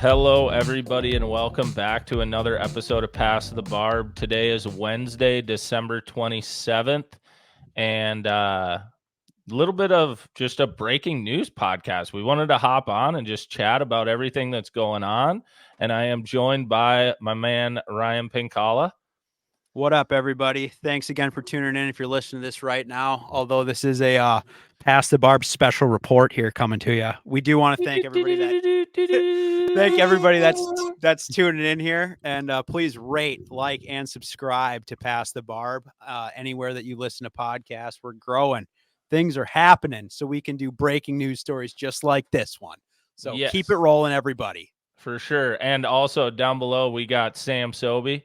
Hello, everybody, and welcome back to another episode of Pass the Barb. Today is Wednesday, December 27th, and a little bit of just a breaking news podcast. We wanted to hop on and just chat about everything that's going on, and I am joined by my man, Ryan Pinkalla. What up, everybody? Thanks again for tuning in if you're listening to this right now, although this is a Pass the Barb special report here coming to you. We do want to thank everybody that's tuning in here, and please rate, like, and subscribe to Pass the Barb anywhere that you listen to podcasts. We're growing. Things are happening, so we can do breaking news stories just like this one. So Yes, keep it rolling, everybody. for sure. And also down below, we got Sam Sobi.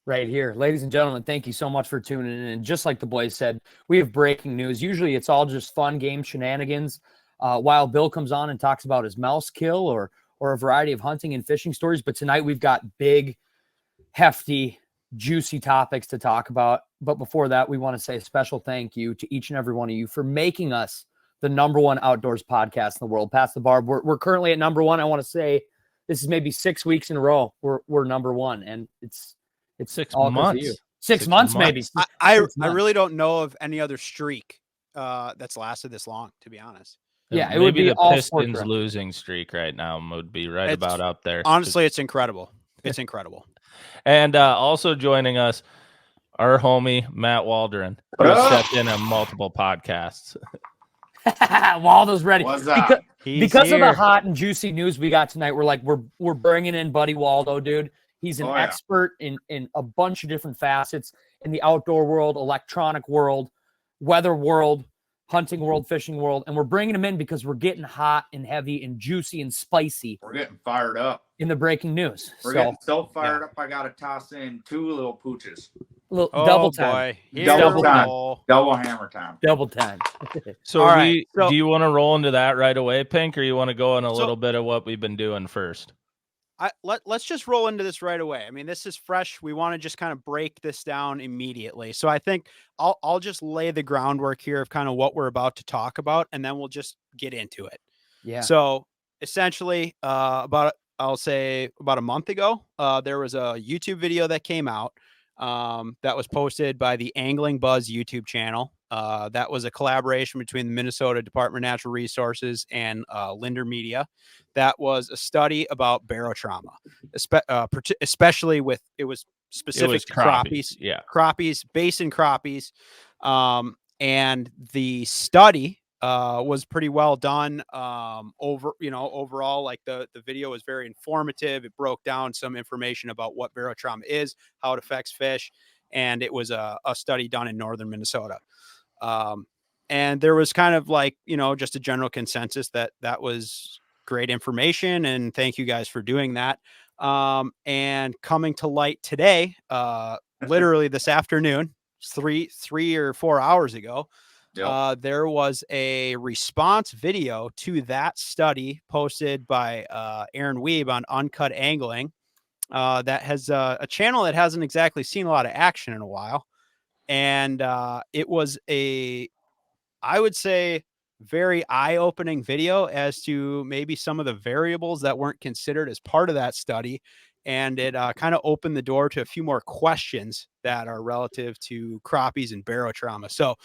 Right here. Ladies and gentlemen, thank you so much for tuning in. And just like the boys said, we have breaking news. Usually it's all just fun game shenanigans while Bill comes on and talks about his mouse kill or a variety of hunting and fishing stories. But tonight we've got big, hefty, juicy topics to talk about. But before that, we want to say a special thank you to each and every one of you for making us the #1 outdoors podcast in the world. Pass the Barb. We're currently at #1. I want to say this is maybe 6 weeks in a row. We're #1, and it's 6 all months. you. 6 months, maybe. I really don't know of any other streak that's lasted this long, to be honest. Yeah, it would be the Pistons losing streak right now would be about up there. Honestly, it's incredible. It's incredible. And also joining us, our homie Matt Waldron, who stepped in on multiple podcasts. Waldo's ready. What's up? Because of the hot and juicy news we got tonight, we're bringing in Buddy Waldo, dude. He's an expert in a bunch of different facets in the outdoor world, electronic world, weather world, hunting world, fishing world. And we're bringing him in because we're getting hot and heavy and juicy and spicy. We're getting fired up. In the breaking news. We're getting so fired up, I got to toss in 2 little pooches. Double time. Double time. Double hammer time. Double time. So, do you want to roll into that right away, Pink, or you want to go in a little bit of what we've been doing first? Let's just roll into this right away. I mean, this is fresh. We want to just kind of break this down immediately. So I think I'll just lay the groundwork here of kind of what we're about to talk about, and then we'll just get into it. Yeah. So essentially, about a month ago, there was a YouTube video that came out that was posted by the Angling Buzz YouTube channel. That was a collaboration between the Minnesota Department of Natural Resources and Lindner Media. That was a study about barotrauma, especially it was specific to crappies. Yeah, crappies, basin crappies, and the study was pretty well done. Overall, like the video was very informative. It broke down some information about what barotrauma is, how it affects fish, and it was a study done in northern Minnesota. And there was kind of like, just a general consensus that was great information. And thank you guys for doing that. And coming to light today, literally this afternoon, 3 or 4 hours ago, there was a response video to that study posted by Aaron Weeb on UNCUT Angling. That has a channel that hasn't exactly seen a lot of action in a while. And it was I would say, very eye-opening video as to maybe some of the variables that weren't considered as part of that study. And it kind of opened the door to a few more questions that are relative to crappies and barotrauma. So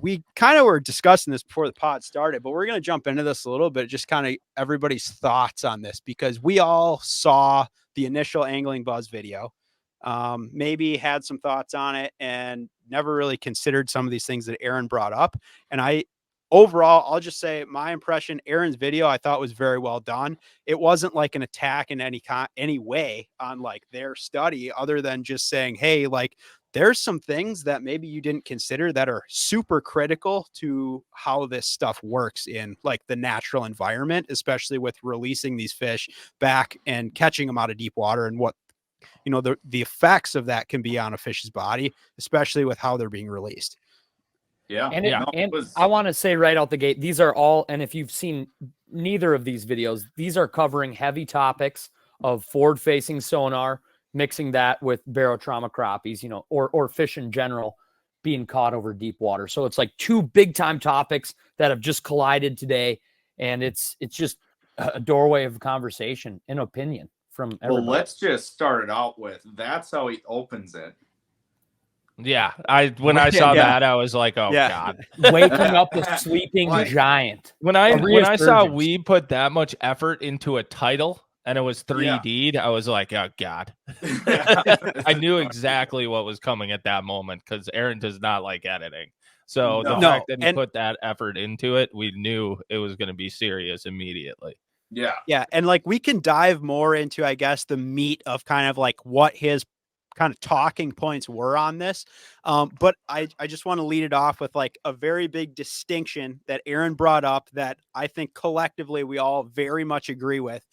we kind of were discussing this before the pod started, but we're going to jump into this a little bit, just kind of everybody's thoughts on this, because we all saw the initial Angling Buzz video, maybe had some thoughts on it and never really considered some of these things that Aaron brought up. And overall, I'll just say my impression, Aaron's video, I thought was very well done. It wasn't like an attack in any way on like their study, other than just saying, hey, like there's some things that maybe you didn't consider that are super critical to how this stuff works in like the natural environment, especially with releasing these fish back and catching them out of deep water, and what the effects of that can be on a fish's body, especially with how they're being released. Yeah. And I want to say right out the gate, these are all, and if you've seen neither of these videos, these are covering heavy topics of forward-facing sonar, mixing that with barotrauma crappies, or fish in general being caught over deep water. So it's like 2 big-time topics that have just collided today, and it's just a doorway of conversation and opinion from everybody. Well, let's just start it out with, that's how he opens it. Yeah, when I saw that, I was like, oh God. Waking up the sleeping giant. When I saw we put that much effort into a title and it was 3D'd, I was like, oh God. I knew exactly what was coming at that moment because Aaron does not like editing. So the fact that he put that effort into it, we knew it was going to be serious immediately. Yeah. Yeah. And like we can dive more into, I guess, the meat of kind of like what his kind of talking points were on this. But I just want to lead it off with like a very big distinction that Aaron brought up that I think collectively we all very much agree with,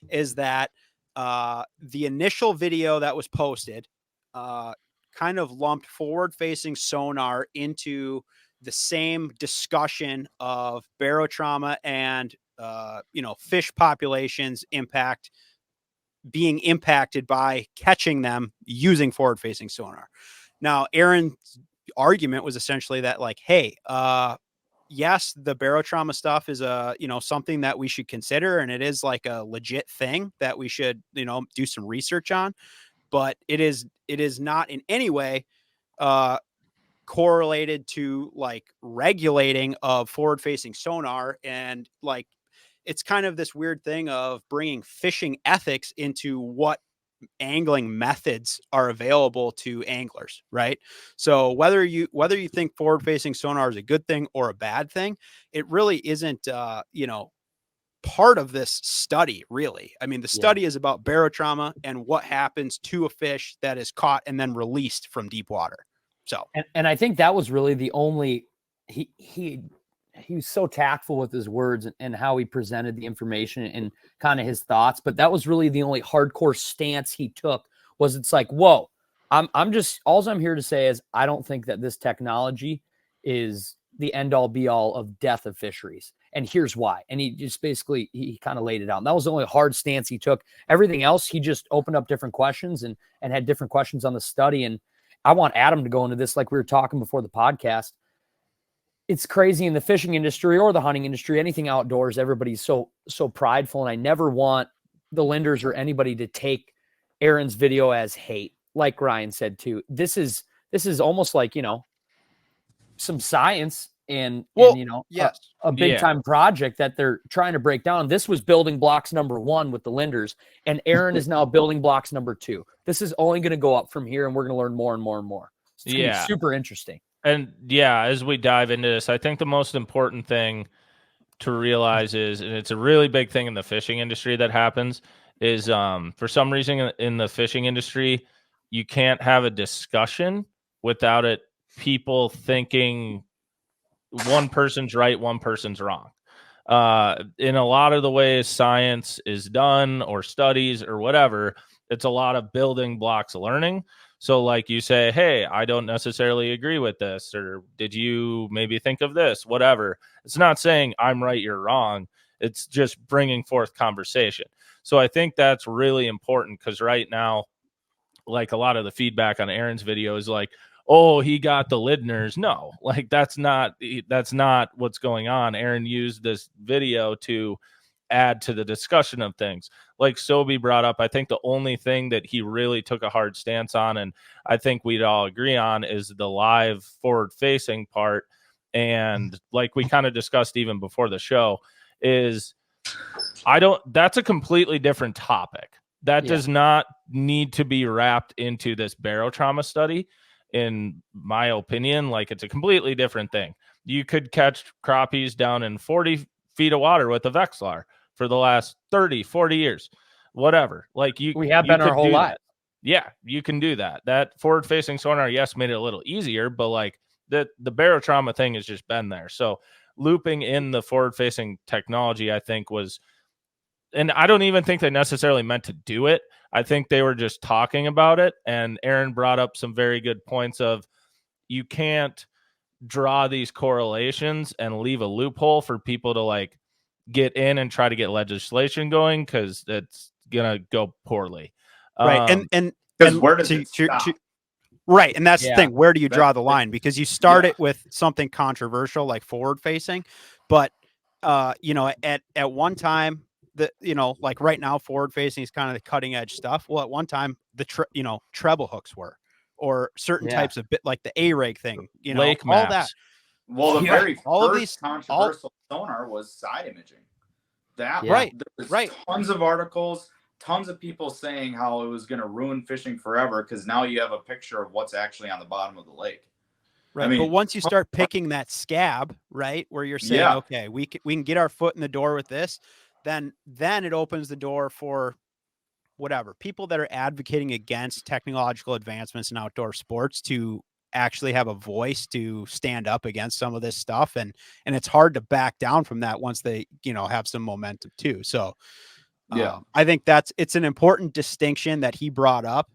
is that the initial video that was posted kind of lumped forward-facing sonar into the same discussion of barotrauma and fish populations being impacted by catching them using forward-facing sonar. Now, Aaron's argument was essentially that, like, hey, yes, the barotrauma stuff is something that we should consider, and it is like a legit thing that we should do some research on, but it is not in any way correlated to like regulating of forward-facing sonar. And like it's kind of this weird thing of bringing fishing ethics into what angling methods are available to anglers, right? So whether you think forward-facing sonar is a good thing or a bad thing, it really isn't part of this study, really. I mean, the study is about barotrauma and what happens to a fish that is caught and then released from deep water. So, and I think that was really the only, he was so tactful with his words and how he presented the information and kind of his thoughts, but that was really the only hardcore stance he took. Was it's like, whoa, I'm just, all I'm here to say is I don't think that this technology is the end all be all of death of fisheries. And here's why. And he just basically, he kind of laid it out. And that was the only hard stance he took. Everything else, he just opened up different questions and had different questions on the study. And I want Adam to go into this, like we were talking before the podcast. It's crazy in the fishing industry or the hunting industry, anything outdoors, everybody's so prideful. And I never want the Lindners or anybody to take Aaron's video as hate. Like Ryan said too, this is almost like, some science and a big time project that they're trying to break down. This was building blocks number 1 with the Lindners, and Aaron is now building blocks number 2. This is only going to go up from here, and we're going to learn more and more and more. So it's going to be super interesting. And as we dive into this, I think the most important thing to realize is, and it's a really big thing in the fishing industry that happens, is for some reason in the fishing industry, you can't have a discussion without people thinking one person's right, one person's wrong. In a lot of the ways science is done or studies or whatever, it's a lot of building blocks learning. So like you say, hey, I don't necessarily agree with this, or did you maybe think of this, whatever. It's not saying I'm right, you're wrong. It's just bringing forth conversation. So I think that's really important, because right now, like a lot of the feedback on Aaron's video is like, oh, he got the Lindners. No, like that's not what's going on. Aaron used this video to add to the discussion of things. Like Sobi brought up, I think the only thing that he really took a hard stance on, and I think we'd all agree on, is the live forward-facing part. And like we kind of discussed even before the show, is that's a completely different topic. That does not need to be wrapped into this barotrauma study. In my opinion, like it's a completely different thing. You could catch crappies down in 40 feet of water with a Vexilar for the last 30, 40 years, whatever. Like we have been our whole life. Yeah, you can do that. That forward-facing sonar, yes, made it a little easier, but like the barotrauma thing has just been there. So looping in the forward-facing technology, I think was, and I don't even think they necessarily meant to do it. I think they were just talking about it. And Aaron brought up some very good points of, you can't draw these correlations and leave a loophole for people to like get in and try to get legislation going, because it's gonna go poorly. Right. And where does it stop? Right. And that's the thing. Where do you draw the line? Because you start it with something controversial like forward facing, but at one time, the like right now forward facing is kind of the cutting edge stuff. Well, at one time the treble hooks were, or certain types of bit like the A-rig thing, Lake all maps. that. Well, the Yeah. very All of first these- controversial sonar was side imaging. That Yeah. There's Right. tons of articles, tons of people saying how it was going to ruin fishing forever because now you have a picture of what's actually on the bottom of the lake. Right. I mean, but once you start picking that scab, right, where you're saying, Yeah. okay, we can get our foot in the door with this, then it opens the door for whatever people that are advocating against technological advancements in outdoor sports to actually have a voice to stand up against some of this stuff. And it's hard to back down from that once they, have some momentum too. So I think it's an important distinction that he brought up.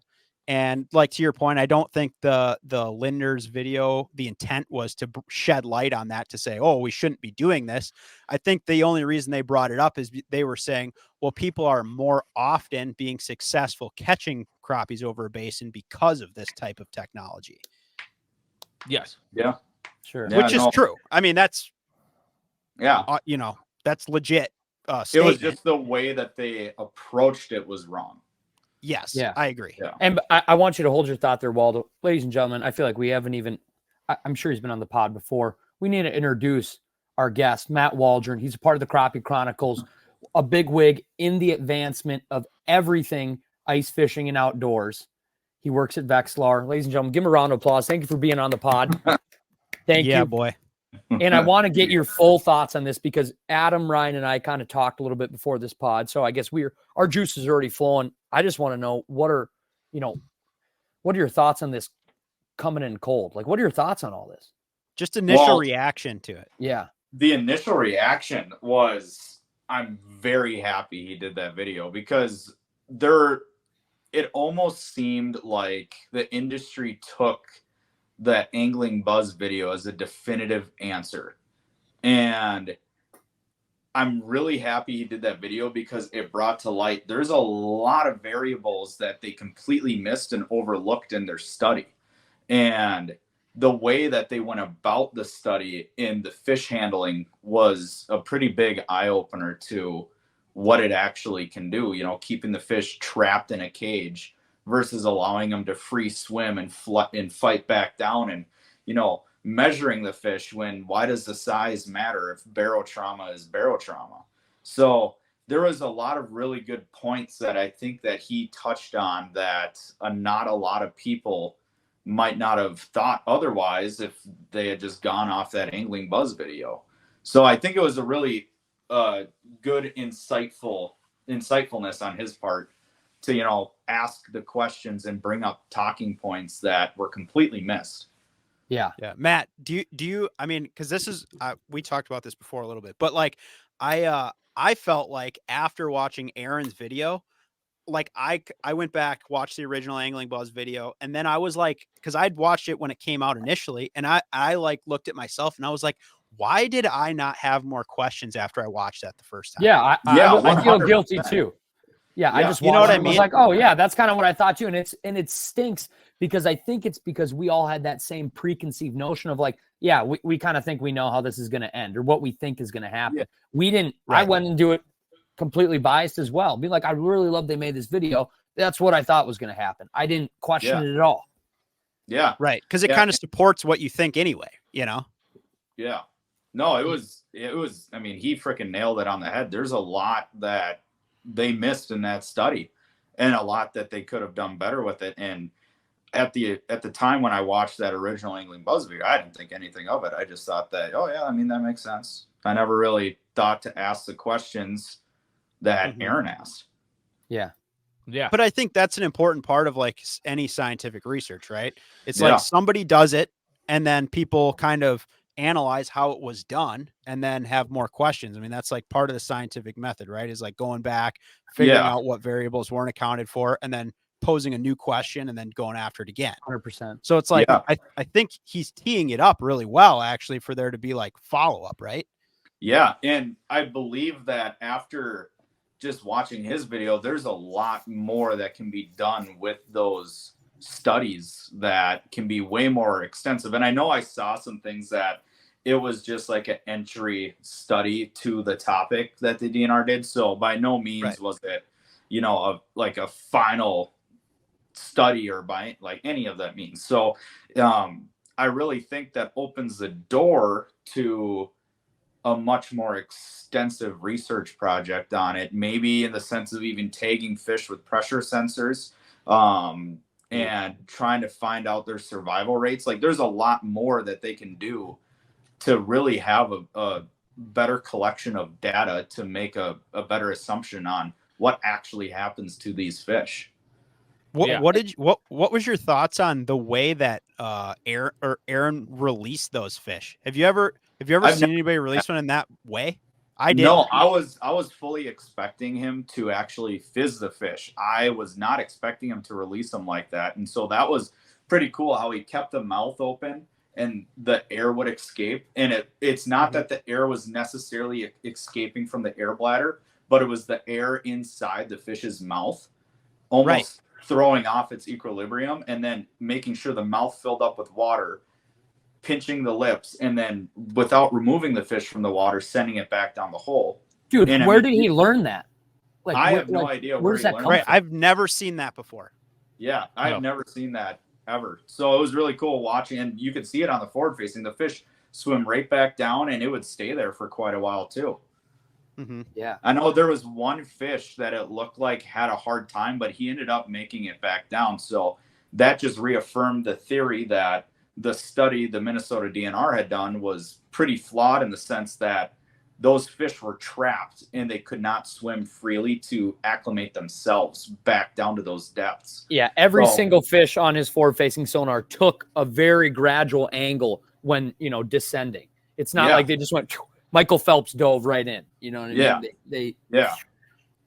And like, to your point, I don't think the Lindner's video, the intent was to shed light on that, to say, oh, we shouldn't be doing this. I think the only reason they brought it up is they were saying, well, people are more often being successful catching crappies over a basin because of this type of technology. Yes. Yeah. Sure. Yeah, Which is true. I mean, that's, Yeah. that's legit. It was just the way that they approached it was wrong. Yes. Yeah. I agree. Yeah. And I want you to hold your thought there, Waldo. Ladies and gentlemen, I feel like we haven't even, I'm sure he's been on the pod before. We need to introduce our guest, Matt Waldron. He's a part of the Crappie Chronicles, a big wig in the advancement of everything ice fishing and outdoors. He works at Vexlar. Ladies and gentlemen, give him a round of applause. Thank you for being on the pod. Thank you. Yeah, boy. And I want to get your full thoughts on this because Adam, Ryan, and I kind of talked a little bit before this pod. So I guess our juice is already flowing. I just want to know what are your thoughts on this coming in cold? Like, what are your thoughts on all this? Just initial reaction to it. Yeah. The initial reaction was, I'm very happy he did that video because it almost seemed like the industry took the Angling Buzz video as a definitive answer. And I'm really happy he did that video because it brought to light there's a lot of variables that they completely missed and overlooked in their study. And the way that they went about the study in the fish handling was a pretty big eye-opener to what it actually can do, keeping the fish trapped in a cage versus allowing them to free swim and fight back down, and measuring the fish why does the size matter if barotrauma is barotrauma? So there was a lot of really good points that I think that he touched on that not a lot of people might not have thought otherwise if they had just gone off that Angling Buzz video. So I think it was a really good insightfulness on his part to ask the questions and bring up talking points that were completely missed. Yeah. Matt, do you I mean, because this is we talked about this before a little bit, but like I felt like after watching Aaron's video, like I went back, watched the original Angling Buzz video, and then I was like, because I'd watched it when it came out initially, and I like looked at myself and I was like, why did I not have more questions after I watched that the first time? Yeah, I feel guilty too. Yeah, I just you know what I was mean? like, oh yeah, that's kind of what I thought too, and it stinks because I think it's because we all had that same preconceived notion of like, yeah, we kind of think we know how this is going to end or what we think is going to happen. Yeah. We didn't. Right. I went into it completely biased as well. Be like, I really love they made this video. That's what I thought was going to happen. I didn't question it at all. Yeah, right, because it kind of supports what you think anyway. Yeah. No, it was. I mean, he freaking nailed it on the head. There's a lot that they missed in that study and a lot that they could have done better with it. And at the time when I watched that original Angling Buzz video, I didn't think anything of it. I just thought that, oh yeah, I mean, that makes sense. I never really thought to ask the questions that Aaron asked. Yeah. But I think that's an important part of like any scientific research, right? It's like somebody does it and then people kind of analyze how it was done and then have more questions. I mean, that's like part of the scientific method, right? Is like going back, figuring out what variables weren't accounted for, and then posing a new question and then going after it again. 100%. So it's like, I think he's teeing it up really well, actually, for there to be like follow-up, right? Yeah. And I believe that after just watching his video, there's a lot more that can be done with those studies that can be way more extensive. And I know I saw some things that it was just like an entry study to the topic that the DNR did. So by no means was it, like a final study or by like any of that means. So I really think that opens the door to a much more extensive research project on it, maybe in the sense of even tagging fish with pressure sensors and trying to find out their survival rates. Like there's a lot more that they can do to really have a better collection of data to make a better assumption on what actually happens to these fish. What was your thoughts on the way that Aaron released those fish? Have you ever seen anybody release one in that way? I did. No, I was fully expecting him to actually fizz the fish. I was not expecting him to release them like that. And so that was pretty cool how he kept the mouth open and the air would escape. And it's not that the air was necessarily escaping from the air bladder, but it was the air inside the fish's mouth, almost throwing off its equilibrium, and then making sure the mouth filled up with water, pinching the lips, and then without removing the fish from the water, sending it back down the hole. Dude, where did he learn that? Like, I have no idea where he learned that. I've never seen that before. Yeah, I've never seen that ever. So it was really cool watching, and you could see it on the forward facing. The fish swim right back down, and it would stay there for quite a while too. Mm-hmm. Yeah, I know there was one fish that it looked like had a hard time, but he ended up making it back down. So that just reaffirmed the theory that the study the Minnesota DNR had done was pretty flawed in the sense that those fish were trapped and they could not swim freely to acclimate themselves back down to those depths. Yeah, every single fish on his forward-facing sonar took a very gradual angle when, descending. It's not like they just went, Michael Phelps dove right in. You know what I mean?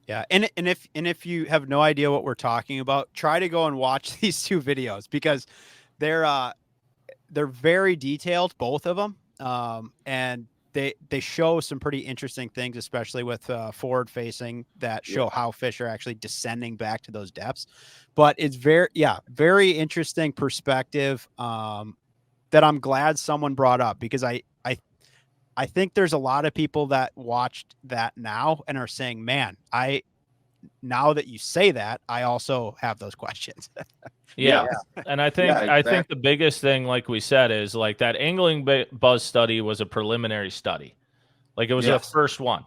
Yeah. And if you have no idea what we're talking about, try to go and watch these two videos because they're very detailed, both of them. And they show some pretty interesting things, especially with forward facing that show how fish are actually descending back to those depths. But it's very interesting perspective that I'm glad someone brought up because I think there's a lot of people that watched that now and are saying, man, now that you say that, I also have those questions. Yeah. And I think the biggest thing, like we said, is like that angling buzz study was a preliminary study. Like it was the first one.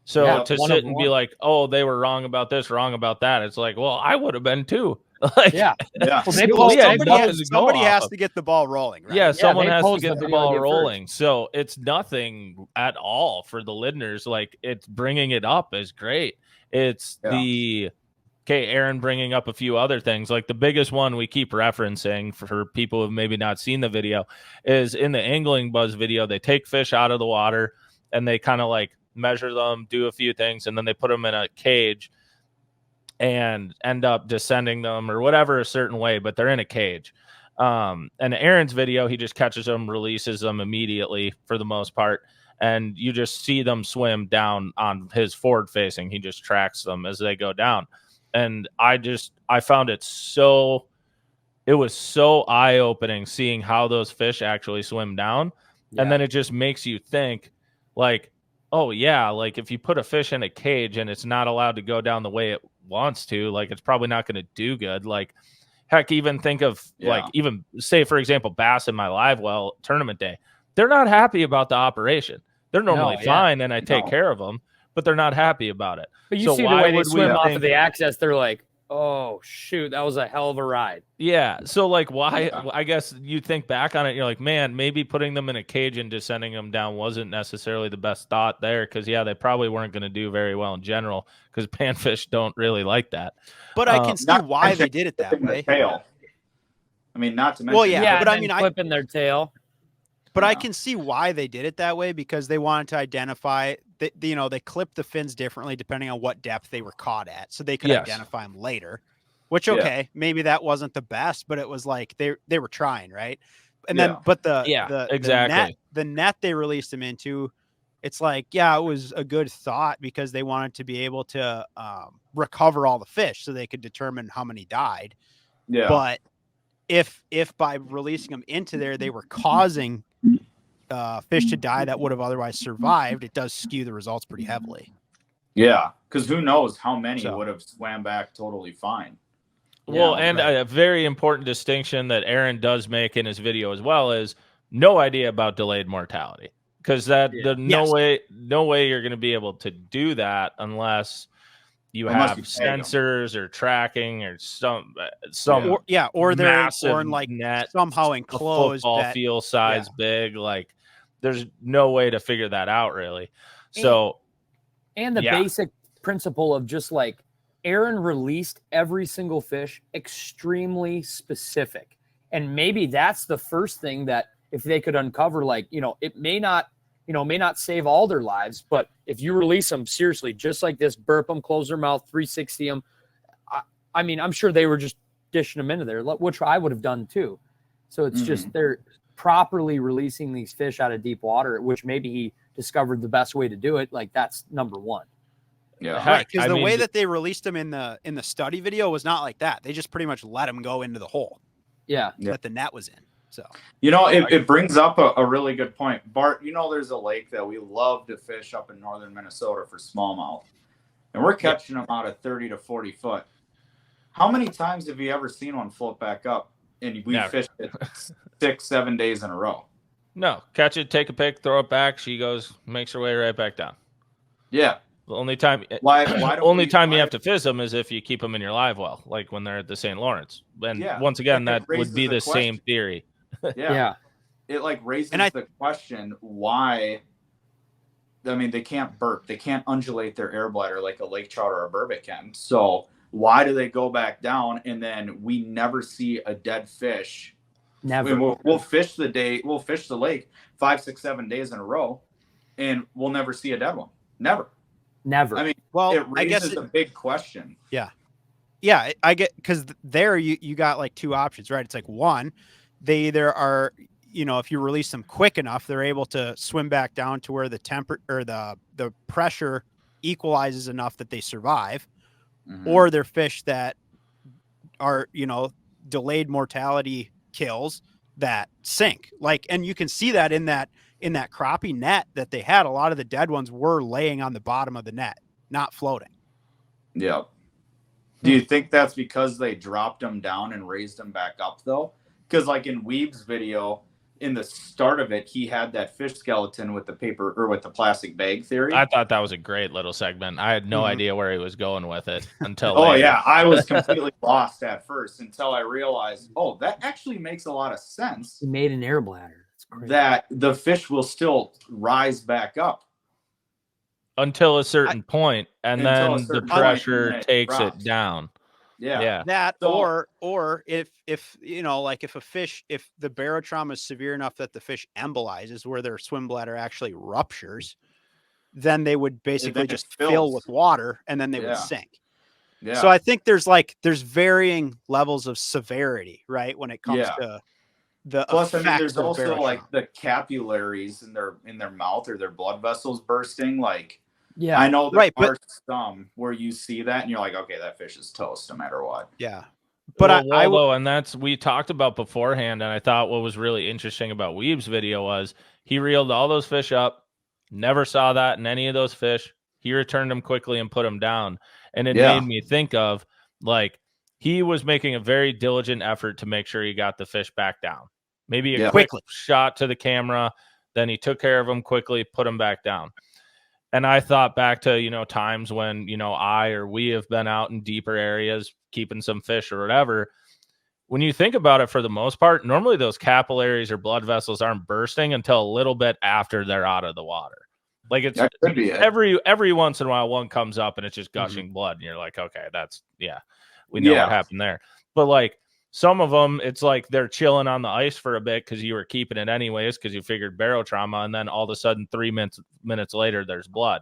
So to sit and be like, oh, they were wrong about this, wrong about that. It's like, well, I would have been too. Like, Well, somebody has to get the ball rolling. Right? Yeah, someone has to get the ball rolling. So it's nothing at all for the Lindners. Like it's bringing it up is great. It's Aaron bringing up a few other things. Like the biggest one we keep referencing for people who have maybe not seen the video is in the angling buzz video, they take fish out of the water and they kind of like measure them, do a few things, and then they put them in a cage and end up descending them or whatever a certain way, but they're in a cage. And Aaron's video, he just catches them, releases them immediately for the most part. And you just see them swim down on his forward facing. He just tracks them as they go down. And I found it was so eye-opening seeing how those fish actually swim down. Yeah. And then it just makes you think like, oh yeah, like if you put a fish in a cage and it's not allowed to go down the way it wants to, like it's probably not going to do good. Like heck, even think of like even say for example bass in my live well tournament day, they're not happy about the operation. They're normally fine and I take care of them, but they're not happy about it. But you see the way they swim off of the access, they're like, oh shoot, that was a hell of a ride. Yeah. So like why I guess you think back on it, you're like, man, maybe putting them in a cage and just sending them down wasn't necessarily the best thought there because they probably weren't going to do very well in general because panfish don't really like that. But I can see why they did it that way. Tail. I mean, not to mention but I mean flipping their tail. But I can see why they did it that way because they wanted to identify they clipped the fins differently depending on what depth they were caught at. So they could identify them later, which, maybe that wasn't the best, but it was like they were trying. Right. And then, but the net they released them into, it's like, it was a good thought because they wanted to be able to recover all the fish so they could determine how many died. Yeah. But if by releasing them into there, they were causing fish to die that would have otherwise survived, it does skew the results pretty heavily. Yeah, because who knows how many So- would have swam back totally fine. Well, Yeah, and right. a very important distinction that Aaron does make in his video as well is no idea about delayed mortality, because no way you're going to be able to do that unless you have you tag 'em. sensors or tracking or some Or they're massive in like net, somehow a enclosed football that, field size big. Like, there's no way to figure that out really. So, and the basic principle of just like Aaron released every single fish extremely specific. And maybe that's the first thing that if they could uncover, like, it may not save all their lives, but if you release them seriously, just like this, burp them, close their mouth, 360 them. I mean, I'm sure they were just dishing them into there, which I would have done too. So it's just, they're properly releasing these fish out of deep water, which maybe he discovered the best way to do it. Like, that's number one. Yeah. right. Because the way that they released them in the study video was not like that. They just pretty much let them go into the hole Yeah. that the net was in. So, it brings up a really good point. Bart, there's a lake that we love to fish up in northern Minnesota for smallmouth. And we're catching them out of 30 to 40 foot. How many times have you ever seen one float back up and we fished it 6-7 days in a row? No, catch it, take a pic, throw it back. She goes, makes her way right back down. Yeah. The only time, you have to fish them is if you keep them in your live well, like when they're at the St. Lawrence. And once again, that would be the same theory. Yeah. It like raises the question why. I mean, they can't burp. They can't undulate their air bladder like a lake trout or a burbot can. So why do they go back down and then we never see a dead fish? Never. We'll fish the lake 5, 6, 7 days in a row, and we'll never see a dead one. Never. I mean, well, it raises a big question. Yeah, I get, because there you got like two options, right? It's like, one, they either are, if you release them quick enough, they're able to swim back down to where the or the pressure equalizes enough that they survive, or they're fish that are, delayed mortality kills that sink. Like, and you can see that in that crappie net that they had. A lot of the dead ones were laying on the bottom of the net, not floating. Yeah. Do you think that's because they dropped them down and raised them back up though? Because like in Weeb's video, in the start of it, he had that fish skeleton with the paper or with the plastic bag theory. I thought that was a great little segment. I had no idea where he was going with it until I was completely lost at first until I realized, that actually makes a lot of sense. He made an air bladder. That's crazy. That the fish will still rise back up until a certain point, and then the pressure takes it down. Yeah. That, or if like if the barotrauma is severe enough that the fish embolizes, where their swim bladder actually ruptures, then they would basically just fill with water and then they would sink. Yeah. So I think there's varying levels of severity, right, when it comes to the plus. I mean, effects there's of also barotrauma. like the capillaries in their mouth or their blood vessels bursting. Like, yeah, I know there are some where you see that and you're like, okay, that fish is toast no matter what. Yeah. But Waldo, and that's we talked about beforehand, and I thought what was really interesting about Weeb's video was he reeled all those fish up, never saw that in any of those fish. He returned them quickly and put them down. And it made me think of, like, he was making a very diligent effort to make sure he got the fish back down. Maybe a quick shot to the camera, then he took care of them quickly, put them back down. And I thought back to, times when, I or we have been out in deeper areas keeping some fish or whatever. When you think about it, for the most part, normally those capillaries or blood vessels aren't bursting until a little bit after they're out of the water. Like, it's every once in a while one comes up and it's just gushing blood. And you're like, okay, we know what happened there. But like some of them, it's like they're chilling on the ice for a bit because you were keeping it anyways because you figured barotrauma, and then all of a sudden 3 minutes later there's blood.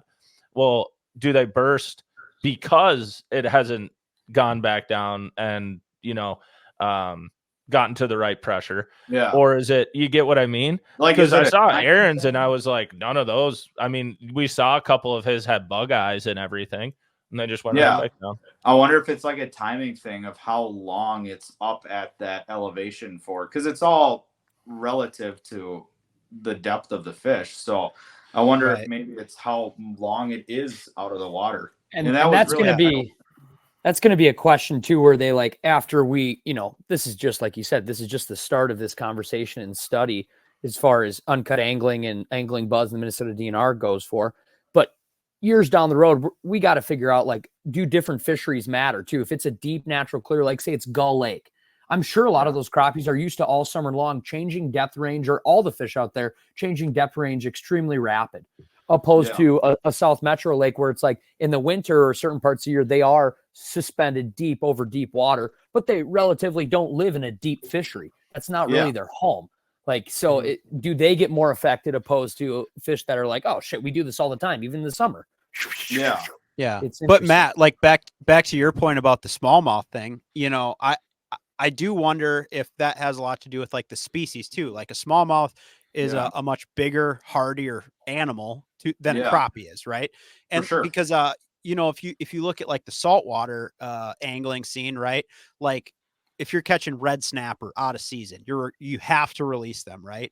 Well, do they burst because it hasn't gone back down and gotten to the right pressure? Yeah. Or is it, you get what I mean? Like, because I saw Aaron's and I was like, none of those. I mean, we saw a couple of his had bug eyes and everything. And they just went right back down. I wonder if it's like a timing thing of how long it's up at that elevation for, because it's all relative to the depth of the fish. So I wonder Right. if maybe it's how long it is out of the water. And that was that's really going to be, that's going to be a question too, where they like, after we, you know, this is just like you said, this is just the start of this conversation and study as far as uncut angling and angling buzz and the Minnesota DNR goes for. But years down the road, we got to figure out, like, do different fisheries matter too? If it's a deep natural clear, like say it's Gull Lake, I'm sure a lot of those crappies are used to all summer long changing depth range, or all the fish out there changing depth range extremely rapid, opposed to a South Metro lake where it's like in the winter or certain parts of the year, they are suspended deep over deep water, but they relatively don't live in a deep fishery. That's not really their home. Like, so do they get more affected opposed to fish that are like, oh shit, we do this all the time, even in the summer. Yeah. It's but Matt, like back to your point about the smallmouth thing, you know, I do wonder if that has a lot to do with like the species too. Like a smallmouth is a much bigger, hardier animal than a crappie is, right? And because you know, if you look at like the saltwater angling scene, right? Like if you're catching red snapper out of season, you have to release them, right?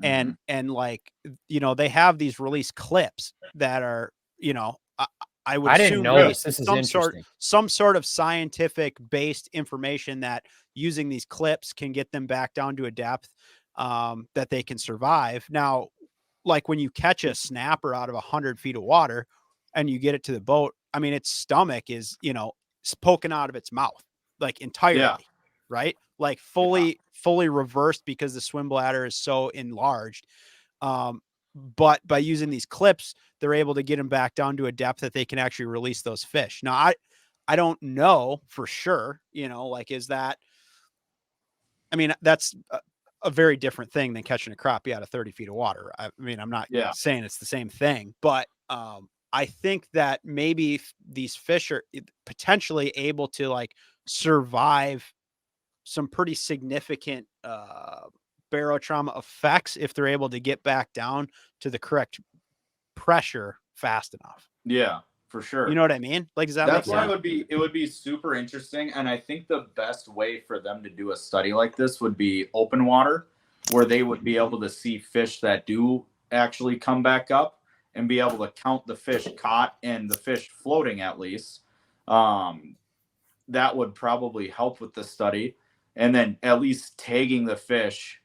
And like, you know, they have these release clips that are, you know, I would didn't assume know this. This is interesting. Some sort of scientific based information that using these clips can get them back down to a depth that they can survive. Now, like when you catch a snapper out of 100 feet of water and you get it to the boat, I mean, its stomach is, you know, poking out of its mouth, like entirely, right? Like fully reversed because the swim bladder is so enlarged. But by using these clips, they're able to get them back down to a depth that they can actually release those fish. Now, I don't know for sure, you know, like, is that, I mean, that's a very different thing than catching a crappie out of 30 feet of water. I mean, I'm not saying it's the same thing, but I think that maybe these fish are potentially able to like survive some pretty significant barotrauma effects if they're able to get back down to the correct pressure fast enough. Yeah, for sure. You know what I mean? Like, does that make sense? That's why it would be super interesting. And I think the best way for them to do a study like this would be open water, where they would be able to see fish that do actually come back up and be able to count the fish caught and the fish floating at least. That would probably help with the study. And then at least tagging the fish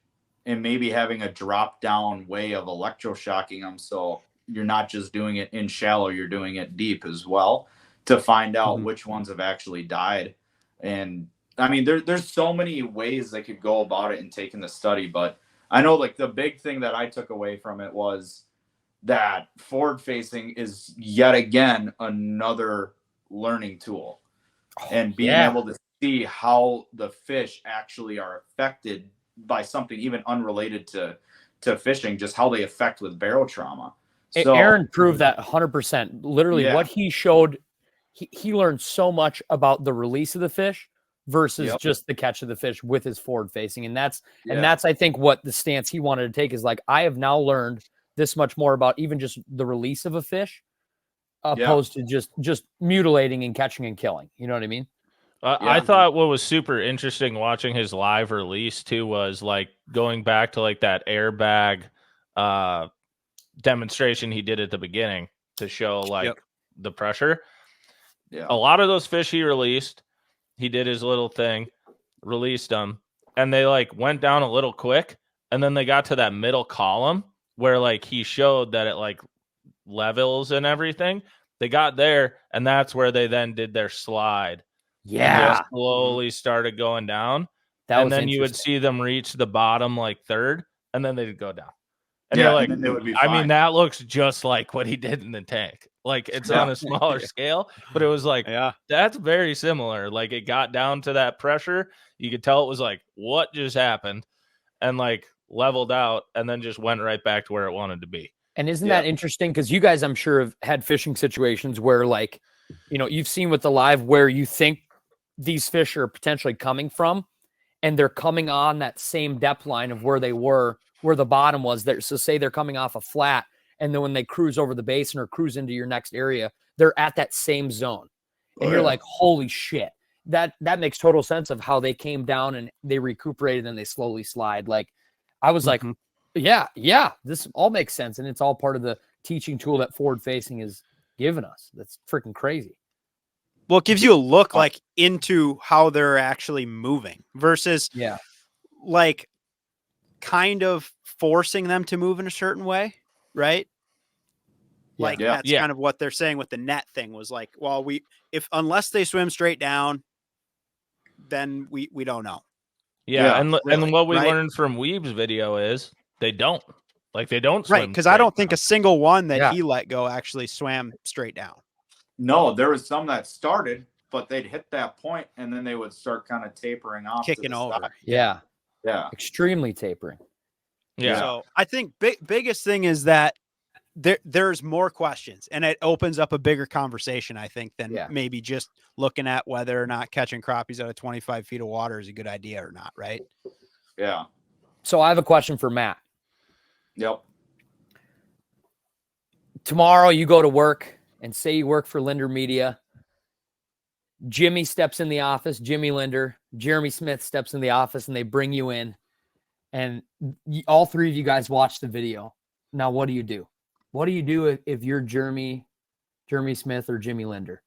and maybe having a drop down way of electroshocking them. So you're not just doing it in shallow, you're doing it deep as well, to find out which ones have actually died. And I mean, there's so many ways they could go about it in taking the study, but I know like the big thing that I took away from it was that forward facing is yet again another learning tool, and being able to see how the fish actually are affected by something even unrelated to fishing, just how they affect with barotrauma. So Aaron proved that 100%. Literally what he showed, he learned so much about the release of the fish versus just the catch of the fish with his forward facing. And that's I think what the stance he wanted to take is like, I have now learned this much more about even just the release of a fish opposed to just mutilating and catching and killing. You know what I mean? I thought what was super interesting watching his live release too was like going back to like that airbag demonstration he did at the beginning to show like the pressure. A lot of those fish he released, he did his little thing, released them, and they like went down a little quick, and then they got to that middle column where like he showed that it like levels and everything. They got there, and that's where they then did their slide. And they slowly started going down. And then you would see them reach the bottom like third, and then they'd go down. And you're like, and they would be I fine. mean, that looks just like what he did in the tank. Like it's on a smaller scale, but it was like, that's very similar. Like it got down to that pressure. You could tell it was like, what just happened? And like leveled out and then just went right back to where it wanted to be. And isn't that interesting? Because you guys, I'm sure, have had fishing situations where like, you know, you've seen with the live where you think these fish are potentially coming from, and they're coming on that same depth line of where they were, where the bottom was there. So say they're coming off a flat, and then when they cruise over the basin or cruise into your next area, they're at that same zone. And you're like, holy shit. That makes total sense of how they came down and they recuperated and they slowly slide. Like I was like, Yeah. This all makes sense. And it's all part of the teaching tool that forward facing is giving us. That's freaking crazy. Well, it gives you a look like into how they're actually moving versus like kind of forcing them to move in a certain way, right? Like that's kind of what they're saying with the net thing was like, well, unless they swim straight down, then we don't know. Yeah, and what we right? learned from Weeb's video is they don't swim because I don't think down. a single one that he let go actually swam straight down. No, there was some that started, but they'd hit that point and then they would start kind of tapering off, kicking over. Side. Yeah, extremely tapering. Yeah. So I think biggest thing is that there's more questions, and it opens up a bigger conversation, I think, than maybe just looking at whether or not catching crappies out of 25 feet of water is a good idea or not, right? Yeah. So I have a question for Matt. Yep. Tomorrow you go to work and say you work for Lindner Media. Jimmy steps in the office, Jimmy Lindner, Jeremy Smith steps in the office, and they bring you in, and all three of you guys watch the video. Now, what do you do? What do you do if you're Jeremy Smith or Jimmy Lindner,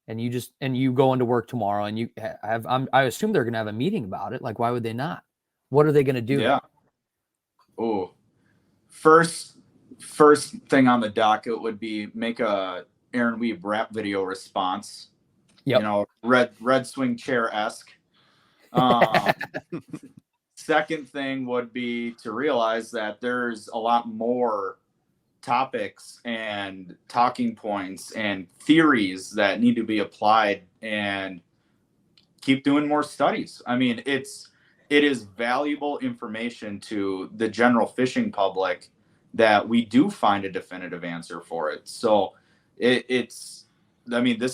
and you go into work tomorrow and you have, I assume they're going to have a meeting about it. Like, why would they not? What are they going to do? Yeah. Oh, first thing on the docket would be make a Aaron Weeb rap video response. Yep. You know, red swing chair-esque. Second thing would be to realize that there's a lot more topics and talking points and theories that need to be applied, and keep doing more studies. I mean, it is valuable information to the general fishing public that we do find a definitive answer for it. So this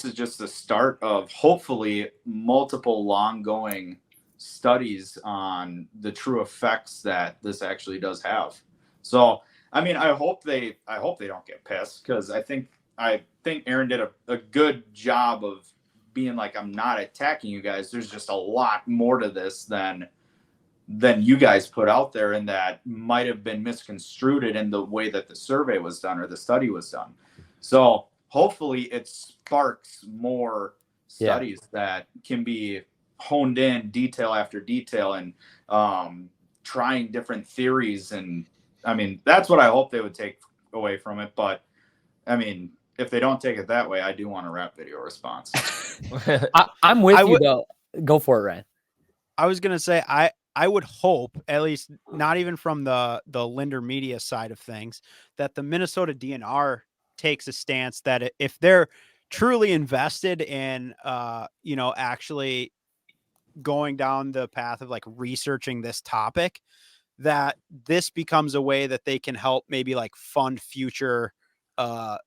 is just the start of hopefully multiple long-going studies on the true effects that this actually does have. So, I mean, I hope they don't get pissed, because I think Aaron did a good job of being like, I'm not attacking you guys. There's just a lot more to this than you guys put out there, and that might have been misconstrued in the way that the survey was done or the study was done. So hopefully it sparks more studies that can be honed in detail after detail, and trying different theories. And I mean, that's what I hope they would take away from it. But I mean, if they don't take it that way, I do want a rap video response. I'm with you though. Go for it, Ryan. I was going to say, I would hope, at least not even from the Lindner Media side of things, that the Minnesota DNR takes a stance that if they're truly invested in, actually going down the path of like researching this topic, that this becomes a way that they can help maybe like fund future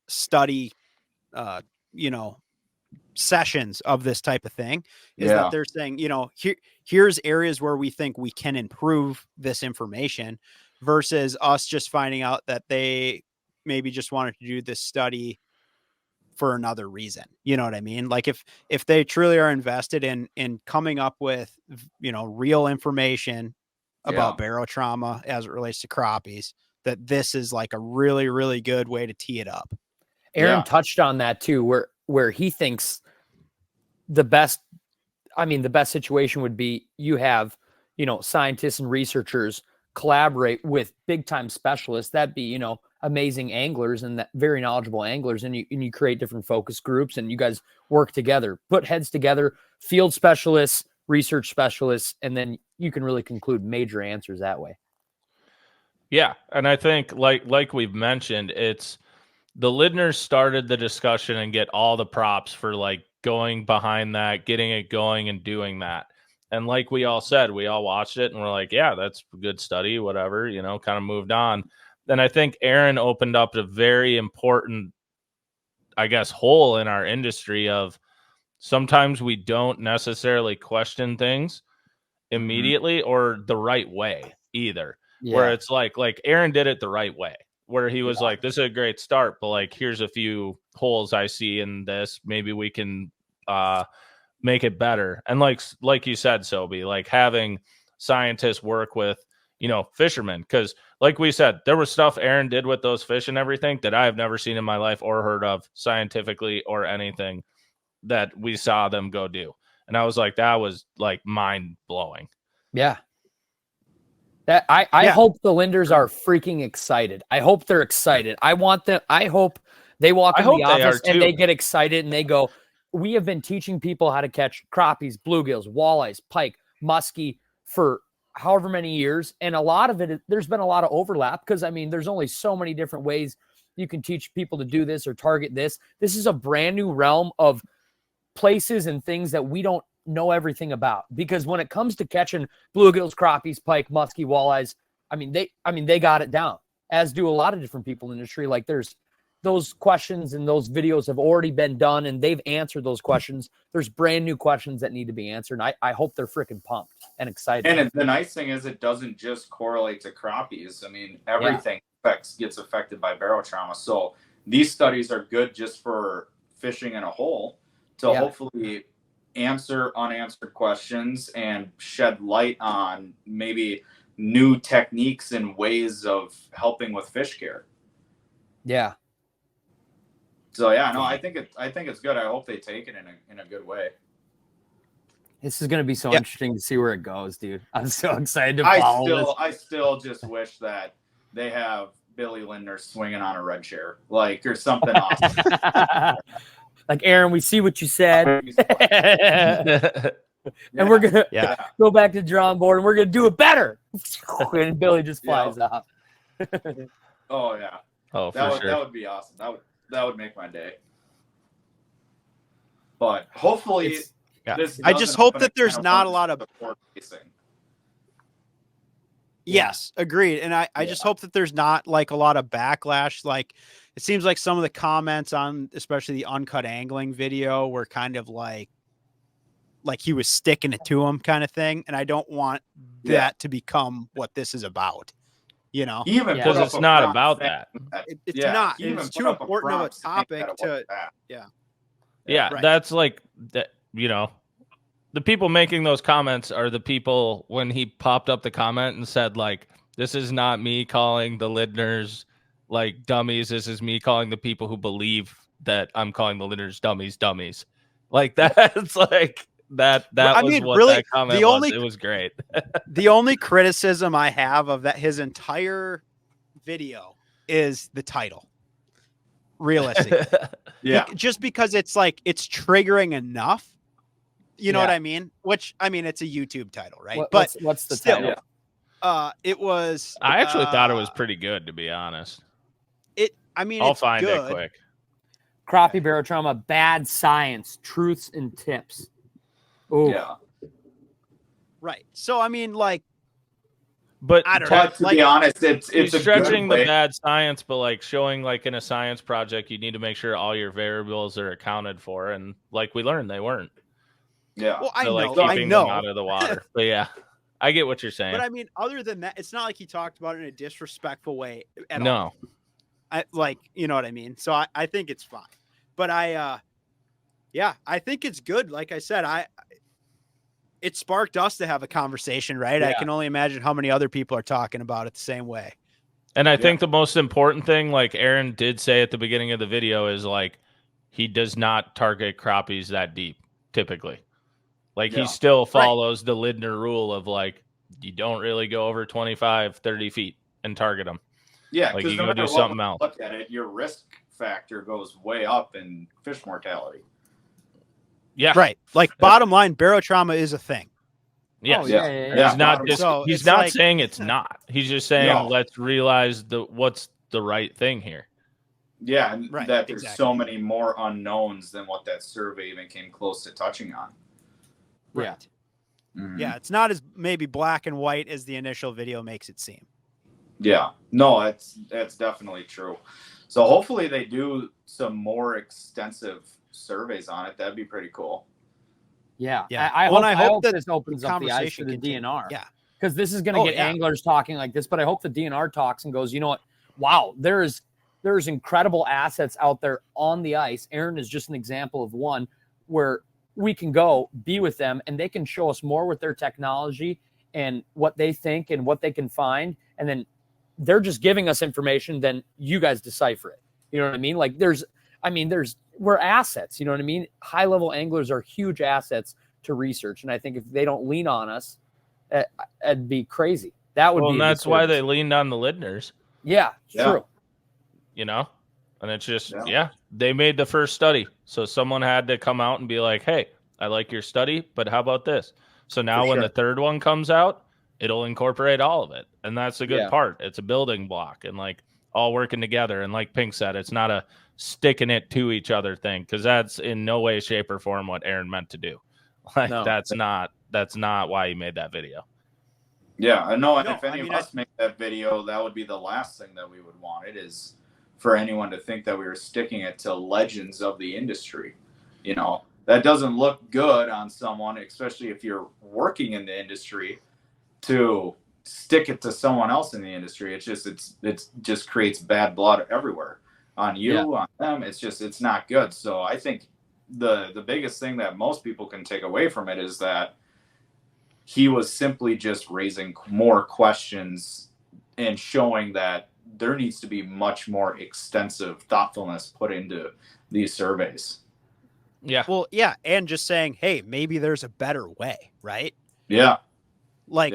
study, sessions of this type of thing, is that they're saying, here's areas where we think we can improve this information, versus us just finding out that they maybe just wanted to do this study for another reason. You know what I mean? Like if they truly are invested in coming up with, real information about barotrauma as it relates to crappies, that this is like a really, really good way to tee it up. Aaron touched on that too, where he thinks the best situation would be you have, scientists and researchers collaborate with big time specialists. That'd be, amazing anglers and that very knowledgeable anglers. And you create different focus groups, and you guys work together, put heads together, field specialists, research specialists, and then you can really conclude major answers that way. Yeah. And I think like we've mentioned, it's the Lindners started the discussion and get all the props for like going behind that, getting it going and doing that. And like we all said, we all watched it and we're like, yeah, that's a good study, whatever, kind of moved on. Then I think Aaron opened up a very important, I guess, hole in our industry of sometimes we don't necessarily question things immediately or the right way either. Where it's like Aaron did it the right way, where he was like, this is a great start, but like, here's a few holes I see in this. Maybe we can make it better. And like you said, Sobi, like having scientists work with, fishermen. Because like we said, there was stuff Aaron did with those fish and everything that I have never seen in my life or heard of scientifically or anything that we saw them go do. And I was like, that was like mind blowing. Yeah. That I hope the Lindners are freaking excited. I hope they're excited. I want them. I hope they walk in the office and they get excited and they go, we have been teaching people how to catch crappies, bluegills, walleyes, pike, muskie for however many years. And a lot of it, there's been a lot of overlap because, I mean, there's only so many different ways you can teach people to do this or target this. This is a brand new realm of places and things that we don't know everything about, because when it comes to catching bluegills, crappies, pike, muskie, walleyes, they got it down, as do a lot of different people in the industry. Like, there's those questions and those videos have already been done and they've answered those questions. There's brand new questions that need to be answered. And I hope they're freaking pumped and excited. And the nice thing is it doesn't just correlate to crappies. I mean, everything gets affected by barotrauma. So these studies are good just for fishing in a hole to hopefully answer unanswered questions and shed light on maybe new techniques and ways of helping with fish care. Yeah. So I think it's good. I hope they take it in a good way. This is going to be so interesting to see where it goes, dude. I'm so excited to follow this. I still just wish that they have Billy Lindner swinging on a red chair, like, or something awesome. Like, Aaron, we see what you said. And we're going to go back to the drawing board and we're going to do it better. And Billy just flies out. Oh, yeah. Oh, that sure. would be awesome. That would make my day. But hopefully, I just hope that there's not a lot of racing. Yes, agreed. And I just hope that there's not like a lot of backlash. Like, it seems like some of the comments on especially the Uncut Angling video were kind of like he was sticking it to him kind of thing. And I don't want that to become what this is about. Even because it's not about that. It's not. It's too important of a topic to. Yeah, right. That's like that. The people making those comments are the people when he popped up the comment and said, like, this is not me calling the Lindners like dummies. This is me calling the people who believe that I'm calling the Lindners dummies. Like, that's like that was what really, that comment was. It was great. The only criticism I have of his entire video is the title. Realistically. Just because it's like it's triggering enough. You know what I mean? Which, I mean, it's a YouTube title, right? What's the title? It was. I actually thought it was pretty good, to be honest. I'll find it quick. Crappie Barotrauma, Bad Science, Truths and Tips. Oh, yeah. Right. So, I mean, like, but to be honest, it's stretching the bad science, but like showing like in a science project, you need to make sure all your variables are accounted for. And like we learned, they weren't. Yeah. Well, I know. Them out of the water. But yeah, I get what you're saying. But I mean, other than that, it's not like he talked about it in a disrespectful way at all. No. You know what I mean? So I think it's fine. But I think it's good. Like I said, it sparked us to have a conversation, right? Yeah. I can only imagine how many other people are talking about it the same way. And I think the most important thing, like Aaron did say at the beginning of the video, is like he does not target crappies that deep typically. Like he still follows the Lindner rule of like, you don't really go over 25, 30 feet and target them. Yeah. Like you go do something else. Look at it. Your risk factor goes way up in fish mortality. Yeah. Right. Like bottom line, barotrauma is a thing. Yes. Oh, yeah. He's not saying it's not. He's just saying let's realize what's the right thing here. Yeah, and that there's so many more unknowns than what that survey even came close to touching on. Right. Yeah. Mm-hmm. Yeah, it's not as maybe black and white as the initial video makes it seem. Yeah. No, that's definitely true. So hopefully they do some more extensive surveys on it. That'd be pretty cool. Yeah. Yeah. I hope that this opens up the eyes to the DNR. Yeah. Because this is going to get anglers talking like this, but I hope the DNR talks and goes, you know what? Wow, there's incredible assets out there on the ice. Aaron is just an example of one where we can go be with them and they can show us more with their technology and what they think and what they can find. And then they're just giving us information, then you guys decipher it. You know what I mean? Like we're assets, you know what I mean? High level anglers are huge assets to research. And I think if they don't lean on us, it'd be crazy. That would be. And that's why they leaned on the Lindners. Yeah, true. You know, and it's just, they made the first study. So someone had to come out and be like, hey, I like your study, but how about this? So now when the third one comes out, it'll incorporate all of it. And that's the good part. It's a building block and like all working together. And like Pink said, it's not a sticking it to each other thing, because that's in no way, shape, or form what Aaron meant to do. Like that's not why he made that video. Yeah, I know. And if any of us make that video, that would be the last thing that we would want. It is for anyone to think that we were sticking it to legends of the industry. You know, that doesn't look good on someone, especially if you're working in the industry, to stick it to someone else in the industry. It's just creates bad blood everywhere, on you, on them. It's not good. So I think the biggest thing that most people can take away from it is that he was simply just raising more questions and showing that there needs to be much more extensive thoughtfulness put into these surveys. Yeah. Well, yeah. And just saying, hey, maybe there's a better way, right? Yeah. Like,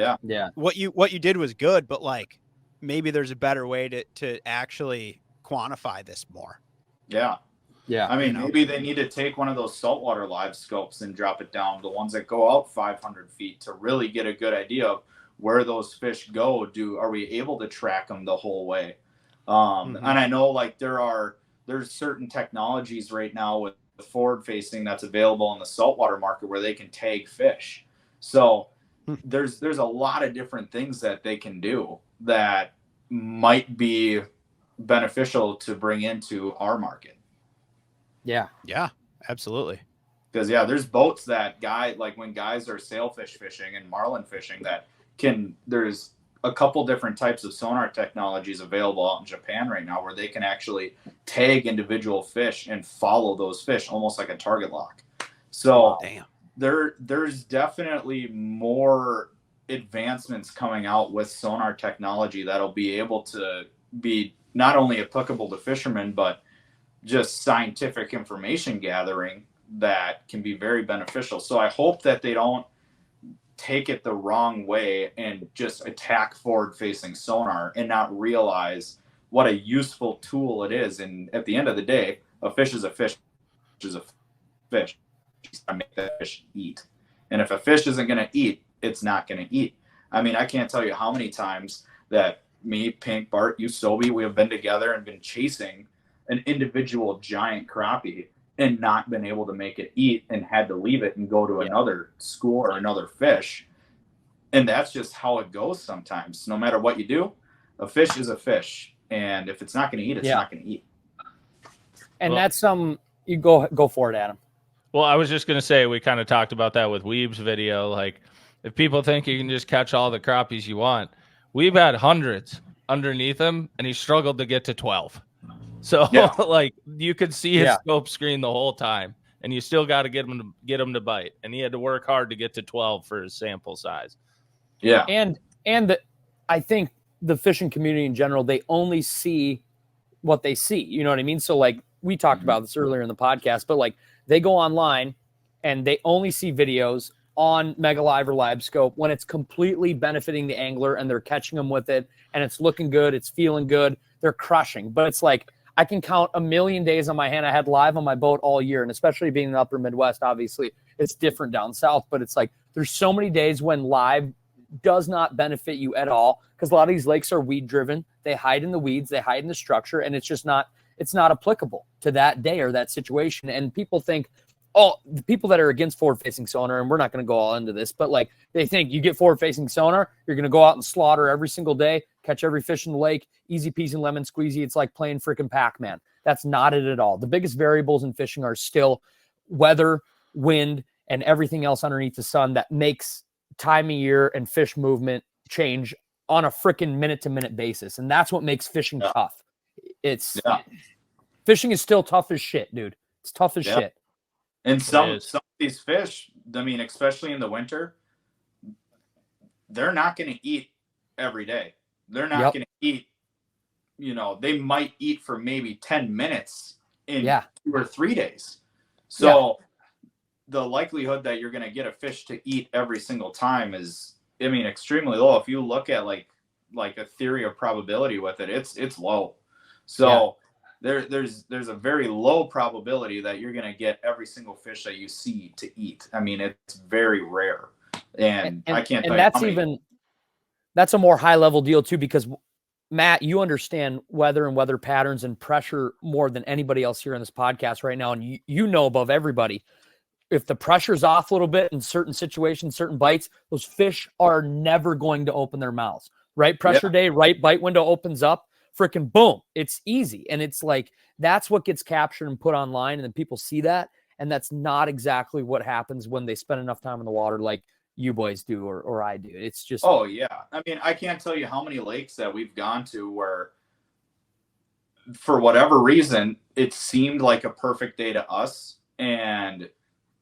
what you did was good, but like, maybe there's a better way to actually quantify this more. Yeah. Yeah. I mean, maybe they need to take one of those saltwater live scopes and drop it down, the ones that go out 500 feet, to really get a good idea of where those fish go. Are we able to track them the whole way? And I know like there's certain technologies right now with the forward facing that's available in the saltwater market where they can tag fish. So there's a lot of different things that they can do that might be beneficial to bring into our market. Yeah, absolutely. Because there's boats that when guys are sailfish fishing and marlin fishing, there's a couple different types of sonar technologies available out in Japan right now where they can actually tag individual fish and follow those fish almost like a target lock. So there's definitely more advancements coming out with sonar technology that'll be able to be not only applicable to fishermen, but just scientific information gathering that can be very beneficial. So I hope that they don't take it the wrong way and just attack forward-facing sonar and not realize what a useful tool it is. And at the end of the day, a fish is a fish. Is a fish. I make that fish eat. And if a fish isn't going to eat, it's not going to eat. I mean, I can't tell you how many times that me, Pink, Bart, you, Sobi, we have been together and been chasing an individual giant crappie and not been able to make it eat and had to leave it and go to another school or another fish. And that's just how it goes sometimes. No matter what you do, a fish is a fish. And if it's not going to eat, it's not going to eat. And that's you go for it, Adam. Well, I was just going to say, we kind of talked about that with Weeb's video. Like, if people think you can just catch all the crappies you want, Weeb had hundreds underneath him, and he struggled to get to 12. So, like, you could see his scope screen the whole time, and you still got to get him to bite. And he had to work hard to get to 12 for his sample size. Yeah. And I think the fishing community in general, they only see what they see. You know what I mean? So, like, we talked about this earlier in the podcast, but, like, they go online and they only see videos on Mega Live or Livescope when it's completely benefiting the angler and they're catching them with it and it's looking good, it's feeling good, they're crushing. But it's like, I can count a million days on my hand I had live on my boat all year, and especially being in the upper Midwest, obviously it's different down south, but it's like there's so many days when live does not benefit you at all because a lot of these lakes are weed driven. They hide in the weeds, they hide in the structure, and it's not applicable to that day or that situation. And people think, the people that are against forward-facing sonar, and we're not going to go all into this, but like they think you get forward-facing sonar, you're going to go out and slaughter every single day, catch every fish in the lake, easy peasy lemon squeezy. It's like playing freaking Pac-Man. That's not it at all. The biggest variables in fishing are still weather, wind, and everything else underneath the sun that makes time of year and fish movement change on a freaking minute-to-minute basis. And that's what makes fishing tough. Fishing is still tough as shit, dude. It's tough as shit. And some of these fish, I mean, especially in the winter, they're not going to eat every day. They're not going to eat, they might eat for maybe 10 minutes in 2 or 3 days. So the likelihood that you're going to get a fish to eat every single time is, extremely low. If you look at like a theory of probability with it, it's low. So there's a very low probability that you're going to get every single fish that you see to eat. It's very rare. And I can't tell you that's a more high level deal too, because Matt, you understand weather and weather patterns and pressure more than anybody else here on this podcast right now. And you know above everybody, if the pressure's off a little bit in certain situations, certain bites, those fish are never going to open their mouths. Right pressure day, right bite window opens up, freaking boom. It's easy. And it's like, that's what gets captured and put online. And then people see that. And that's not exactly what happens when they spend enough time in the water like you boys do or I do. It's just, oh yeah. I can't tell you how many lakes that we've gone to where for whatever reason, it seemed like a perfect day to us. And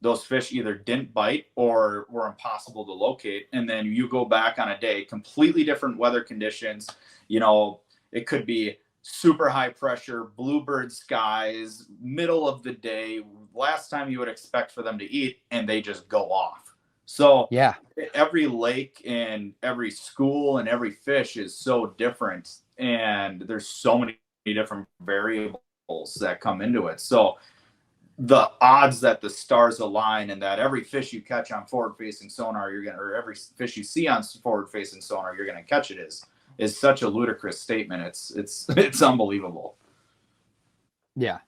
those fish either didn't bite or were impossible to locate. And then you go back on a day, completely different weather conditions. It could be super high pressure, bluebird skies, middle of the day, last time you would expect for them to eat, and they just go off. So every lake and every school and every fish is so different. And there's so many different variables that come into it. So the odds that the stars align and that every fish you catch on forward-facing sonar, or every fish you see on forward-facing sonar, you're gonna catch it is such a ludicrous statement. It's unbelievable. Yeah,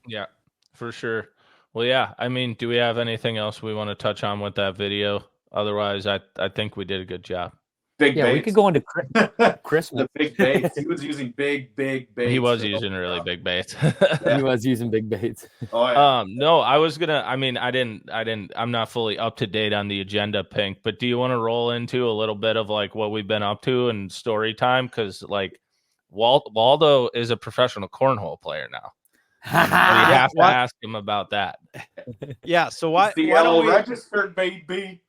for sure. Well, do we have anything else we want to touch on with that video? Otherwise, I think we did a good job. Big baits. We could go into Christmas. The big baits. He was using big baits. He was using really big baits. He was using big baits. Oh, yeah. No, I was gonna. I'm not fully up to date on the agenda, Pink. But do you want to roll into a little bit of like what we've been up to and story time? Because like Waldo is a professional cornhole player now. We have to ask him about that. Yeah. So why don't we registered, baby?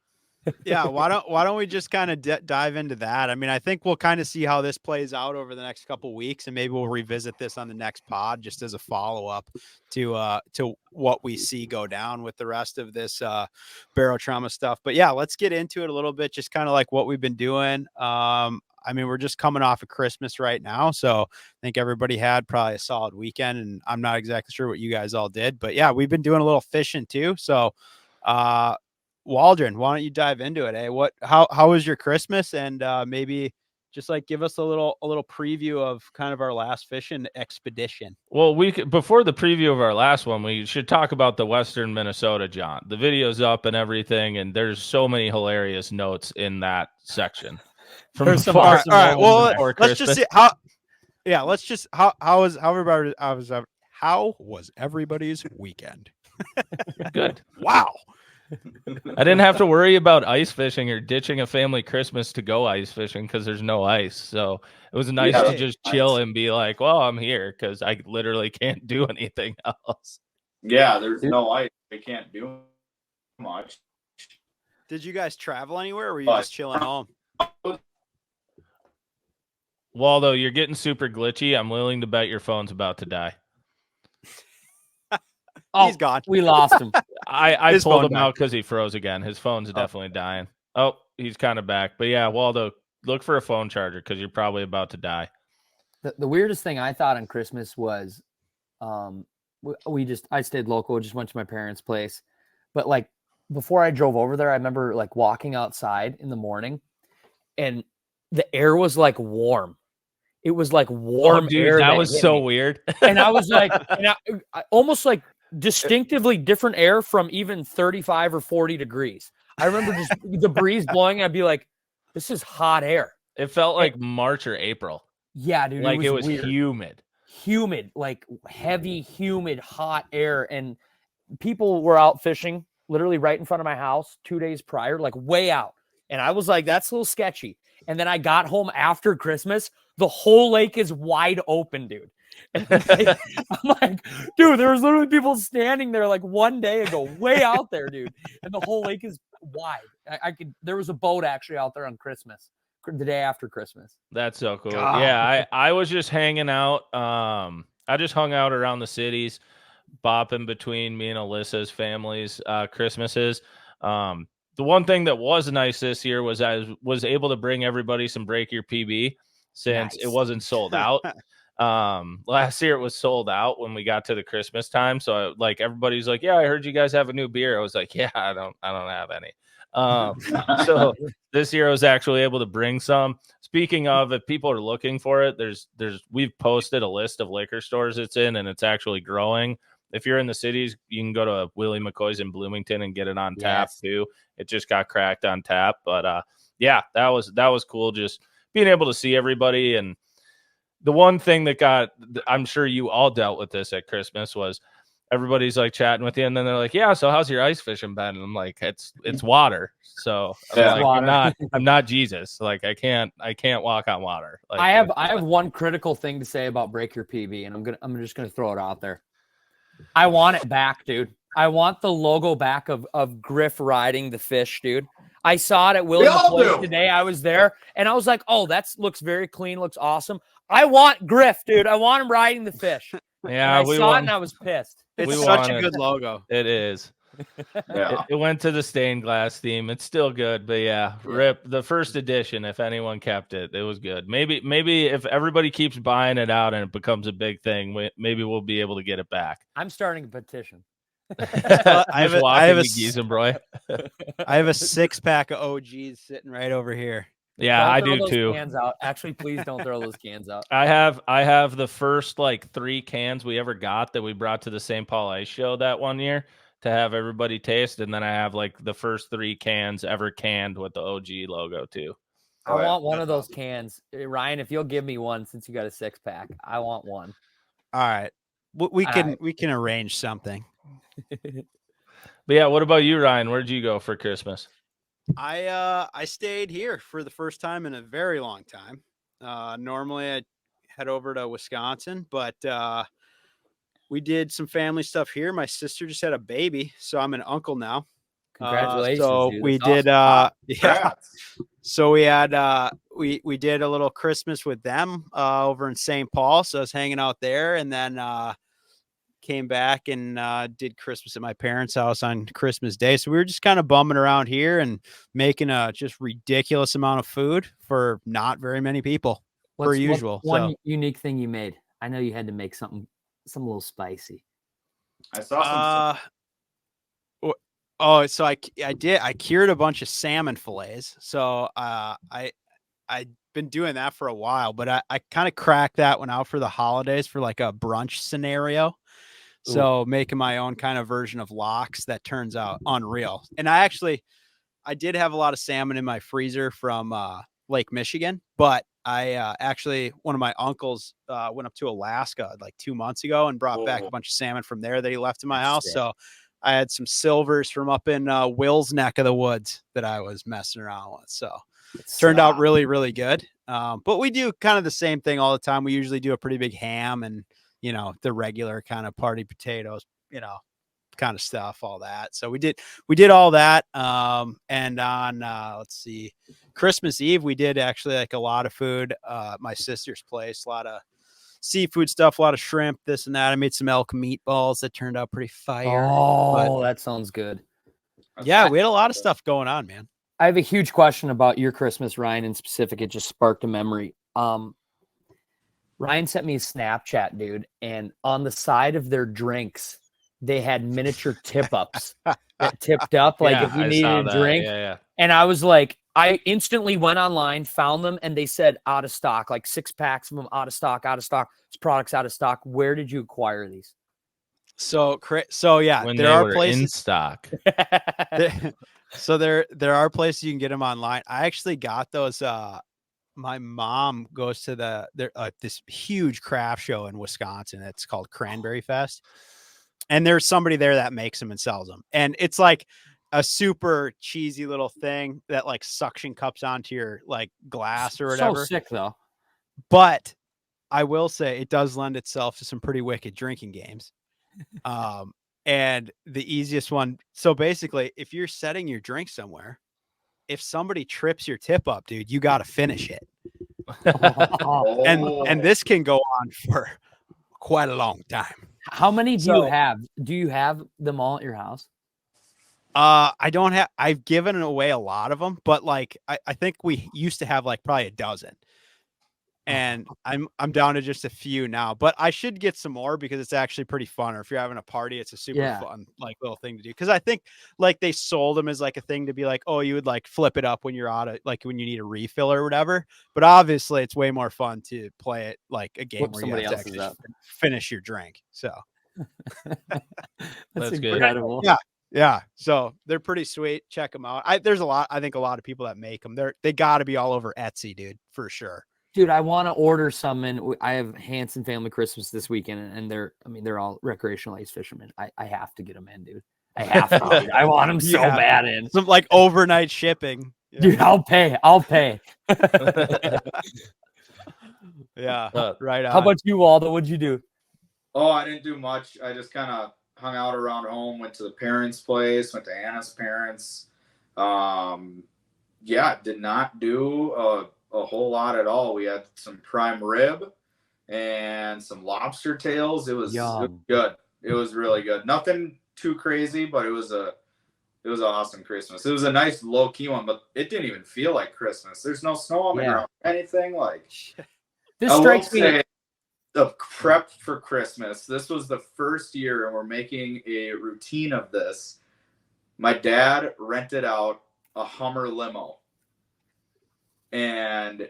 Yeah, why don't we just kind of dive into that? I think we'll kind of see how this plays out over the next couple of weeks, and maybe we'll revisit this on the next pod just as a follow-up to what we see go down with the rest of this barotrauma stuff. But yeah, let's get into it a little bit, just kind of like what we've been doing. We're just coming off of Christmas right now, so I think everybody had probably a solid weekend, and I'm not exactly sure what you guys all did, but yeah, we've been doing a little fishing too. So Waldron, why don't you dive into it? How was your Christmas? And maybe just like give us a little preview of kind of our last fishing expedition. Well, before the preview of our last one, we should talk about the Western Minnesota, John. The video's up and everything, and there's so many hilarious notes in that section. There's some awesome. All right, well, let's just see how. Yeah, let's just how was everybody's weekend? Good. Wow. I didn't have to worry about ice fishing or ditching a family Christmas to go ice fishing because there's no ice. So it was nice to just chill and be like, well, I'm here because I literally can't do anything else. Yeah, there's no ice. We can't do much. Did you guys travel anywhere, or were you just chilling home? Waldo, you're getting super glitchy. I'm willing to bet your phone's about to die. He's gone. We lost him. I pulled him out because he froze again. His phone's definitely dying. Oh, he's kind of back. But yeah, Waldo, look for a phone charger because you're probably about to die. The weirdest thing I thought on Christmas was I stayed local, just went to my parents' place. But like before I drove over there, I remember like walking outside in the morning and the air was like warm. It was like warm air. That was so weird. And I was like, I almost like distinctively different air from even 35 or 40 degrees. I remember just the breeze blowing. I'd be like, this is hot air. It felt like March or April. Yeah, dude. Like it was humid, like heavy, humid, hot air. And people were out fishing literally right in front of my house 2 days prior, like way out. And I was like, that's a little sketchy. And then I got home after Christmas. The whole lake is wide open, dude. And I'm like, dude, there was literally people standing there like one day ago, way out there, dude. And the whole lake is wide. There was a boat actually out there on Christmas. the day after Christmas. That's so cool. God. Yeah, I was just hanging out. I just hung out around the cities, bopping between me and Alyssa's family's Christmases. The one thing that was nice this year was I was able to bring everybody some Break Your PB since it Nice. wasn't sold out. Last year it was sold out when we got to the Christmas time. So like everybody's like, yeah, I heard you guys have a new beer. I was like, yeah, I don't have any. So this year I was actually able to bring some. Speaking of, if people are looking for it, we've posted a list of liquor stores it's in, and it's actually growing. If you're in the cities, you can go to Willie McCoy's in Bloomington and get it on tap too. It just got cracked on tap, but yeah, that was cool. Just being able to see everybody. And the one thing that I'm sure you all dealt with this at Christmas, was everybody's like chatting with you, and then they're like, yeah, so how's your ice fishing been? And I'm like, it's water. So I'm like, I'm not Jesus. Like I can't walk on water. Like, I have one critical thing to say about Break Your PB, and I'm just gonna throw it out there. I want it back, dude. I want the logo back of Griff riding the fish, dude. I saw it at Willie McCoy's today. I was there, and I was like, oh, looks very clean, looks awesome. I want Griff, dude. I want him riding the fish. Yeah, and I saw it, and I was pissed. It's such a good logo. It is. Yeah. It went to the stained glass theme. It's still good, but yeah, rip the first edition. If anyone kept it, it was good. Maybe if everybody keeps buying it out and it becomes a big thing, maybe we'll be able to get it back. I'm starting a petition. I have a 6-pack of OGs sitting right over here. Yeah, I do too. Cans out. Actually, please don't throw those cans out. I have the first like 3 cans we ever got that we brought to the St. Paul Ice Show that one year to have everybody taste, and then I have like the first 3 cans ever canned with the OG logo too. I want one of those cans, Ryan. If you'll give me one, since you got a 6-pack, I want one. All right, we can arrange something. But yeah, what about you, Ryan? Where'd you go for Christmas? I stayed here for the first time in a very long time. Normally I head over to Wisconsin, but we did some family stuff here. My sister just had a baby, so I'm an uncle now. Congratulations. So dude. we That's did awesome. yeah. So we had we did a little Christmas with them over in St. Paul. So I was hanging out there, and then came back and did Christmas at my parents' house on Christmas Day. So we were just kind of bumming around here and making a just ridiculous amount of food for not very many people per usual. What's one unique thing you made? I know you had to make some a little spicy. I saw some. Oh, so I did. I cured a bunch of salmon fillets. So I've been doing that for a while, but I kind of cracked that one out for the holidays for like a brunch scenario. So making my own kind of version of lox that turns out unreal. And I did have a lot of salmon in my freezer from Lake Michigan, but I actually, one of my uncles went up to Alaska like 2 months ago and brought back a bunch of salmon from there that he left in my house. So I had some silvers from up in Will's neck of the woods that I was messing around with. So it turned out really, really good. But we do kind of the same thing all the time. We usually do a pretty big ham and, the regular kind of party potatoes, kind of stuff, all that. So we did all that. And on, let's see, Christmas Eve, we did actually like a lot of food, my sister's place, a lot of seafood stuff, a lot of shrimp, this and that. I made some elk meatballs that turned out pretty fire. Oh, that sounds good. Yeah, we had a lot of stuff going on, man. I have a huge question about your Christmas, Ryan, in specific. It just sparked a memory. Ryan sent me a Snapchat, dude, and on the side of their drinks, they had miniature tip-ups that tipped up, like if you needed a drink. Yeah. And I was like, I instantly went online, found them, and they said out of stock, like 6 packs of them out of stock. This product's out of stock. Where did you acquire these? So yeah, when there they are were places in stock. So there are places you can get them online. I actually got those. My mom goes to this huge craft show in Wisconsin. It's called Cranberry Fest. And there's somebody there that makes them and sells them. And it's like a super cheesy little thing that like suction cups onto your like glass or whatever. So sick though. But I will say it does lend itself to some pretty wicked drinking games. And the easiest one. So basically, if you're setting your drink somewhere if somebody trips your tip up, dude, you got to finish it. Oh. And this can go on for quite a long time. How many do you have? Do you have them all at your house? I don't have. I've given away a lot of them, but like I think we used to have like probably a dozen, and I'm down to just a few now. But I should get some more because it's actually pretty fun. Or if you're having a party, it's a super fun like little thing to do. Because I think like they sold them as like a thing to be like, oh, you would like flip it up when you're out of like when you need a refill or whatever. But obviously, it's way more fun to play it like a game where somebody you have else to is actually finish your drink. So That's good. incredible. Yeah, so they're pretty sweet. Check them out. There's a lot. I think a lot of people that make them. They got to be all over Etsy, dude, for sure. Dude, I want to order some, and I have Hanson Family Christmas this weekend, and they're all recreational ice fishermen. I have to get them in, dude. I have to. Dude. I want them so bad in. Some like overnight shipping. Yeah. Dude, I'll pay. Yeah, right on. How about you, Waldo? What'd you do? Oh, I didn't do much. I just kind of hung out around home, went to the parents' place, went to Anna's parents. Did not do a whole lot at all. We had some prime rib and some lobster tails. It was good. It was really good. Nothing too crazy, but it was an awesome Christmas. It was a nice low key one, but it didn't even feel like Christmas. There's no snow on the ground, anything like. This strikes me. The prep for Christmas. This was the first year, and we're making a routine of this. My dad rented out a Hummer limo, and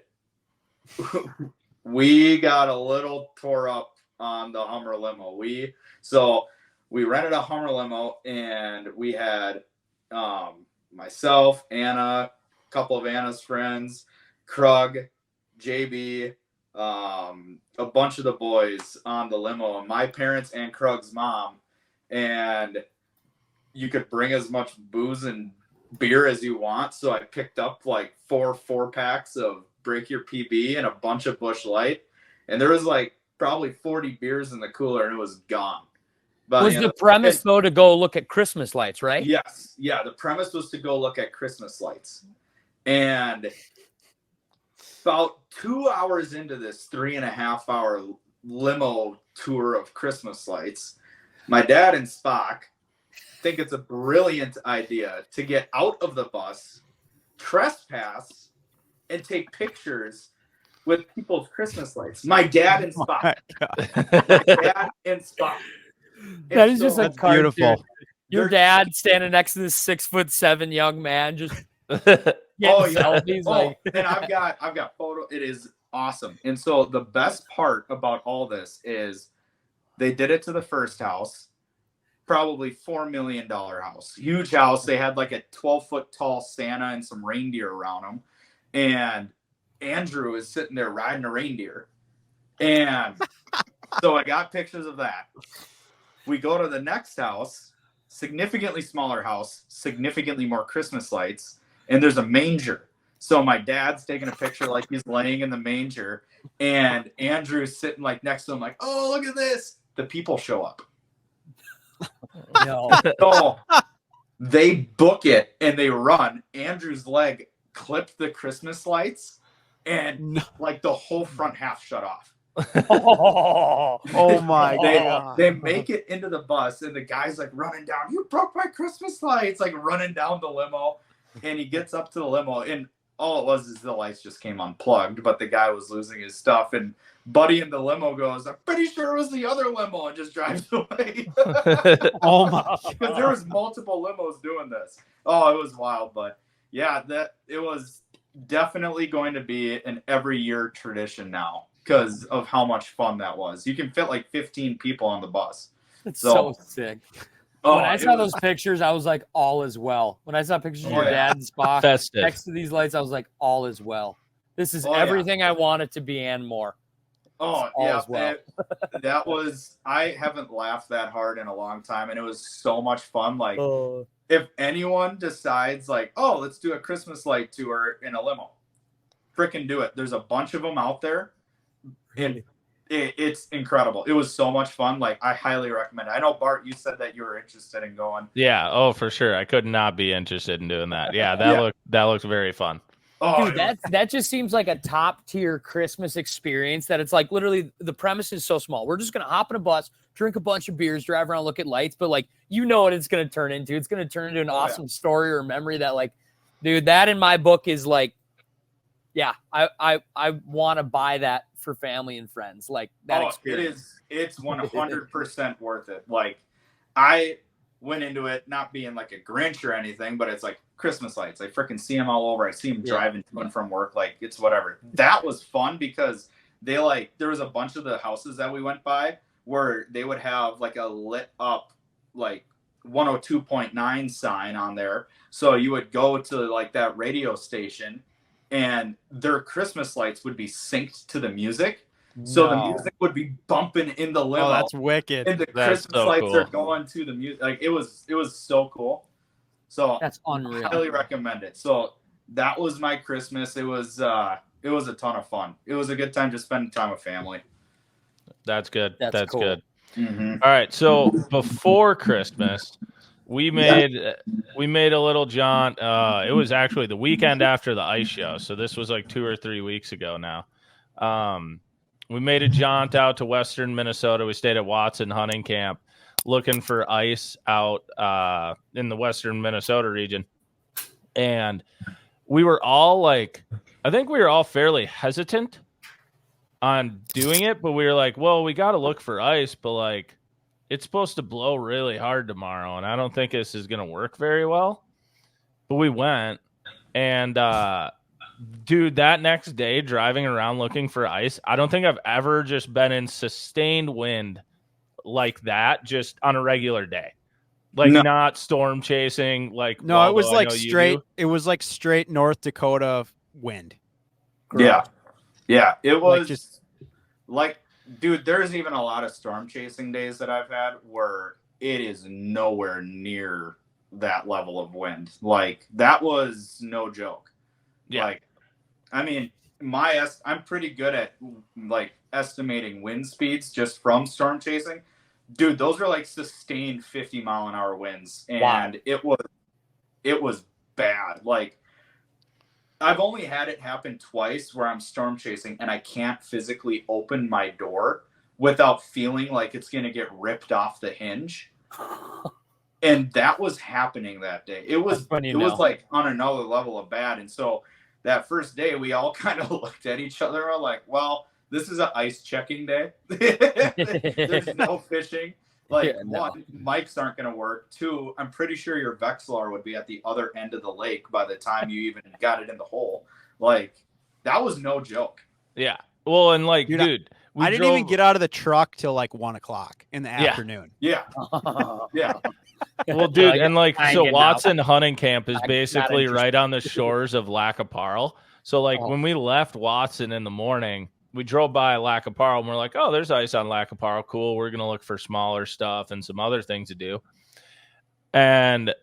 we got a little tore up on the Hummer limo. We rented a Hummer limo, and we had myself, Anna, a couple of Anna's friends, Krug, JB, a bunch of the boys on the limo, and my parents and Krug's mom, and you could bring as much booze and beer as you want. So I picked up like 4 packs of Break Your PB and a bunch of Busch Light, and there was like probably 40 beers in the cooler, and it was gone. But was the premise though to go look at Christmas lights, right? Yes, yeah. The premise was to go look at Christmas lights, and about 2 hours into this 3.5-hour limo tour of Christmas lights, my dad and Spock think it's a brilliant idea to get out of the bus, trespass, and take pictures with people's Christmas lights. My dad and Spock. That is just that's beautiful. Your dad standing next to this 6'7" young man, just selfies. And I've got photo. It is awesome. And so the best part about all this is they did it to the first house, probably $4 million house, huge house. They had like a 12-foot tall Santa and some reindeer around them, and Andrew is sitting there riding a reindeer. And so I got pictures of that. We go to the next house, significantly smaller house, significantly more Christmas lights, and there's a manger. So my dad's taking a picture like he's laying in the manger, and Andrew's sitting like next to him like, oh, look at this. The people show up. No. So they book it and they run. Andrew's leg clipped the Christmas lights, and like the whole front half shut off. Oh my God. They make it into the bus, and the guy's like running down. You broke my Christmas lights, like running down the limo. And he gets up to the limo, and all it was is the lights just came unplugged, but the guy was losing his stuff. And Buddy in the limo goes, I'm pretty sure it was the other limo, and just drives away. Oh my! Because there was multiple limos doing this. Oh, it was wild. But yeah, it was definitely going to be an every year tradition now because of how much fun that was. You can fit like 15 people on the bus. It's so sick. Oh, when I saw those pictures, I was like, all is well. When I saw pictures of your dad and Spock next to these lights, I was like, all is well. This is everything I want it to be and more. Oh, yeah. Well. That was, I haven't laughed that hard in a long time, and it was so much fun. Like, if anyone decides, like, oh, let's do a Christmas light tour in a limo, freaking do it. There's a bunch of them out there. And It's incredible. It was so much fun. Like, I highly recommend it. I know, Bart, you said that you were interested in going. Yeah. Oh, for sure. I could not be interested in doing that. Yeah. That looks very fun. Oh, Dude, that just seems like a top tier Christmas experience. That it's like literally the premise is so small. We're just gonna hop in a bus, drink a bunch of beers, drive around, look at lights. But like, you know what it's gonna turn into? It's gonna turn into an awesome story or memory. That like, dude, that in my book is like, yeah, I want to buy that for family and friends. Like that experience. It's 100% worth it. Like, I went into it not being like a Grinch or anything, but it's like Christmas lights. I freaking see them all over. I see them driving to and from work. Like, it's whatever. That was fun because there was a bunch of the houses that we went by where they would have like a lit up like 102.9 sign on there. So you would go to like that radio station and their Christmas lights would be synced to the music. So the music would be bumping in the limo. Oh, that's wicked. And the Christmas lights are going to the music. Like, it was so cool. So that's unreal. I highly recommend it. So that was my Christmas. It was a ton of fun. It was a good time to spend time with family. That's good. That's cool. good. Mm-hmm. All right. So before Christmas, we made a little jaunt. It was actually the weekend after the ice show. So this was like 2 or 3 weeks ago now. We made a jaunt out to western Minnesota. We stayed at Watson Hunting Camp looking for ice out in the western Minnesota region. And we were all like, I think we were all fairly hesitant on doing it, but we were like, well, we got to look for ice, but like, it's supposed to blow really hard tomorrow, and I don't think this is going to work very well. But we went, and dude, that next day driving around looking for ice, I don't think I've ever just been in sustained wind like that just on a regular day. Like, not storm chasing. Like, no, Waldo, it was like straight. It was like straight North Dakota wind. Yeah, it was like just like, dude, there's even a lot of storm chasing days that I've had where it is nowhere near that level of wind. Like, that was no joke. Yeah. Like, I mean, I'm pretty good at like estimating wind speeds just from storm chasing. Dude, those are like sustained 50-mile-an-hour winds, and it was bad. Like, I've only had it happen twice where I'm storm chasing and I can't physically open my door without feeling like it's going to get ripped off the hinge. And that was happening that day. It was like on another level of bad. And so that first day we all kind of looked at each other and were like, well, this is an ice checking day. There's no fishing. Like, one, mics aren't going to work. Two, I'm pretty sure your Vexilar would be at the other end of the lake by the time you even got it in the hole. Like, that was no joke. Yeah. Well, and like, dude, I didn't even get out of the truck till like 1 o'clock in the afternoon. Yeah. Yeah. Well, dude, and like, so Watson Hunting Camp is basically right on the shores of Lac qui Parle. So like, when we left Watson in the morning, we drove by Lac qui Parle and we're like, oh, there's ice on Lac qui Parle. Cool. We're going to look for smaller stuff and some other things to do. And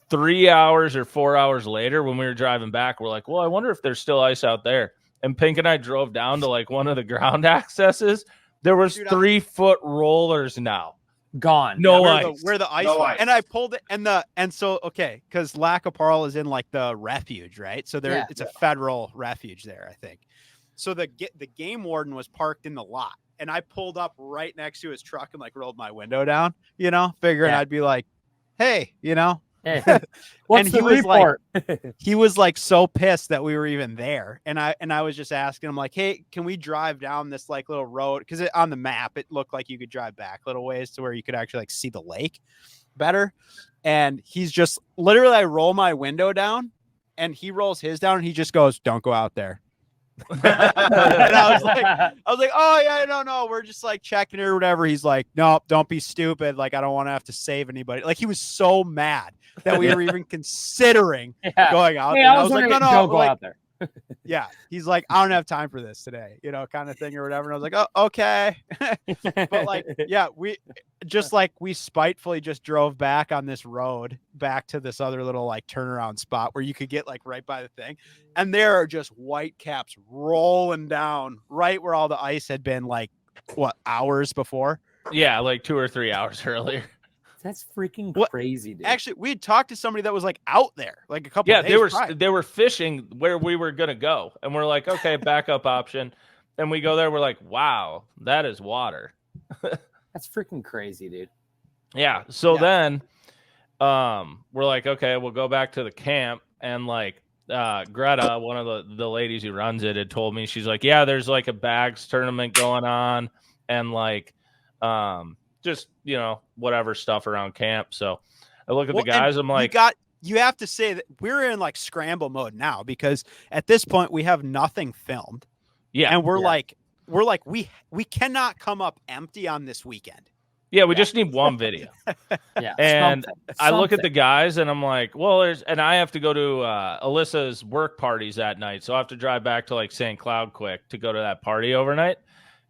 3 hours or 4 hours later, when we were driving back, we're like, well, I wonder if there's still ice out there. And Pink and I drove down to like one of the ground accesses. There was 3-foot rollers now. Gone. No ice. Where the ice was. And I pulled it okay, because Lac qui Parle is in like the refuge, right? So it's a federal refuge there, I think. So the game warden was parked in the lot, and I pulled up right next to his truck and like rolled my window down, figuring I'd be like, hey, Hey, what's and the report? He was like so pissed that we were even there. And I was just asking him like, hey, can we drive down this like little road? Because on the map, it looked like you could drive back a little ways to where you could actually like see the lake better. And he's just literally, I roll my window down and he rolls his down and he just goes, don't go out there. And I was like, oh yeah, no, we're just like checking it or whatever. He's like, no, don't be stupid. Like, I don't want to have to save anybody. Like, he was so mad that we were even considering going out there. I was like, no, don't go out there. Yeah, he's like, I don't have time for this today, kind of thing or whatever. And I was like, oh, okay. But like, yeah, we spitefully just drove back on this road back to this other little like turnaround spot where you could get like right by the thing. And there are just white caps rolling down right where all the ice had been like, hours before? Yeah, like 2 or 3 hours earlier. That's freaking crazy, dude. Actually, we had talked to somebody that was like out there, like a couple of days they were fishing where we were gonna go, and we're like, okay, backup option, and we go there. We're like, wow, that is water. That's freaking crazy, dude. Yeah. So then, we're like, okay, we'll go back to the camp, and like, Greta, one of the ladies who runs it, had told me, she's like, yeah, there's like a bags tournament going on, and like, just whatever stuff around camp. So I look at the guys, I'm like, you have to say that we're in like scramble mode now, because at this point we have nothing filmed. Yeah. And we're like, we cannot come up empty on this weekend. Yeah, we just need one video. Yeah. And something. I look at the guys and I'm like, well, and I have to go to Alyssa's work parties that night. So I have to drive back to like St. Cloud quick to go to that party overnight.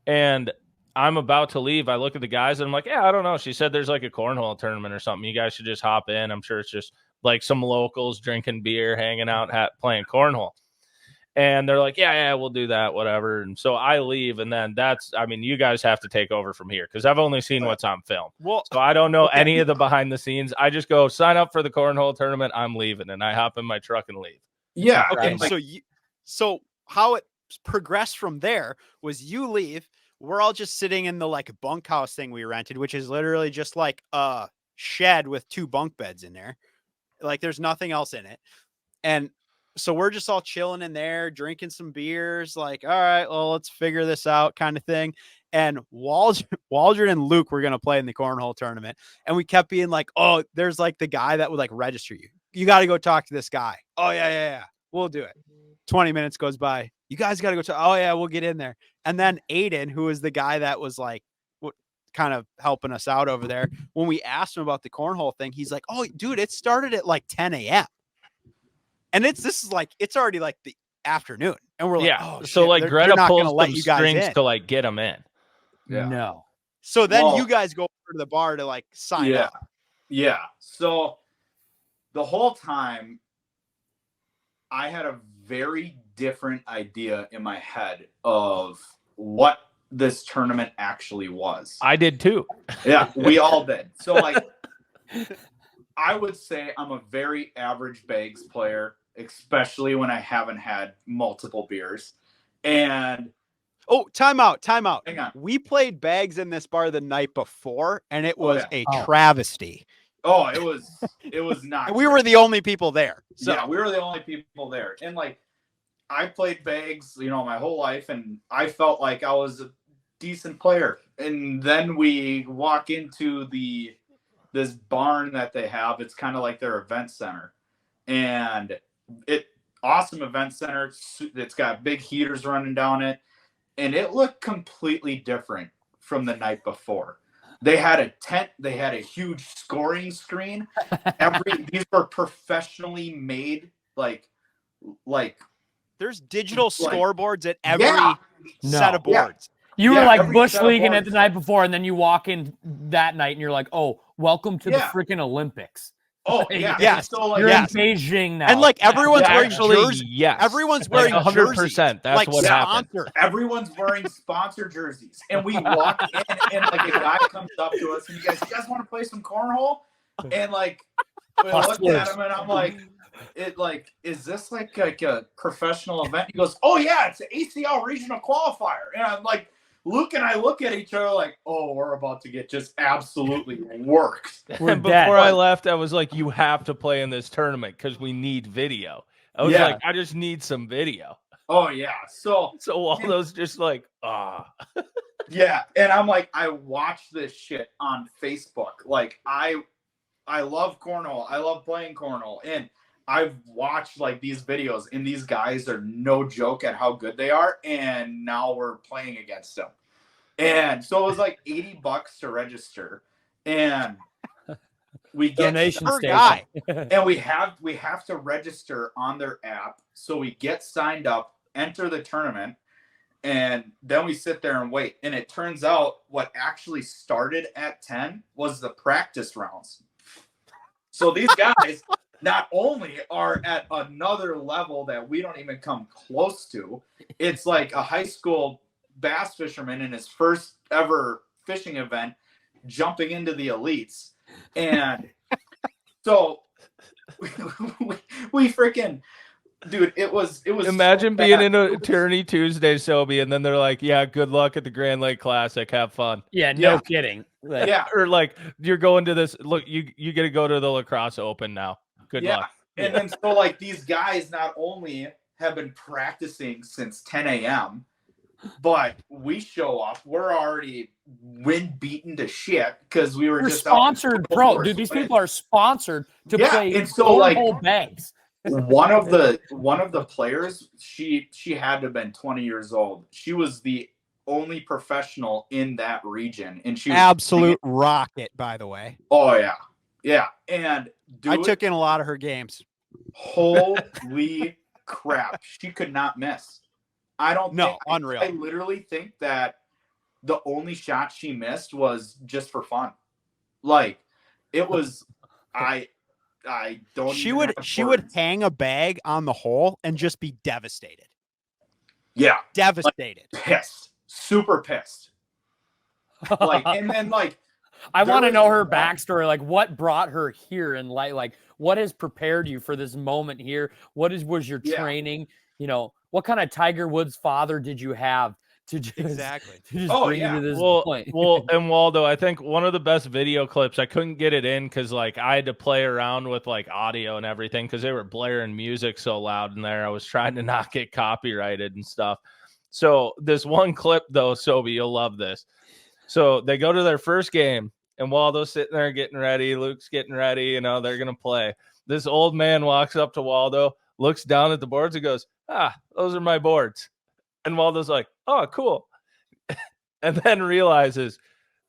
And I'm about to leave. I look at the guys and I'm like, yeah, I don't know. She said there's like a cornhole tournament or something. You guys should just hop in. I'm sure it's just like some locals drinking beer, hanging out, playing cornhole. And they're like, yeah, we'll do that, whatever. And so I leave. And then you guys have to take over from here, because I've only seen what's on film. Well, so I don't know any of the behind the scenes. I just go sign up for the cornhole tournament. I'm leaving. And I hop in my truck and leave. Yeah. Okay. So how it progressed from there was you leave. We're all just sitting in the like bunkhouse thing we rented, which is literally just like a shed with 2 bunk beds in there. Like there's nothing else in it. And so we're just all chilling in there, drinking some beers, like, all right, well, let's figure this out kind of thing. And Waldron and Luke were going to play in the cornhole tournament. And we kept being like, oh, there's like the guy that would like register you. You got to go talk to this guy. Oh, yeah. We'll do it. 20 minutes goes by. You guys got to go to, oh yeah, we'll get in there. And then Aiden, who was the guy that was like, kind of helping us out over there, when we asked him about the cornhole thing, he's like, oh dude, it started at like 10 a.m. And it's already like the afternoon. And we're like, yeah. Oh, so shit, like Greta pulls some strings in. to like get them in. Yeah. No. So then you guys go over to the bar to like sign up. Yeah. So the whole time I had a very different idea in my head of what this tournament actually was. I did too. Yeah, we all did. So like, I would say I'm a very average bags player, especially when I haven't had multiple beers. And time out. Hang on. We played bags in this bar the night before, and it was a travesty. Oh, it was not. And we were the only people there. So yeah, we were the only people there. And like, I played bags, my whole life, and I felt like I was a decent player. And then we walk into this barn that they have. It's kind of like their event center, and awesome event center. It's got big heaters running down it, and it looked completely different from the night before. They had a tent. They had a huge scoring screen. These were professionally made, like. There's digital scoreboards at every set of boards. Yeah. You were like bush leaguing it the night before, and then you walk in that night, and you're like, "Oh, welcome to the freaking Olympics." Oh yeah, yes. So like, you're in Beijing now, and like everyone's wearing jerseys. Yes, everyone's wearing 100%. That's like what happened. Everyone's wearing sponsor jerseys, and we walk in, and like a guy comes up to us, and you guys want to play some cornhole? And like, we looked at him, and I'm like, is this like a professional event? He goes, oh yeah, it's an ACL regional qualifier. And I'm like, Luke and I look at each other like, oh, we're about to get just absolutely worked. And before I left, I was like, you have to play in this tournament because we need video. I was like, I just need some video. Oh yeah. So Waldo's just like, yeah. And I'm like, I watch this shit on Facebook. Like I love cornhole. I love playing cornhole. And I've watched like these videos, and these guys are no joke at how good they are. And now we're playing against them. And so it was like $80 to register. And we get Donation Poor station. guy. and we have to register on their app. So we get signed up, enter the tournament, and then we sit there and wait. And it turns out what actually started at 10 was the practice rounds. So these guys not only are at another level that we don't even come close to, it's like a high school bass fisherman in his first ever fishing event jumping into the elites. And so we freaking, dude, it was Imagine so being bad. in a Tourney Tuesday, Sobi, and then they're like, yeah, good luck at the Grand Lake Classic. Have fun. Yeah, no Yeah. kidding. Like, Yeah. Or like, you're going to this. Look, you get to go to the Lacrosse Open now. Good Yeah. luck. And then so like these guys not only have been practicing since 10 a.m., but we show up, we're already wind beaten to shit because we were We're just out in sponsored, full bro. force. Dude, these people are sponsored to Yeah, play and so, like, cornhole bags. one of the players, she had to have been 20 years old. She was the only professional in that region, and she was Absolute rocket, by the way. Oh yeah. And dude, I took in a lot of her games. holy crap, she could not miss. Unreal. I literally think that the only shot she missed was just for fun. Like, it was, I don't. She even would have would words. hang a bag on the hole and just be devastated. Yeah, Devastated. pissed, super pissed. Like, and then like, I there want to was know her one- backstory. Like, what brought her here in light? Like, what has prepared you for this moment here? Was your Yeah. training? You know, what kind of Tiger Woods father did you have to just, Exactly. to just Oh, bring yeah. you to this Well, point? and Waldo, I think one of the best video clips, I couldn't get it in because like I had to play around with like audio and everything because they were blaring music so loud in there. I was trying to not get copyrighted and stuff. So this one clip though, Sobi, you'll love this. So they go to their first game and Waldo's sitting there getting ready. Luke's getting ready. You know, they're going to play. This old man walks up to Waldo, looks down at the boards and goes, those are my boards. And Waldo's like, oh, cool. And then realizes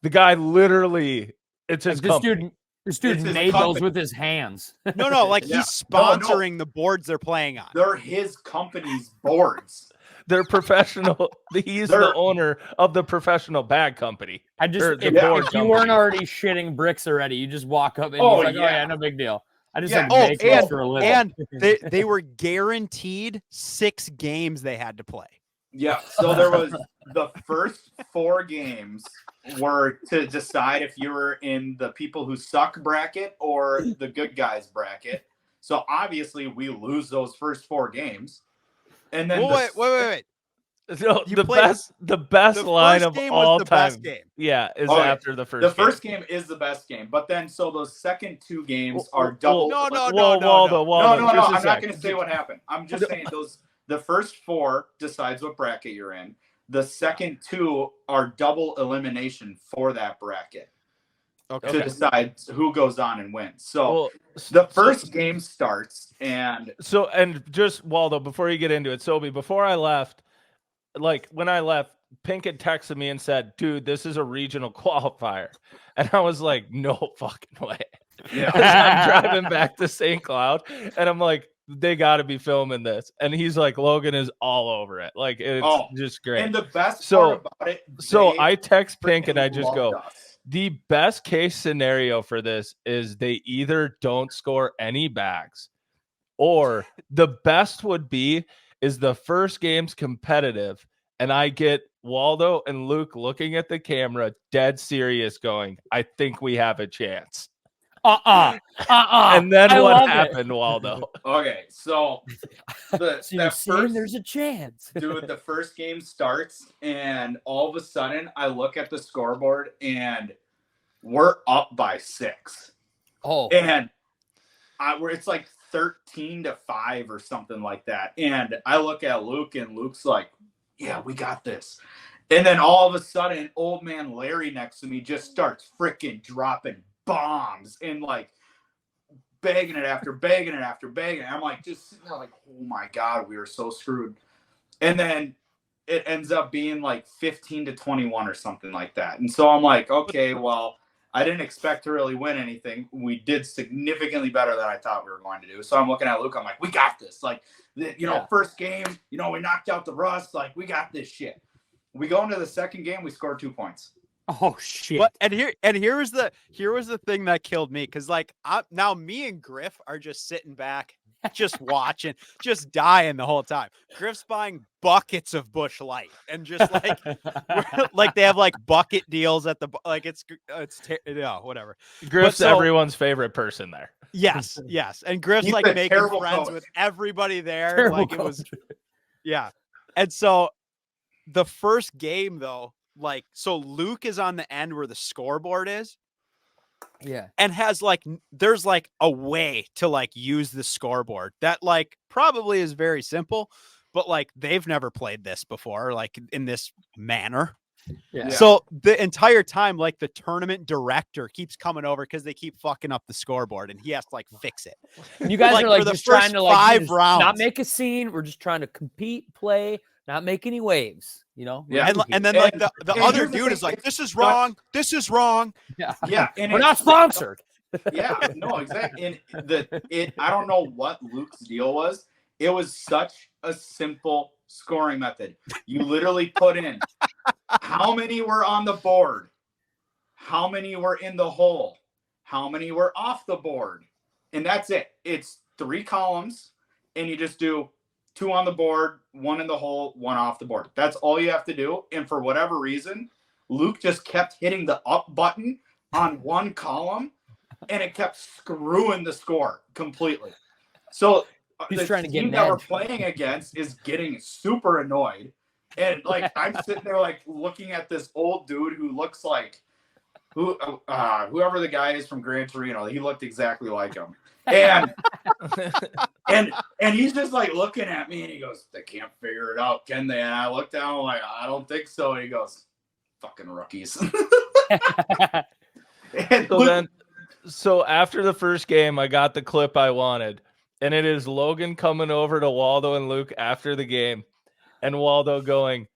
the guy literally, it's his Like, company. This dude It's his made those company. with his hands. No, like Yeah. he's No, no. sponsoring the boards they're playing on. They're his company's boards. They're professional. He's They're- the owner of the professional bag company. I just, Or if, the board if you weren't company. already shitting bricks already, you just walk up and Oh, he's like, yeah. oh yeah, no big deal. I just Yeah. like Oh, make this and- for a living. And they were guaranteed 6 games they had to play. Yeah. So there was the first 4 games were to decide if you were in the people who suck bracket or the good guys bracket. So obviously we lose those first 4 games. And then Well, wait. So You the played- best The line first of game all was the time. best game. Yeah, is Okay. after the first the game. first game is the best game, but then so those second 2 games Well, are double. No, no, Well, Waldo, no, just a I'm not sec. going to say what happened. I'm just saying the first 4 decides what bracket you're in. The second 2 are double elimination for that bracket Okay. to decide who goes on and wins. So Well, the first game starts, and So, and just Waldo, before you get into it, Sobi, before I left, like when I left, Pink had texted me and said, dude, this is a regional qualifier. And I was like, no fucking way. yeah, I'm driving back to St. Cloud and I'm like, they got to be filming this. And he's like, Logan is all over it. Like, it's Oh, just great. and the best So- part about it, So they I text Pink and I freaking just go, loved us. the best case scenario for this is they either don't score any bags or the best would be is the first game's competitive and I get Waldo and Luke looking at the camera dead serious going, I think we have a chance. And then I what love it. happened, Waldo? Okay, so So you're that saying first there's a chance. dude, the first game starts, and all of a sudden, I look at the scoreboard, and we're up by 6, Oh, and it's like 13-5 or something like that. And I look at Luke, and Luke's like, "Yeah, we got this." And then all of a sudden, old man Larry next to me just starts freaking dropping bombs and like bagging it after bagging it after bagging it. I'm like, just sitting there like, oh my God, we are so screwed. And then it ends up being like 15-21 or something like that. And so I'm like, okay, well, I didn't expect to really win anything. We did significantly better than I thought we were going to do. So I'm looking at Luke. I'm like, we got this. Like, first game, we knocked out the Rust. Like, we got this shit. We go into the second game. We scored 2 points. Oh shit! But here was the thing that killed me, because like now me and Griff are just sitting back, just watching, just dying the whole time. Griff's buying buckets of Busch Light, and just like like they have like bucket deals at the like it's whatever. Griff's everyone's favorite person there. Yes, and Griff's He's like making friends with everybody there. Terrible like it was, yeah. And so the first game though. Like, so Luke is on the end where the scoreboard is. Yeah. And has like, there's like a way to like use the scoreboard that like probably is very simple, but like they've never played this before, like in this manner. Yeah. So the entire time, like the tournament director keeps coming over because they keep fucking up the scoreboard and he has to like fix it. And you guys like, are like for just the first trying to like 5 rounds, not make a scene. We're just trying to compete, play, not make any waves. Yeah. And then like the other dude is like, this is wrong. This is wrong. Yeah. And we're not sponsored. Yeah, no, exactly. And I don't know what Luke's deal was. It was such a simple scoring method. You literally put in how many were on the board, how many were in the hole, how many were off the board. And that's it. It's 3 columns, and you just do 2 on the board, 1 in the hole, 1 off the board. That's all you have to do. And for whatever reason, Luke just kept hitting the up button on 1 column, and it kept screwing the score completely. So he's trying to get team that we're playing against is getting super annoyed. And like I'm sitting there like looking at this old dude who looks like whoever the guy is from Gran Torino. He looked exactly like him. And and he's just like looking at me, and he goes, they can't figure it out, can they? And I looked down, I'm like, I don't think so. And he goes, fucking rookies. So after the first game, I got the clip I wanted, and it is Logan coming over to Waldo and Luke after the game, and Waldo going,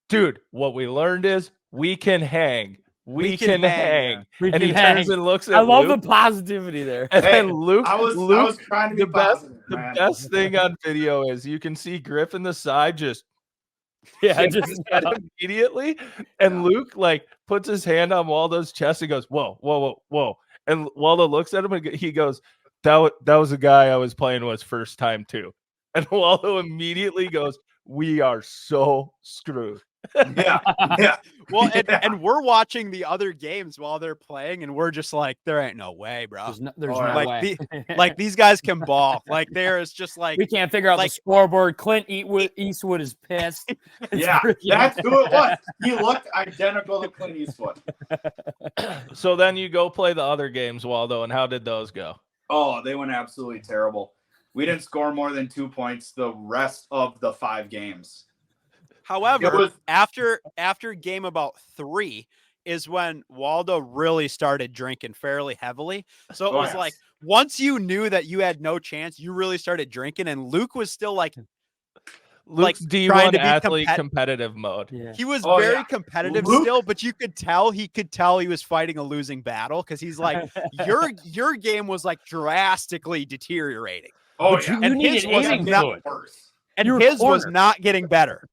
dude, what we learned is we can hang. We can hang. And he turns and looks at I love Luke, the positivity there. and then Luke, I was trying to be positive, the best thing on video is you can see Griff in the side just immediately, and Luke like puts his hand on Waldo's chest and goes, whoa. And Waldo looks at him and he goes, that was a guy I was playing with first time too. And Waldo immediately goes, we are so screwed. Yeah. Well, and we're watching the other games while they're playing, and we're just like, there ain't no way, bro. There's no way. Like these guys can ball. Like there is just like we can't figure out the scoreboard. Clint Eastwood is pissed. Yeah, that's who it was. He looked identical to Clint Eastwood. So then you go play the other games, Waldo, and how did those go? Oh, they went absolutely terrible. We didn't score more than 2 points the rest of the 5 games. However, after game about 3 is when Waldo really started drinking fairly heavily. So it was like once you knew that you had no chance, you really started drinking, and Luke was still like Luke's D1 athlete competitive mode. Yeah. He was very competitive still, but you could tell he was fighting a losing battle, because he's like, your game was like drastically deteriorating. Oh, yeah. And his wasn't worse. And his was not getting better.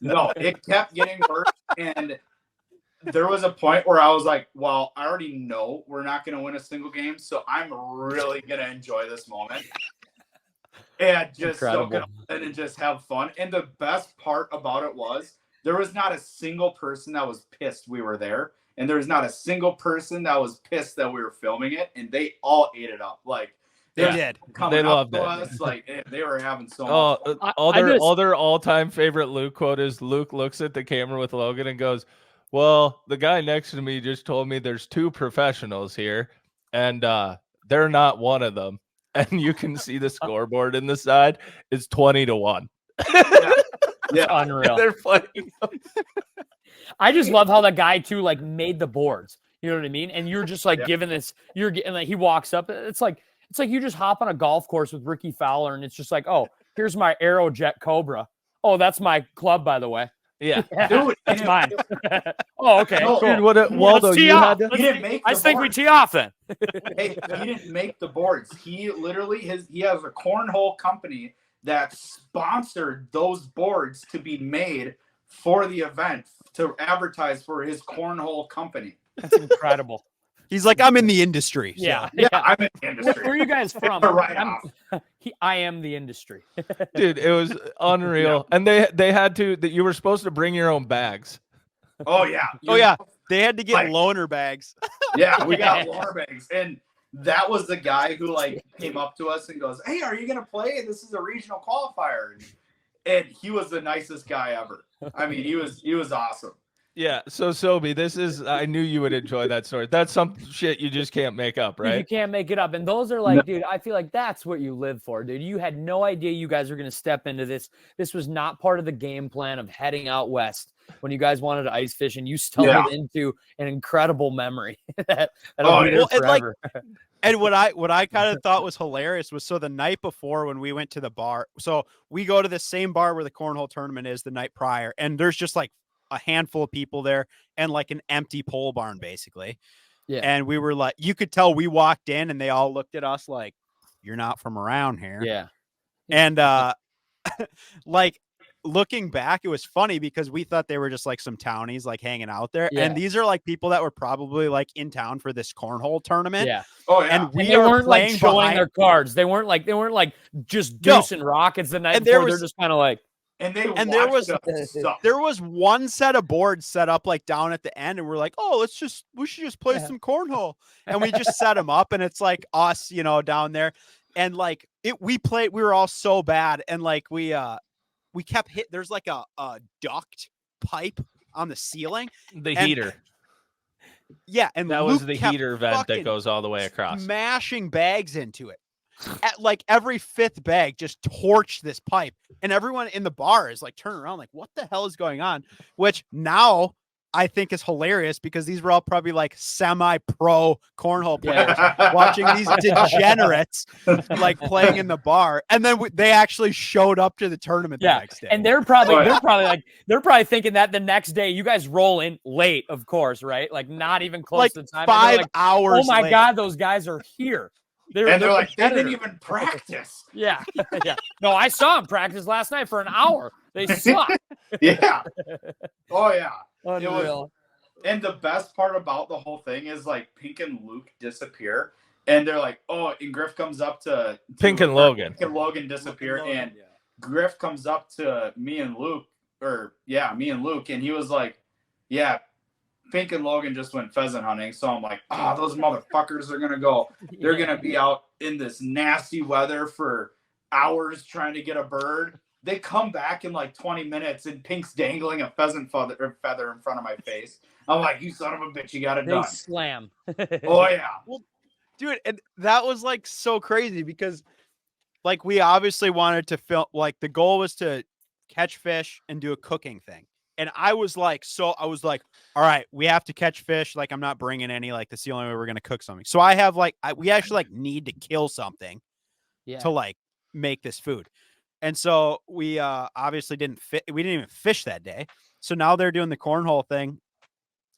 No, it kept getting worse. And there was a point where I was like, well, I already know we're not going to win a single game, so I'm really going to enjoy this moment. And just soak it up and just have fun. And the best part about it was there was not a single person that was pissed we were there. And there was not a single person that was pissed that we were filming it. And they all ate it up. Like, they did. They loved it. Us, like they were having so much fun. Other all-time favorite Luke quote is Luke looks at the camera with Logan and goes, well, the guy next to me just told me there's 2 professionals here, and they're not one of them. And you can see the scoreboard in the side is 20-1. Yeah, unreal. They're fighting. I just love how that guy too like made the boards. You know what I mean? And you're just like giving this. You're getting like he walks up. It's like you just hop on a golf course with Ricky Fowler, and it's just like, oh, here's my Aerojet Cobra. Oh, that's my club, by the way. Yeah. Dude, That's and mine. Oh, okay. No, Cool. Dude, what Waldo, Let's tee you off. had to. he didn't make I the think we board. tee off then. Hey, he didn't make the boards. He literally he has a cornhole company that sponsored those boards to be made for the event to advertise for his cornhole company. That's incredible. He's like, I'm in the industry. So. Yeah. Yeah, I'm in the Where, industry. where are you guys from? It's a write-off. I am the industry. Dude, it was unreal. And they had to that you were supposed to bring your own bags. Oh yeah. Oh yeah, they had to get Like- loaner bags. Yeah, we got water bags. And that was the guy who like came up to us and goes, "Hey, are you gonna play? This is a regional qualifier." And he was the nicest guy ever. I mean, he was awesome. Yeah. So Sobi, this is I knew you would enjoy that story. That's some shit you just can't make up, Dude, you right? can't make it up. And those are like, dude, I feel like that's what you live for, dude. You had no idea you guys were going to step into this. This was not part of the game plan of heading out west when you guys wanted to ice fish, and you stumbled into an incredible memory that'll be there well, and, like, forever. And what I kind of thought was hilarious was, so the night before when we went to the bar, so we go to the same bar where the cornhole tournament is the night prior, and there's just like a handful of people there and like an empty pole barn basically. Yeah. And we were like, you could tell we walked in and they all looked at us like, you're not from around here. Yeah. And like looking back, it was funny because we thought they were just like some townies like hanging out there. Yeah. And these are like people that were probably like in town for this cornhole tournament. Yeah. Oh yeah. And And we they are weren't like playing showing behind- their cards. They weren't like just No. deucing rockets the night And there before. They're was- just kind of like, and they and there watched was- us suck. There was one set of boards set up like down at the end, and we're like, oh, we should just play Yeah. some cornhole. And we just set them up, and it's like us, down there. And like we were all so bad. And like we kept there's like a duct pipe on the ceiling. The And- heater. Yeah. And That Luke was the kept heater vent that fucking goes all the way across. smashing bags into it. At like every fifth bag, just torched this pipe, and everyone in the bar is like turning around, like, "What the hell is going on?" Which now I think is hilarious because these were all probably like semi-pro cornhole players watching these degenerates like playing in the bar, and then they actually showed up to the tournament the Yeah, next day. and they're probably thinking that the next day you guys roll in late, of course, right? Like not even close like to the time. and they're 5 like, hours. oh my late. God, those guys are here. And they're like, they didn't competitors. even practice. Yeah, yeah. No, I saw them practice last night for an hour. They suck. Yeah. Oh yeah. Unreal. And the best part about the whole thing is like Pink and Luke disappear, and they're like, oh, and Griff comes up to Pink and Logan. Pink and Logan disappear, and Griff comes up to me and Luke, and he was like, yeah, Pink and Logan just went pheasant hunting. So I'm like, those motherfuckers are gonna go. They're gonna be out in this nasty weather for hours trying to get a bird. They come back in like 20 minutes, and Pink's dangling a pheasant feather in front of my face. I'm like, you son of a bitch, you got it They done. slam. Oh yeah. Dude, and that was like so crazy because like we obviously wanted to film, like the goal was to catch fish and do a cooking thing. And I was like, all right, we have to catch fish. Like, I'm not bringing any, like, that's the only way we're going to cook something. So I have like, we actually like need to kill something to like make this food. And so we obviously we didn't even fish that day. So now they're doing the cornhole thing.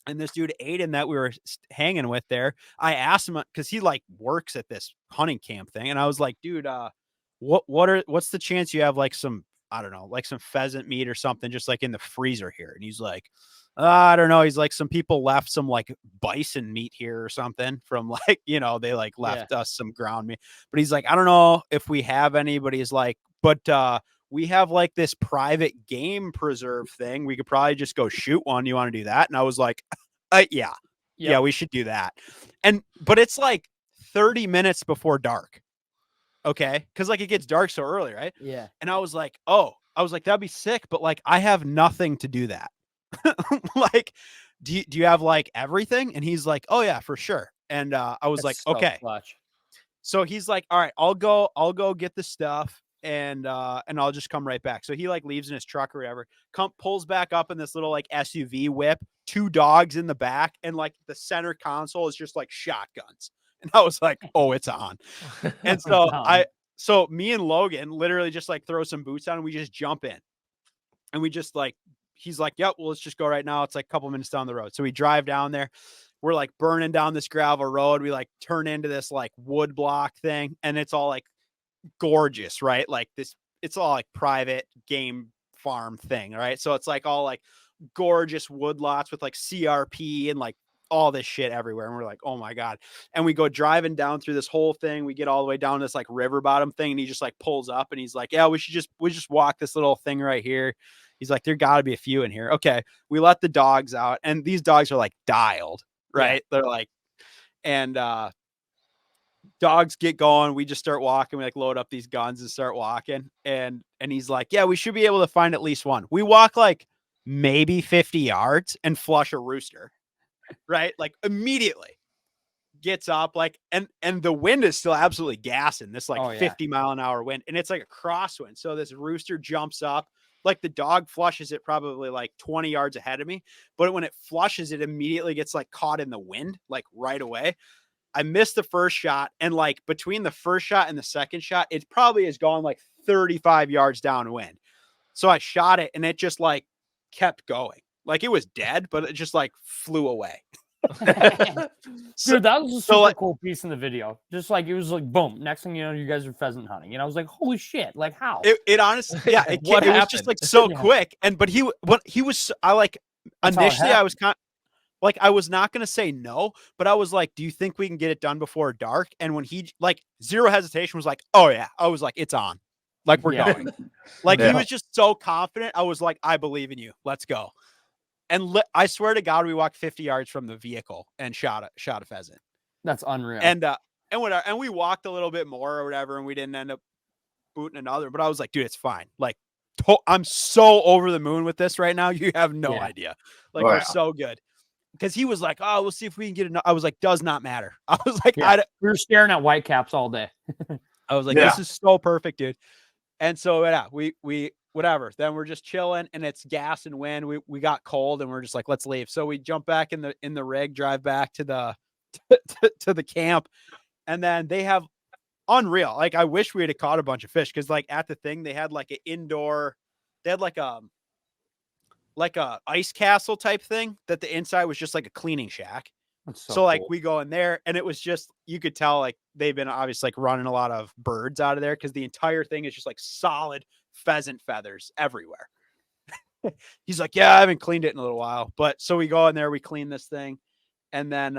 And this dude, Aiden, that we were hanging with there, I asked him, because he like works at this hunting camp thing. And I was like, dude, what's the chance you have like some, I don't know, like some pheasant meat or something just like in the freezer here? And he's like, I don't know. He's like, some people left some like bison meat here or something from like, they like left us some ground meat. But he's like, I don't know if we have any, but he's like, but we have like this private game preserve thing. We could probably just go shoot one. You want to do that? And I was like, yeah, we should do that. But it's like 30 minutes before dark. Okay. Cause like it gets dark so early, right? Yeah. And I was like, that'd be sick. But like, I have nothing to do that. Like, do you have like everything? And he's like, oh yeah, for sure. And I was like, okay. Clutch. So he's like, all right, I'll go get the stuff and I'll just come right back. So he like leaves in his truck or whatever, pulls back up in this little like SUV whip, 2 dogs in the back, and like the center console is just like shotguns. And I was like, oh, it's on. And so me and Logan literally just like throw some boots on and we just jump in. And we just like he's like, yep, well, let's just go right now. It's like a couple minutes down the road. So we drive down there. We're like burning down this gravel road. We like turn into this like wood block thing, and it's all like gorgeous, right? Like this, it's all like private game farm thing, right? So it's like all like gorgeous wood lots with like CRP and like all this shit everywhere. And we're like, oh my God. And we go driving down through this whole thing. We get all the way down this like river bottom thing. And he just like pulls up and he's like, yeah, we just walk this little thing right here. He's like, there gotta be a few in here. Okay. We let the dogs out, and these dogs are like dialed, right? Yeah. They're like, and, dogs get going. We just start walking. We like load up these guns and start walking. And he's like, yeah, we should be able to find at least one. We walk like maybe 50 yards and flush a rooster, right? Like immediately gets up, like, and the wind is still absolutely gassing this like 50 mile an hour wind. And it's like a crosswind. So this rooster jumps up, like the dog flushes it probably like 20 yards ahead of me. But when it flushes, it immediately gets like caught in the wind, like right away. I missed the first shot, and like between the first shot and the second shot, it probably is going like 35 yards downwind. So I shot it, and it just like kept going. Like it was dead, but it just like flew away. Dude, that was a super cool piece in the video. Just like it was like boom. Next thing you know, you guys are pheasant hunting. And I was like, holy shit! Like how? It honestly, yeah, it was just like so quick. And but he was, I like initially I was kind of like, I was not going to say no, but I was like, do you think we can get it done before dark? And when he like zero hesitation was like, oh yeah, I was like, it's on, like we're going. Like he was just so confident. I was like, I believe in you. Let's go. And I swear to God, we walked 50 yards from the vehicle and shot a pheasant. That's unreal. And whatever. And we walked a little bit more or whatever, and we didn't end up booting another. But I was like, dude, it's fine. Like, I'm so over the moon with this right now. You have no idea. Like, we're so good. Because he was like, oh, we'll see if we can get enough. I was like, does not matter. I was like, we were staring at white caps all day. I was like, this is so perfect, dude. And so yeah, we whatever. Then we're just chilling, and it's gas and wind. We got cold, and we're just like, let's leave. So we jump back in the rig, drive back to the to the camp, and then they have unreal. Like I wish we had caught a bunch of fish, because like at the thing they had like an indoor, they had like a ice castle type thing that the inside was just like a cleaning shack. So like cool. We go in there, and it was just, you could tell like they've been obviously like running a lot of birds out of there, because the entire thing is just like solid pheasant feathers everywhere. He's like, yeah, I haven't cleaned it in a little while. But so we go in there, we clean this thing, and then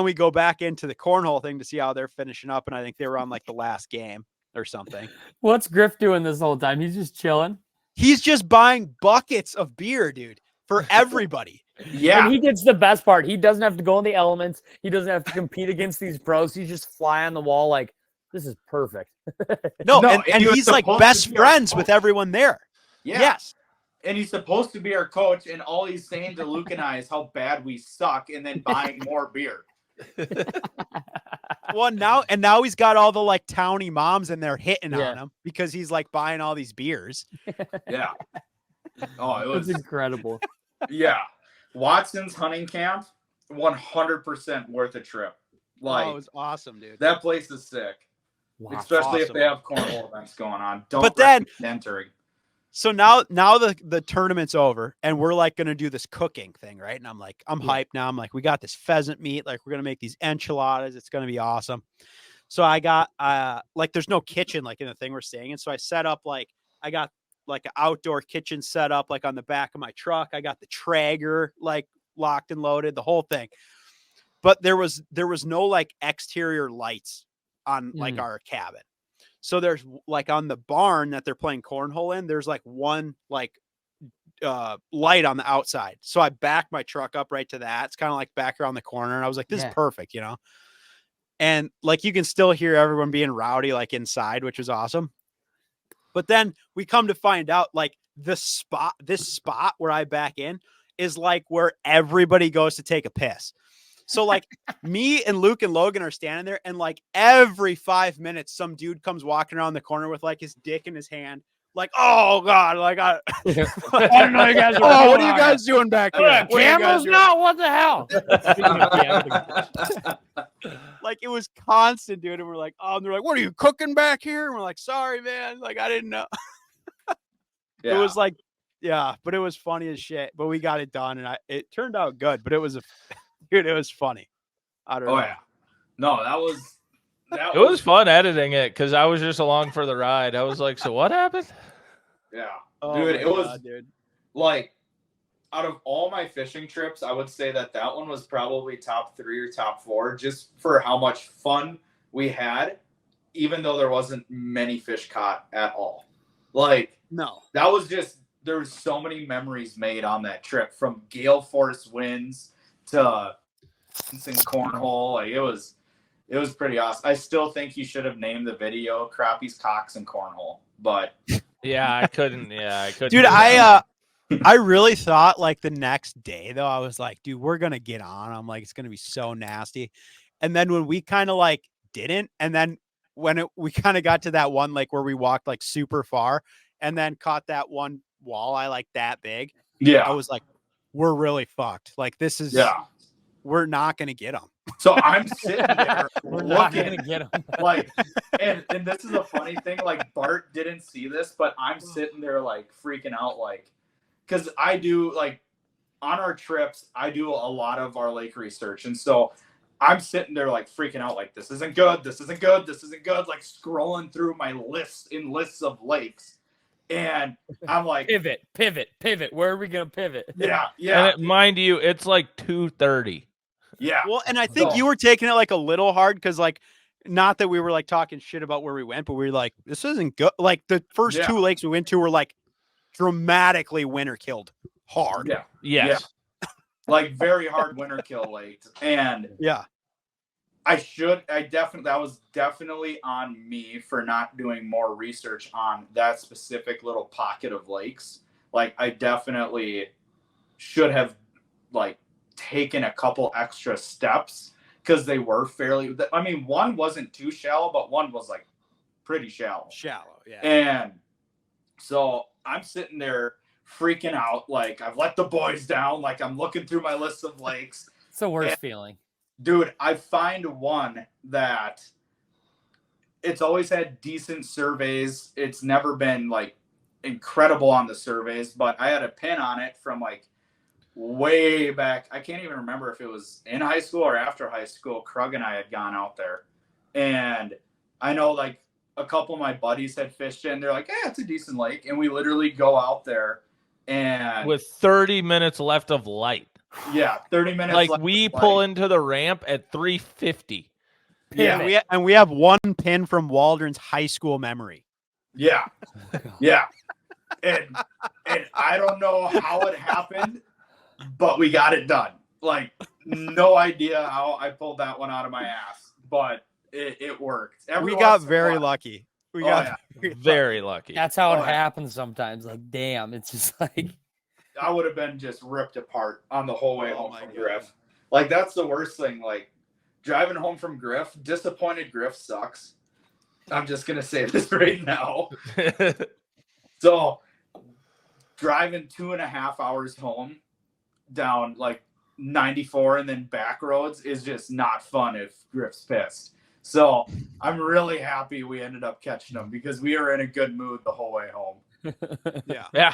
we go back into the cornhole thing to see how they're finishing up. And I think they were on like the last game or something. What's Griff doing this whole time? He's just chilling. He's just buying buckets of beer, dude, for everybody. Yeah. And he gets the best part. He doesn't have to go in the elements. He doesn't have to compete against these pros. He just fly on the wall like, this is perfect. No, and he's like best friends with everyone there. Yeah. Yes. And he's supposed to be our coach, and all he's saying to Luke and I is how bad we suck, and then buying more beer. Well, now he's got all the like towny moms in there hitting on him, because he's like buying all these beers. Yeah. Oh, it was incredible. Yeah. Watson's hunting camp, 100% worth a trip. Like, it was awesome, dude. That place is sick. Wow, especially if they have cornhole events going on. But then entering. So now the tournament's over, and we're like going to do this cooking thing, right? And I'm like, I'm hyped now. I'm like, we got this pheasant meat. Like, we're going to make these enchiladas. It's going to be awesome. So I got, like, there's no kitchen, like, in the thing we're staying in. So I set up, like, I got, like, an outdoor kitchen set up, like, on the back of my truck. I got the Traeger, like, locked and loaded, the whole thing. But there was no, like, exterior lights on, like, our cabin. So there's like on the barn that they're playing cornhole in, there's like one like light on the outside. So I backed my truck up right to that. It's kind of like back around the corner. And I was like, this is perfect, you know? And like, you can still hear everyone being rowdy, like inside, which was awesome. But then we come to find out like this spot where I back in is like where everybody goes to take a piss. So like me and Luke and Logan are standing there, and like every 5 minutes, some dude comes walking around the corner with like his dick in his hand. Like, oh God, like I don't know you guys. What are you guys doing back here? Cameras not. What the hell? Like it was constant, dude. And we're like, oh, and they're like, what are you cooking back here? And we're like, sorry, man. Like I didn't know. It was like Yeah, but it was funny as shit. But we got it done, and it turned out good. But it was dude, it was funny. I don't know. Yeah. No, It was fun editing it because I was just along for the ride. I was like, so what happened? Yeah. Oh Dude, my it was God, dude. like, out of all my fishing trips, I would say that one was probably top 3 or top 4, just for how much fun we had, even though there wasn't many fish caught at all. Like, No, that was just, there was so many memories made on that trip, from gale force winds to cornhole. Like, it was pretty awesome. I still think you should have named the video Crappies, Cocks, and Cornhole, but Yeah, I couldn't. Yeah, I couldn't. dude, do that. I really thought like the next day though, I was like, dude, we're gonna get on. I'm like, it's gonna be so nasty. And then when we kind of like didn't, and then when we kind of got to that one like where we walked like super far, and then caught that one walleye like that big, yeah, I was like, we're really fucked. Like this is, we're not gonna get them. So I'm sitting there We're not looking, gonna get them. like, and this is a funny thing. Like, Bart didn't see this, but I'm sitting there like freaking out, like, because I do, like, on our trips, I do a lot of our lake research, and so I'm sitting there like freaking out, like, this isn't good, this isn't good, this isn't good, like scrolling through my lists of lakes, and I'm like, pivot. Where are we gonna pivot? yeah. And mind you, it's like 2:30. Yeah. Well, and I think you were taking it like a little hard because like, not that we were like talking shit about where we went, but we were like, this isn't good. Like the first 2 lakes we went to were like dramatically winter killed hard. Yeah. Yes. Yeah. Like very hard winter kill lakes. And yeah, that was definitely on me for not doing more research on that specific little pocket of lakes. Like, I definitely should have like taken a couple extra steps, because they were fairly, I mean, one wasn't too shallow, but one was like pretty shallow. yeah. And so I'm sitting there freaking out, like I've let the boys down, like I'm looking through my list of lakes. It's the worst feeling. Dude, I find one that it's always had decent surveys. It's never been like incredible on the surveys, but I had a pin on it from like way back. I can't even remember if it was in high school or after high school. Krug and I had gone out there, and I know like a couple of my buddies had fished it, and they're like, yeah, it's a decent lake. And we literally go out there, and With 30 minutes left of light. yeah, 30 minutes. Like, left we of pull light. into the ramp at 3:50. Yeah. And we have one pin from Waldron's high school memory. Yeah. Yeah. And I don't know how it happened, but we got it done. Like, no idea how I pulled that one out of my ass, but it worked. We got very lucky. We got Very lucky. That's how it happens sometimes. Like, damn, it's just like I would have been just ripped apart on the whole way Oh home my from God. Griff. Like, that's the worst thing. Like, driving home from Griff, disappointed Griff sucks. I'm just gonna say this right now. So, driving 2.5 hours home down like 94 and then back roads is just not fun if Griff's pissed. So I'm really happy we ended up catching him, because we were in a good mood the whole way home. Yeah. Yeah.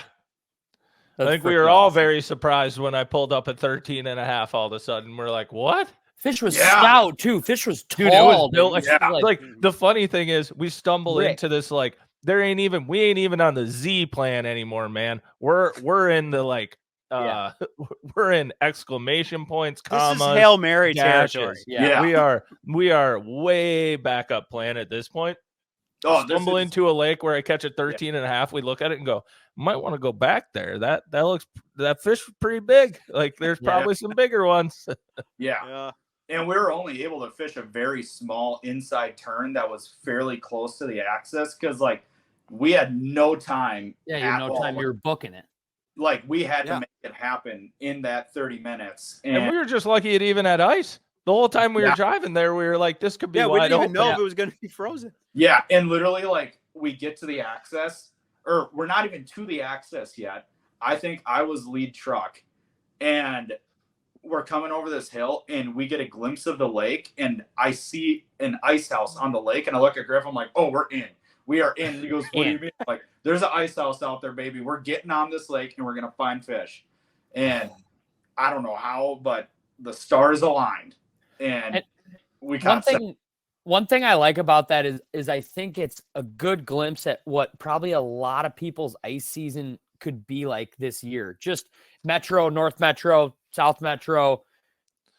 I That's think we freaking were all awesome. very surprised when I pulled up at 13.5 all of a sudden. We're like, what? Fish was Yeah. stout too. Fish was tall. Dude, it was built dude. Yeah. like the funny thing is we stumble Rick. into this like we ain't even on the Z plan anymore, man. We're in the like we're in exclamation points, This commas, is Hail Mary dashes. territory. Yeah. We are way back up plan at this point. Oh, Stumble into a lake where I catch at 13.5. We look at it and go, might want to go back there. That fish was pretty big. Like, there's probably some bigger ones. yeah. And we were only able to fish a very small inside turn that was fairly close to the axis, because like we had no time. Yeah, you had at no all. time. You were booking it. Like, we had Yeah. to make it happen in that 30 minutes. And we were just lucky it even had ice. The whole time we were Yeah. driving there, we were like, this could be Yeah, we wide didn't even open. know if it was going to be frozen. Yeah, and literally, like, we get to the access, or we're not even to the access yet. I think I was lead truck, and we're coming over this hill, and we get a glimpse of the lake, and I see an ice house on the lake, and I look at Griff, I'm like, oh, we're in. we are in. He goes, what do you And- mean? Like, there's an ice house out there, baby. We're getting on this lake and we're going to find fish. And I don't know how, but the stars aligned. And we caught one thing I like about that is I think it's a good glimpse at what probably a lot of people's ice season could be like this year. Just Metro, North Metro, South Metro,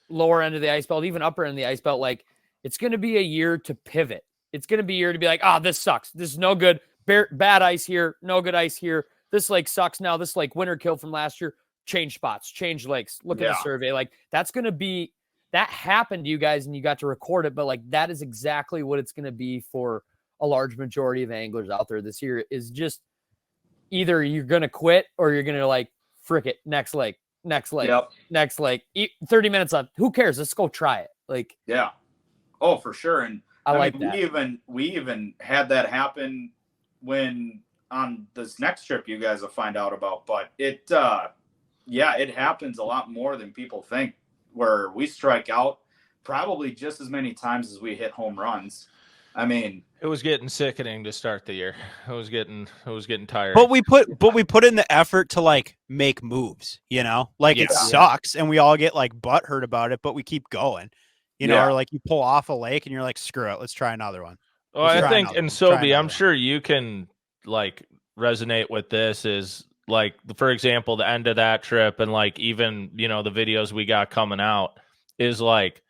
lower end of the ice belt, even upper end of the ice belt. Like, it's going to be a year to pivot. It's going to be a year to be like, this sucks. This is no good. Bad ice here. No good ice here. This lake sucks now. This lake winter kill from last year. Change spots, change lakes. Look at the survey. Like, that's going to be, that happened to you guys and you got to record it. But like, that is exactly what it's going to be for a large majority of anglers out there this year, is just either you're going to quit or you're going to like, frick it. Next lake, next lake, next lake. 30 minutes left. Who cares? Let's go try it. Like, yeah. Oh, for sure. And I like mean, that. We even had that happen when on this next trip you guys will find out about, but it happens a lot more than people think, where we strike out probably just as many times as we hit home runs. I mean, it was getting sickening to start the year. I was getting tired. But we put in the effort to like make moves, you know, like it sucks and we all get like butthurt about it, but we keep going, you know, or like you pull off a lake and you're like, screw it, let's try another one. Well, I think, and Sobi, I'm sure you can like resonate with this, is like, for example, the end of that trip and like even, you know, the videos we got coming out, is like,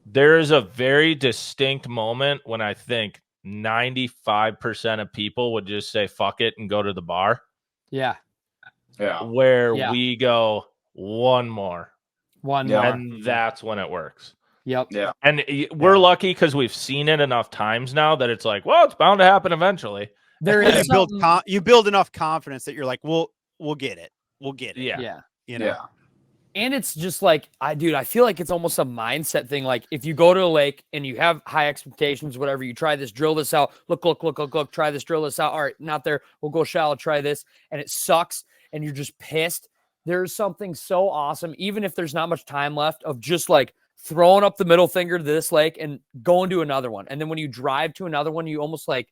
there is a very distinct moment when I think 95% of people would just say fuck it and go to the bar. Yeah. Where we go one more. And that's when it works. Yep. Yeah. And we're lucky because we've seen it enough times now that it's like, well, it's bound to happen eventually. There is you build enough confidence that you're like, we'll get it. We'll get it. Yeah. You know? And it's just like, I feel like it's almost a mindset thing. Like, if you go to a lake and you have high expectations, whatever, you try this, drill this out, look, try this, drill this out. All right, not there. We'll go shallow, try this. And it sucks. And you're just pissed. There's something so awesome, even if there's not much time left, of just like throwing up the middle finger to this lake and going to another one. And then when you drive to another one, you almost like,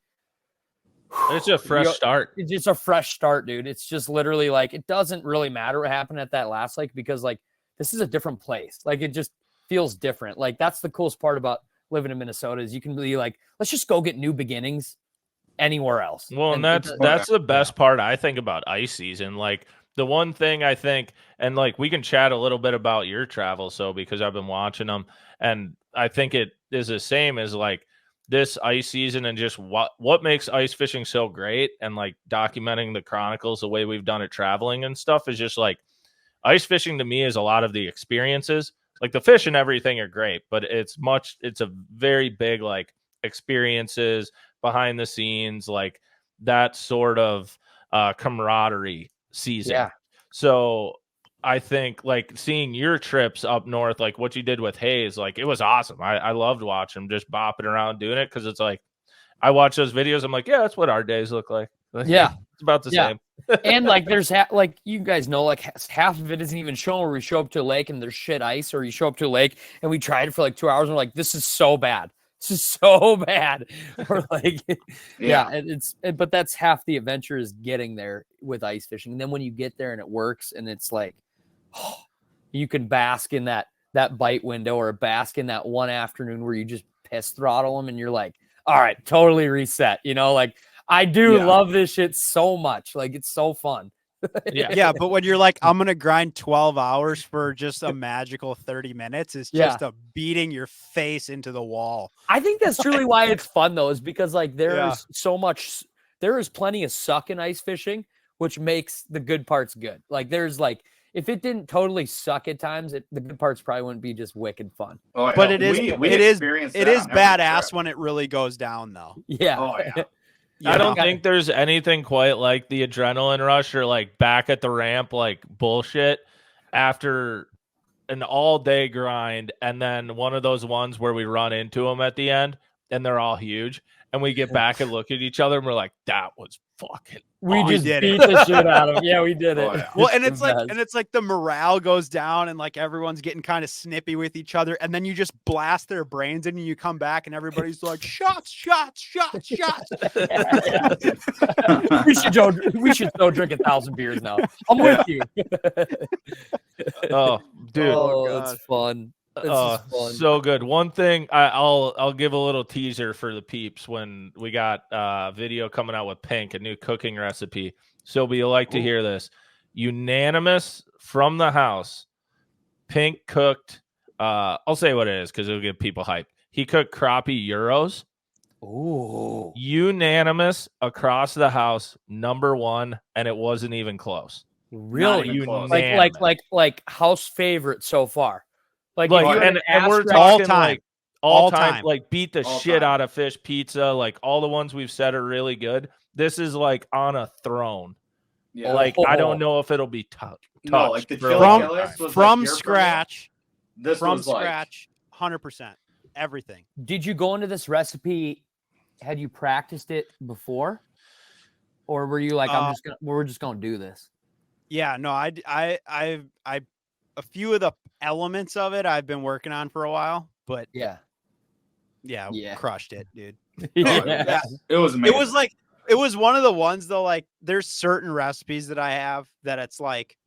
it's a fresh start. It's just a fresh start, dude. It's just literally like, it doesn't really matter what happened at that last lake, because like, this is a different place. Like, it just feels different. Like, that's the coolest part about living in Minnesota, is you can be like, let's just go get new beginnings anywhere else. Well, and that's the best part, I think, about ice season. Like, the one thing I think, and like, we can chat a little bit about your travels, so, because I've been watching them, and I think it is the same as like this ice season, and just what makes ice fishing so great, and like documenting the Chronicles the way we've done it traveling and stuff, is just like, ice fishing to me is a lot of the experiences. Like, the fish and everything are great, but it's a very big like experiences behind the scenes, like that sort of camaraderie season. Yeah. So I think like seeing your trips up north, like what you did with Hayes, like it was awesome. I loved watching him just bopping around doing it, because it's like, I watch those videos, I'm like, yeah, that's what our days look like. Yeah. It's about the same. And like, there's like, you guys know, like half of it isn't even shown, where we show up to a lake and there's shit ice, or you show up to a lake and we tried it for like 2 hours and we're like, this is so bad. This is so bad. Or like, but that's half the adventure, is getting there with ice fishing. And then when you get there and it works, and it's like, you can bask in that bite window, or bask in that one afternoon where you just piss throttle them and you're like, all right, totally reset. You know, like, I do love this shit so much. Like, it's so fun. Yeah. But when you're like, I'm going to grind 12 hours for just a magical 30 minutes, it's just a beating your face into the wall. I think that's truly why it's fun, though, is because like, there is plenty of suck in ice fishing, which makes the good parts good. Like, there's like, if it didn't totally suck at times, the good parts probably wouldn't be just wicked fun. Oh, but it is badass when it really goes down, though. Yeah. Oh, yeah. I don't think there's anything quite like the adrenaline rush, or like back at the ramp, like bullshit after an all day grind. And then one of those ones where we run into them at the end, and they're all huge. And we get back and look at each other and we're like, that was fucking We awesome. just did beat it. the shit out of him. Yeah, we did it. Oh, yeah. Well, and the it's like, best. the morale goes down, and like everyone's getting kind of snippy with each other, and then you just blast their brains in, and you come back, and everybody's like, shots, shots, shots, shots. Yeah. we should go drink 1,000 beers now. I'm with you. Oh, dude. Oh, it's fun. This is fun. So good. One thing I'll give a little teaser for the peeps when we got video coming out with Pink, a new cooking recipe. Sobi, you'll like to hear this. Unanimous from the house. Pink cooked. I'll say what it is because it'll get people hyped. He cooked crappie gyros. Ooh. Unanimous across the house, #1, and it wasn't even close. Really? even close. Like house favorite so far. Like Like, if you were and to we're ask all talking time. like all All time, time. like beat the All shit time. out of fish pizza. Like all the ones we've said are really good. This is like on a throne. Yeah. Like I Oh. don't know if it'll be touched. No, like the for a chili long killers time. was From like your scratch, premiere. This from was like, scratch, 100%, everything. Did you go into this recipe? Had you practiced it before, or were you like, we're just gonna do this? Yeah, no, I've a few of the elements of it I've been working on for a while, but Yeah. yeah. Crushed it, dude. Yeah. it was amazing. It was one of the ones though, like there's certain recipes that I have that it's like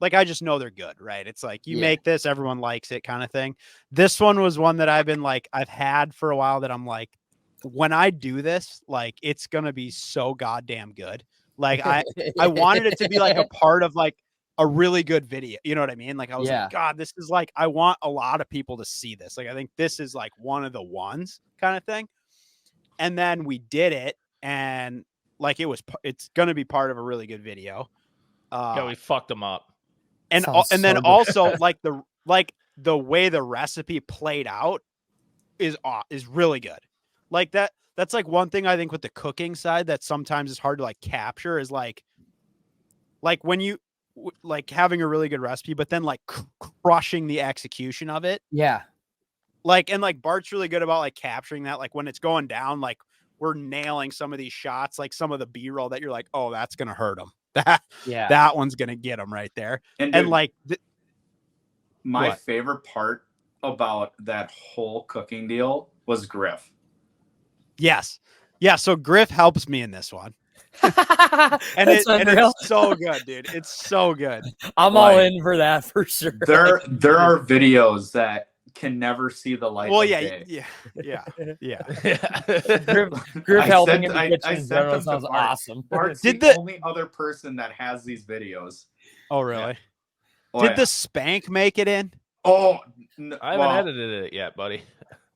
I just know they're good, right? It's like you Yeah. make this, everyone likes it kind of thing. This one was one that I've had for a while that I'm like, when I do this, like it's gonna be so goddamn good. Like I wanted it to be like a part of like a really good video. You know what I mean? Like I was Yeah. like, God, this is like, I want a lot of people to see this. Like, I think this is like one of the ones kind of thing. And then we did it, and like it's going to be part of a really good video. Yeah, we fucked them up. And Sounds and then so good. also like the way the recipe played out is really good. Like that's like one thing I think with the cooking side that sometimes is hard to like capture is like when you like having a really good recipe, but then like crushing the execution of it. Yeah. Like, and like Bart's really good about like capturing that. Like when it's going down, like we're nailing some of these shots, like some of the B-roll that you're like, oh, that's going to hurt them. That one's going to get them right there. And, And dude, like, my what? favorite part about that whole cooking deal was Griff. yes. Yeah. So Griff helps me in this one. And, That's unreal. it's so good, dude. It's so good. I'm all in for that for sure. There are videos that can never see the light Well, of yeah, day. yeah. Griff I helping sent- in the I- kitchen I in sent general them to sounds Bart. awesome. Bart's Did the the- only other person that has these videos. Oh, really? Oh, Did yeah. the spank make it in? Oh, I haven't edited it yet, buddy.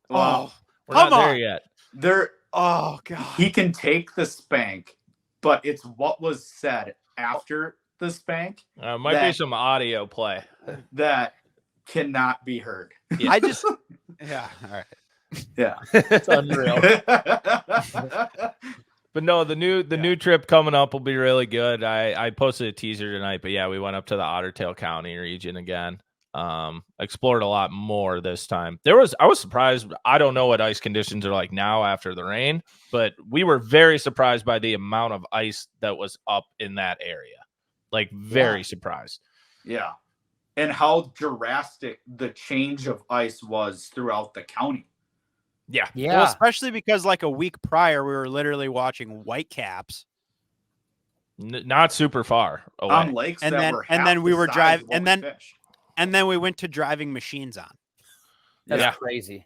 well, We're come not there on. yet. there Oh, God. he can take the spank, but it's what was said after the spank Might be That- some audio play. that cannot be heard. I just, yeah. All right. Yeah. It's unreal. But no, the new trip coming up will be really good. I posted a teaser tonight, but yeah, we went up to the Ottertail County region again. Explored a lot more this time. I was surprised. I don't know what ice conditions are like now after the rain, but we were very surprised by the amount of ice that was up in that area. Like very surprised. Yeah. And how drastic the change of ice was throughout the county. Yeah. Yeah. Well, especially because like a week prior, we were literally watching Whitecaps. Not super far away. On lakes And that then- were and half then we the were size driving- of what and we then- fished. And then we went to driving machines on. That's Yeah. crazy.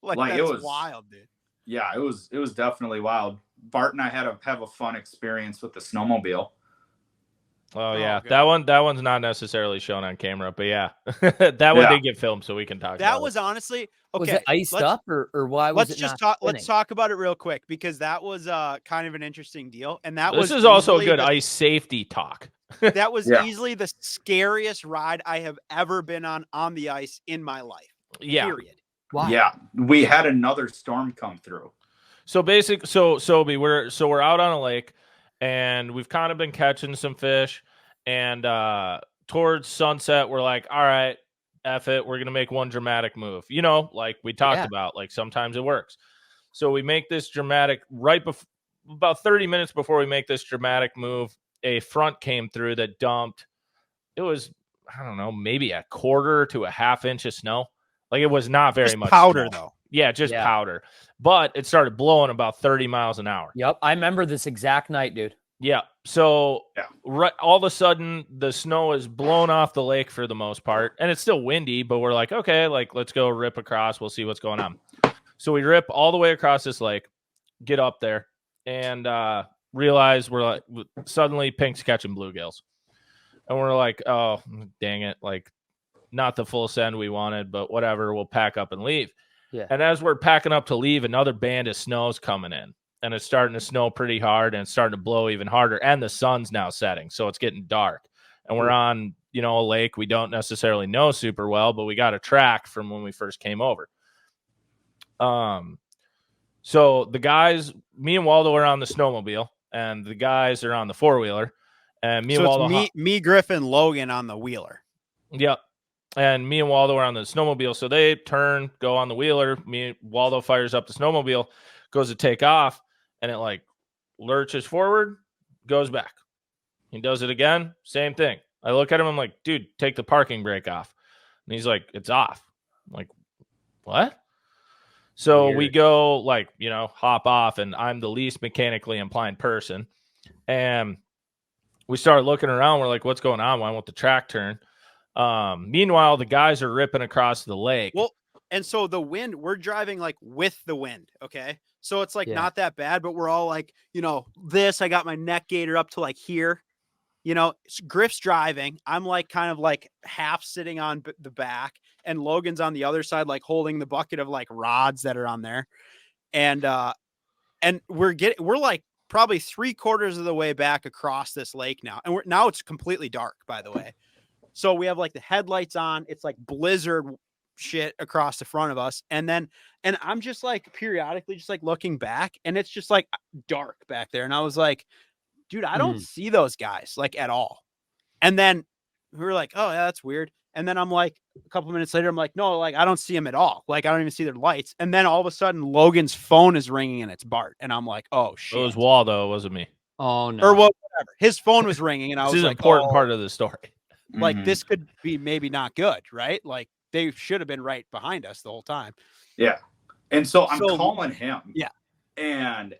Like Like, it that's was- wild, dude. Yeah, it was definitely wild. Bart and I had have a fun experience with the snowmobile. Oh Oh, yeah, good. that one's not necessarily shown on camera, but yeah, that one Yeah. did get filmed, so we can talk. That about was honestly Was okay. it iced let's- up or why was Let's it just not talk. Let's spinning? talk about it real quick because that was kind of an interesting deal, and that This was is also a easily good the- ice safety talk. That was Yeah. easily the scariest ride I have ever been on the ice in my life. Yeah. Period. Why? Yeah, we had another storm come through. So Sobi, we're out on a lake, and we've kind of been catching some fish, and towards sunset, we're like, all right, F it, we're going to make one dramatic move. You know, like we talked about, like sometimes it works. So we make this dramatic right before, about 30 minutes before we make this dramatic move, a front came through that dumped. It was, I don't know, maybe a quarter to a half inch of snow. Like it was not very much powder snow. though. Yeah, just powder. But it started blowing about 30 miles an hour. Yep. I remember this exact night, dude. Yeah. So right, all of a sudden the snow is blown off the lake for the most part. And it's still windy, but we're like, okay, like let's go rip across. We'll see what's going on. So we rip all the way across this lake, get up there, and realize we're like, suddenly Pink's catching bluegills. And we're like, oh, dang it. Like, not the full send we wanted, but whatever. We'll pack up and leave. Yeah. And as we're packing up to leave, another band of snow's coming in. And it's starting to snow pretty hard, and it's starting to blow even harder. And the sun's now setting, so it's getting dark. And we're on, you know, a lake we don't necessarily know super well, but we got a track from when we first came over. So the guys, me and Waldo are on the snowmobile, and the guys are on the four-wheeler. And me and Waldo, me, Griffin, Logan on the wheeler. Yep. And me and Waldo are on the snowmobile. So they turn, go on the wheeler. Waldo fires up the snowmobile, goes to take off, and it like lurches forward, goes back. He does it again, same thing. I look at him, I'm like, dude, take the parking brake off. And he's like, it's off. I'm like, what? So we go like, you know, hop off, and I'm the least mechanically inclined person. And we start looking around. We're like, what's going on? Why won't the track turn? Meanwhile, the guys are ripping across the lake. Well, and so the wind, we're driving like with the wind. Okay. So it's like not that bad, but we're all like, you know, I got my neck gaiter up to like here, you know, Griff's driving. I'm like kind of like half sitting on the back, and Logan's on the other side, like holding the bucket of like rods that are on there. And we're like probably 3/4 of the way back across this lake now. And now it's completely dark, by the way. So we have like the headlights on. It's like blizzard shit across the front of us. And I'm just like periodically just like looking back, and it's just like dark back there. And I was like, dude, I don't see those guys like at all. And then we were like, oh yeah, that's weird. And then I'm like, a couple of minutes later, I'm like, no, like I don't see them at all. Like I don't even see their lights. And then all of a sudden Logan's phone is ringing, and it's Bart. And I'm like, oh shit. It was Waldo, it wasn't me. Oh no. Or whatever. His phone was ringing, and I was like, like, an important part of the story. Like this could be maybe not good, right? Like they should have been right behind us the whole time. Yeah. And so I'm calling him. Yeah. And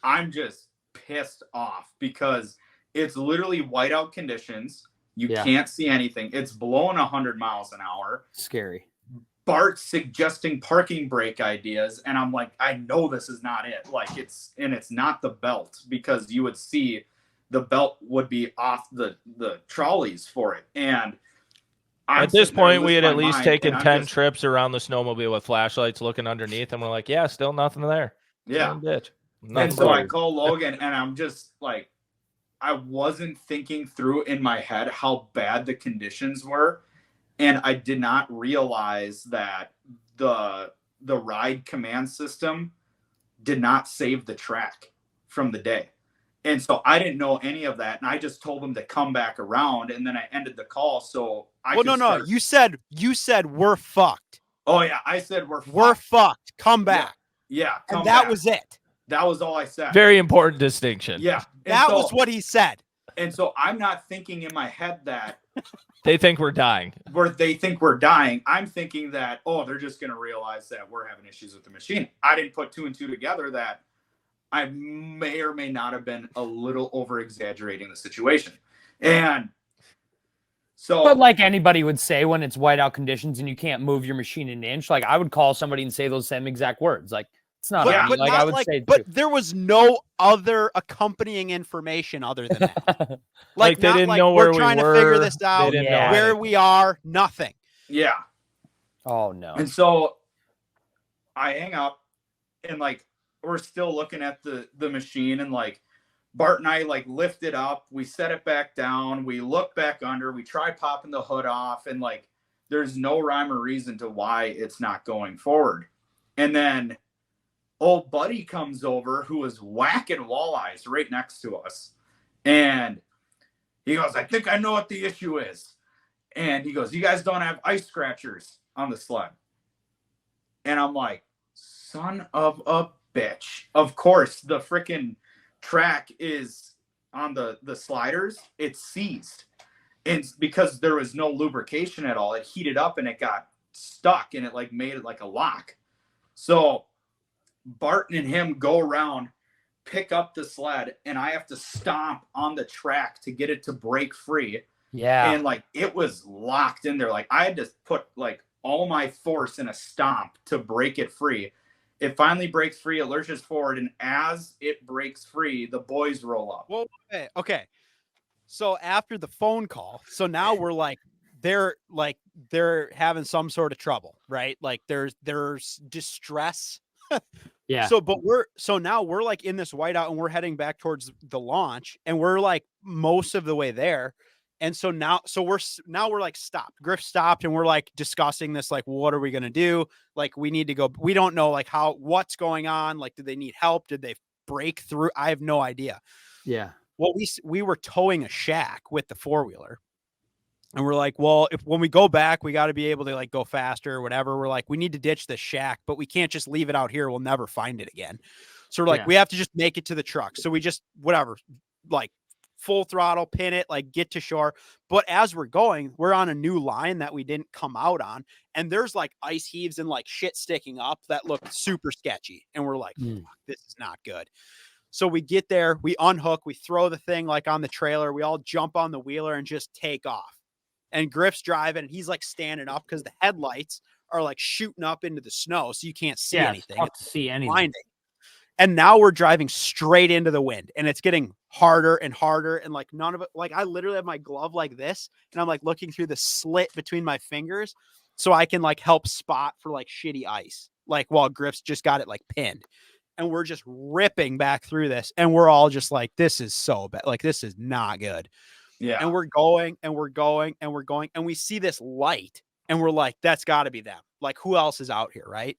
I'm just pissed off because it's literally whiteout conditions. You can't see anything. It's blowing 100 miles an hour. Scary. Bart's suggesting parking brake ideas, and I'm like, I know this is not it. Like it's not the belt, because you would see the belt would be off the trolleys for it. And at this point, we had at least taken 10 trips around the snowmobile with flashlights looking underneath, and we're like, yeah, still nothing there. Yeah. Bitch. And so I call Logan, and I'm just like, I wasn't thinking through in my head how bad the conditions were. And I did not realize that the ride command system did not save the track from the day. And so I didn't know any of that. And I just told them to come back around, and then I ended the call. So you said we're fucked. Oh yeah. I said we're fucked. Come back. Yeah. And that was it. That was all I said. Very important distinction. Yeah. That was what he said. And so I'm not thinking in my head that they think we're dying. I'm thinking that, oh, they're just going to realize that we're having issues with the machine. I didn't put two and two together that I may or may not have been a little over exaggerating the situation. And so, but like anybody would say when it's whiteout conditions and you can't move your machine an inch, like I would call somebody and say those same exact words. Like, it's not, like I would say, but there was no other accompanying information other than that. Like they didn't know where we're trying to figure this out, where we are, nothing. Yeah. Oh no. And so I hang up, and like we're still looking at the machine, and like Bart and I like lift it up, we set it back down, we look back under, we try popping the hood off, and like there's no rhyme or reason to why it's not going forward. And then old buddy comes over who was whacking walleyes right next to us. And he goes, I think I know what the issue is. And he goes, "You guys don't have ice scratchers on the sled." And I'm like, son of a bitch. Of course, the freaking track is on the sliders. It's seized. And because there was no lubrication at all, it heated up and it got stuck and it like made it like a lock. So Bart and him go around, pick up the sled, and I have to stomp on the track to get it to break free. Yeah. And like it was locked in there. Like I had to put like all my force in a stomp to break it free. It finally breaks free. It lurches forward. And as it breaks free, the boys roll up. Well, okay. So after the phone call, so now we're like, they're having some sort of trouble, right? Like there's distress. Yeah. So now we're like in this whiteout and we're heading back towards the launch and we're like most of the way there. And so now we're like stopped. Griff stopped and we're like discussing this, like, what are we going to do? Like, we need to go. We don't know like what's going on. Like, did they need help? Did they break through? I have no idea. Yeah. Well, we were towing a shack with the 4-wheeler. And we're like, well, when we go back, we got to be able to like go faster or whatever. We're like, we need to ditch the shack, but we can't just leave it out here. We'll never find it again. So we're like, we have to just make it to the truck. So we just, whatever, like full throttle, pin it, like get to shore. But as we're going, we're on a new line that we didn't come out on. And there's like ice heaves and like shit sticking up that look super sketchy. And we're like, fuck, this is not good. So we get there, we unhook, we throw the thing like on the trailer. We all jump on the wheeler and just take off. And Griff's driving and he's like standing up because the headlights are like shooting up into the snow. So you can't see anything. It's tough to see anything. Blinding. And now we're driving straight into the wind and it's getting harder and harder. And like none of it, like I literally have my glove like this and I'm like looking through the slit between my fingers so I can like help spot for like shitty ice, like while Griff's just got it like pinned. And we're just ripping back through this. And we're all just like, this is so bad. Like, this is not good. Yeah. And we're going and we're going and we're going. And we see this light and we're like, that's got to be them. Like, who else is out here? Right.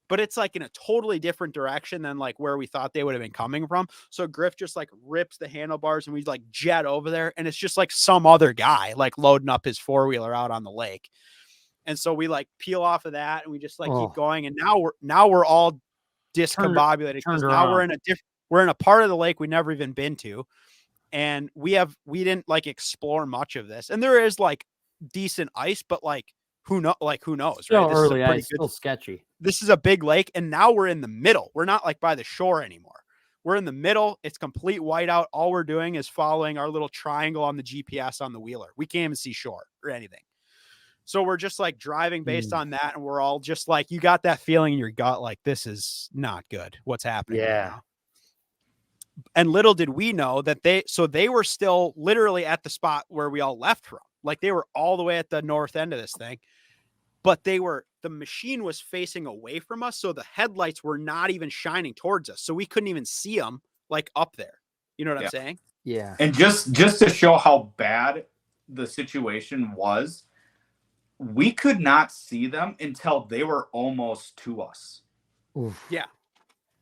But it's like in a totally different direction than like where we thought they would have been coming from. So Griff just like rips the handlebars and we like jet over there. And it's just like some other guy like loading up his 4-wheeler out on the lake. And so we like peel off of that and we just like keep going. And now we're all discombobulated because now we're in a part of the lake we never even been to. And we didn't like explore much of this. And there is like decent ice, but like who knows, Still right? early ice, still sketchy. This is a big lake. And now we're in the middle. We're not like by the shore anymore. We're in the middle. It's complete whiteout. All we're doing is following our little triangle on the GPS on the wheeler. We can't even see shore or anything. So we're just like driving based on that. And we're all just like, you got that feeling in your gut. Like, this is not good. What's happening? Yeah. Right now? And little did we know that they were still literally at the spot where we all left from. Like they were all the way at the north end of this thing, but the machine was facing away from us. So the headlights were not even shining towards us. So we couldn't even see them like up there. You know what I'm saying? Yeah. And just to show how bad the situation was, we could not see them until they were almost to us. Oof. Yeah.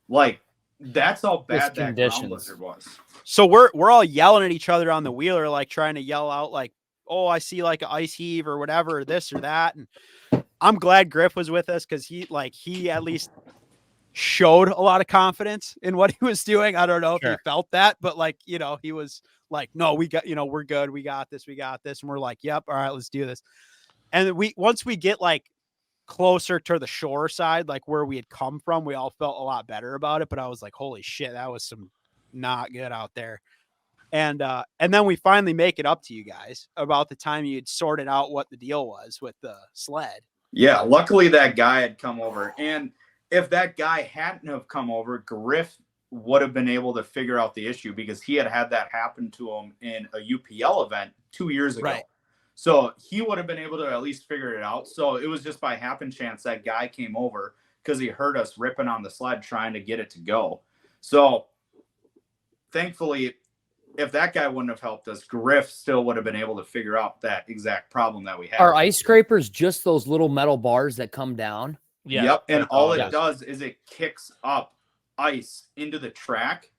Like that's how bad that conditions. ground blizzard was. So we're all yelling at each other on the wheeler, like trying to yell out like, oh, I see like an ice heave or whatever, or this or that. And I'm glad Griff was with us because he at least showed a lot of confidence in what he was doing. I don't know if he felt that, but like, you know, he was like, no, we got, you know, we're good. We got this. And we're like, yep. All right, let's do this. And once we get like closer to the shore side, like where we had come from, we all felt a lot better about it. But I was like, holy shit, that was some not good out there. And then we finally make it up to you guys about the time you'd sorted out what the deal was with the sled. Yeah, luckily that guy had come over. And if that guy hadn't have come over, Griff would have been able to figure out the issue because he had that happen to him in a UPL event 2 years ago. Right. So he would have been able to at least figure it out. So it was just by happen chance that guy came over because he heard us ripping on the sled trying to get it to go. So thankfully, if that guy wouldn't have helped us, Griff still would have been able to figure out that exact problem that we had. Are ice scrapers just those little metal bars that come down? Yeah. Yep. And all it does is it kicks up ice into the track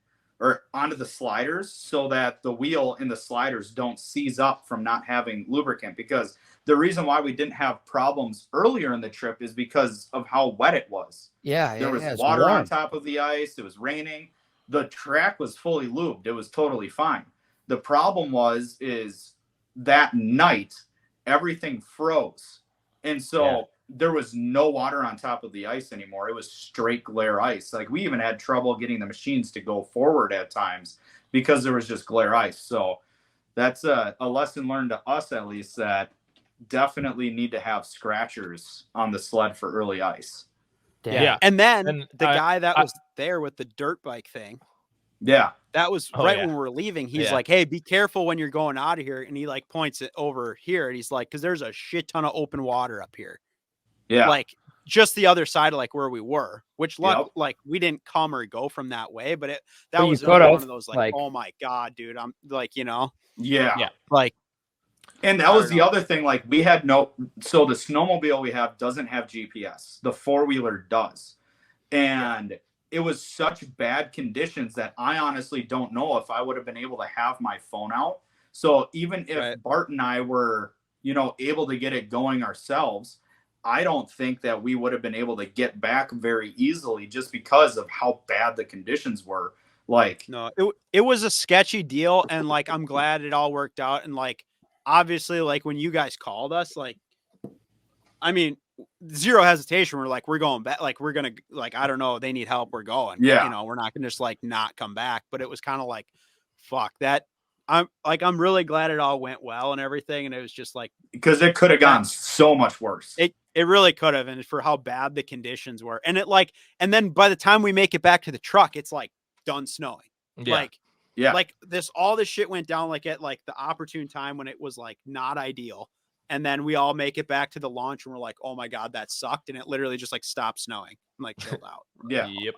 or onto the sliders so that the wheel and the sliders don't seize up from not having lubricant. Because the reason why we didn't have problems earlier in the trip is because of how wet it was. There was water on top of the ice. It was raining. The track was fully lubed. It was totally fine. The problem is that night, everything froze. And so there was no water on top of the ice anymore. It was straight glare ice. Like, we even had trouble getting the machines to go forward at times because there was just glare ice. So that's a lesson learned to us, at least, that definitely need to have scratchers on the sled for early ice. Yeah. And then the guy that was there with the dirt bike thing. Yeah. That was when we were leaving. He's like, hey, be careful when you're going out of here. And he like points it over here. And he's like, because there's a shit ton of open water up here. Yeah. Like just the other side of like where we were, which like we didn't come or go from that way. But that was one of those like, oh my God, dude. I'm like, you know. Yeah. Like. And that was the other thing. Like, we had so the snowmobile we have doesn't have GPS. The 4-wheeler does. And it was such bad conditions that I honestly don't know if I would have been able to have my phone out. So even if Bart and I were, able to get it going ourselves, I don't think that we would have been able to get back very easily just because of how bad the conditions were. Like, no, it was a sketchy deal. And like, I'm glad it all worked out. And like, obviously, like when you guys called us, like, I mean, zero hesitation. We're like, we're going back. Like, we're going to, like, I don't know. They need help. We're going. Yeah. We're not going to just like not come back. But it was kind of like, fuck that. I'm really glad it all went well and everything. And it was just like, because it could have gone so much worse. It really could have. And for how bad the conditions were. And and then by the time we make it back to the truck, it's like done snowing. Yeah. Like all this shit went down like at like the opportune time when it was like not ideal. And then we all make it back to the launch and we're like, oh my God, that sucked. And it literally just like stopped snowing and like chilled out. Yeah. Yep.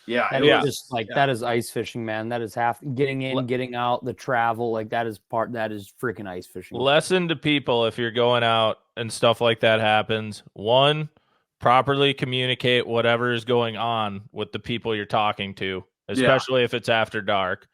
Yeah. That is just like, that is ice fishing, man. That is getting in, getting out, the travel. Like that is freaking ice fishing. Lesson to people, if you're going out and stuff like that happens, one, properly communicate whatever is going on with the people you're talking to, especially if it's after dark.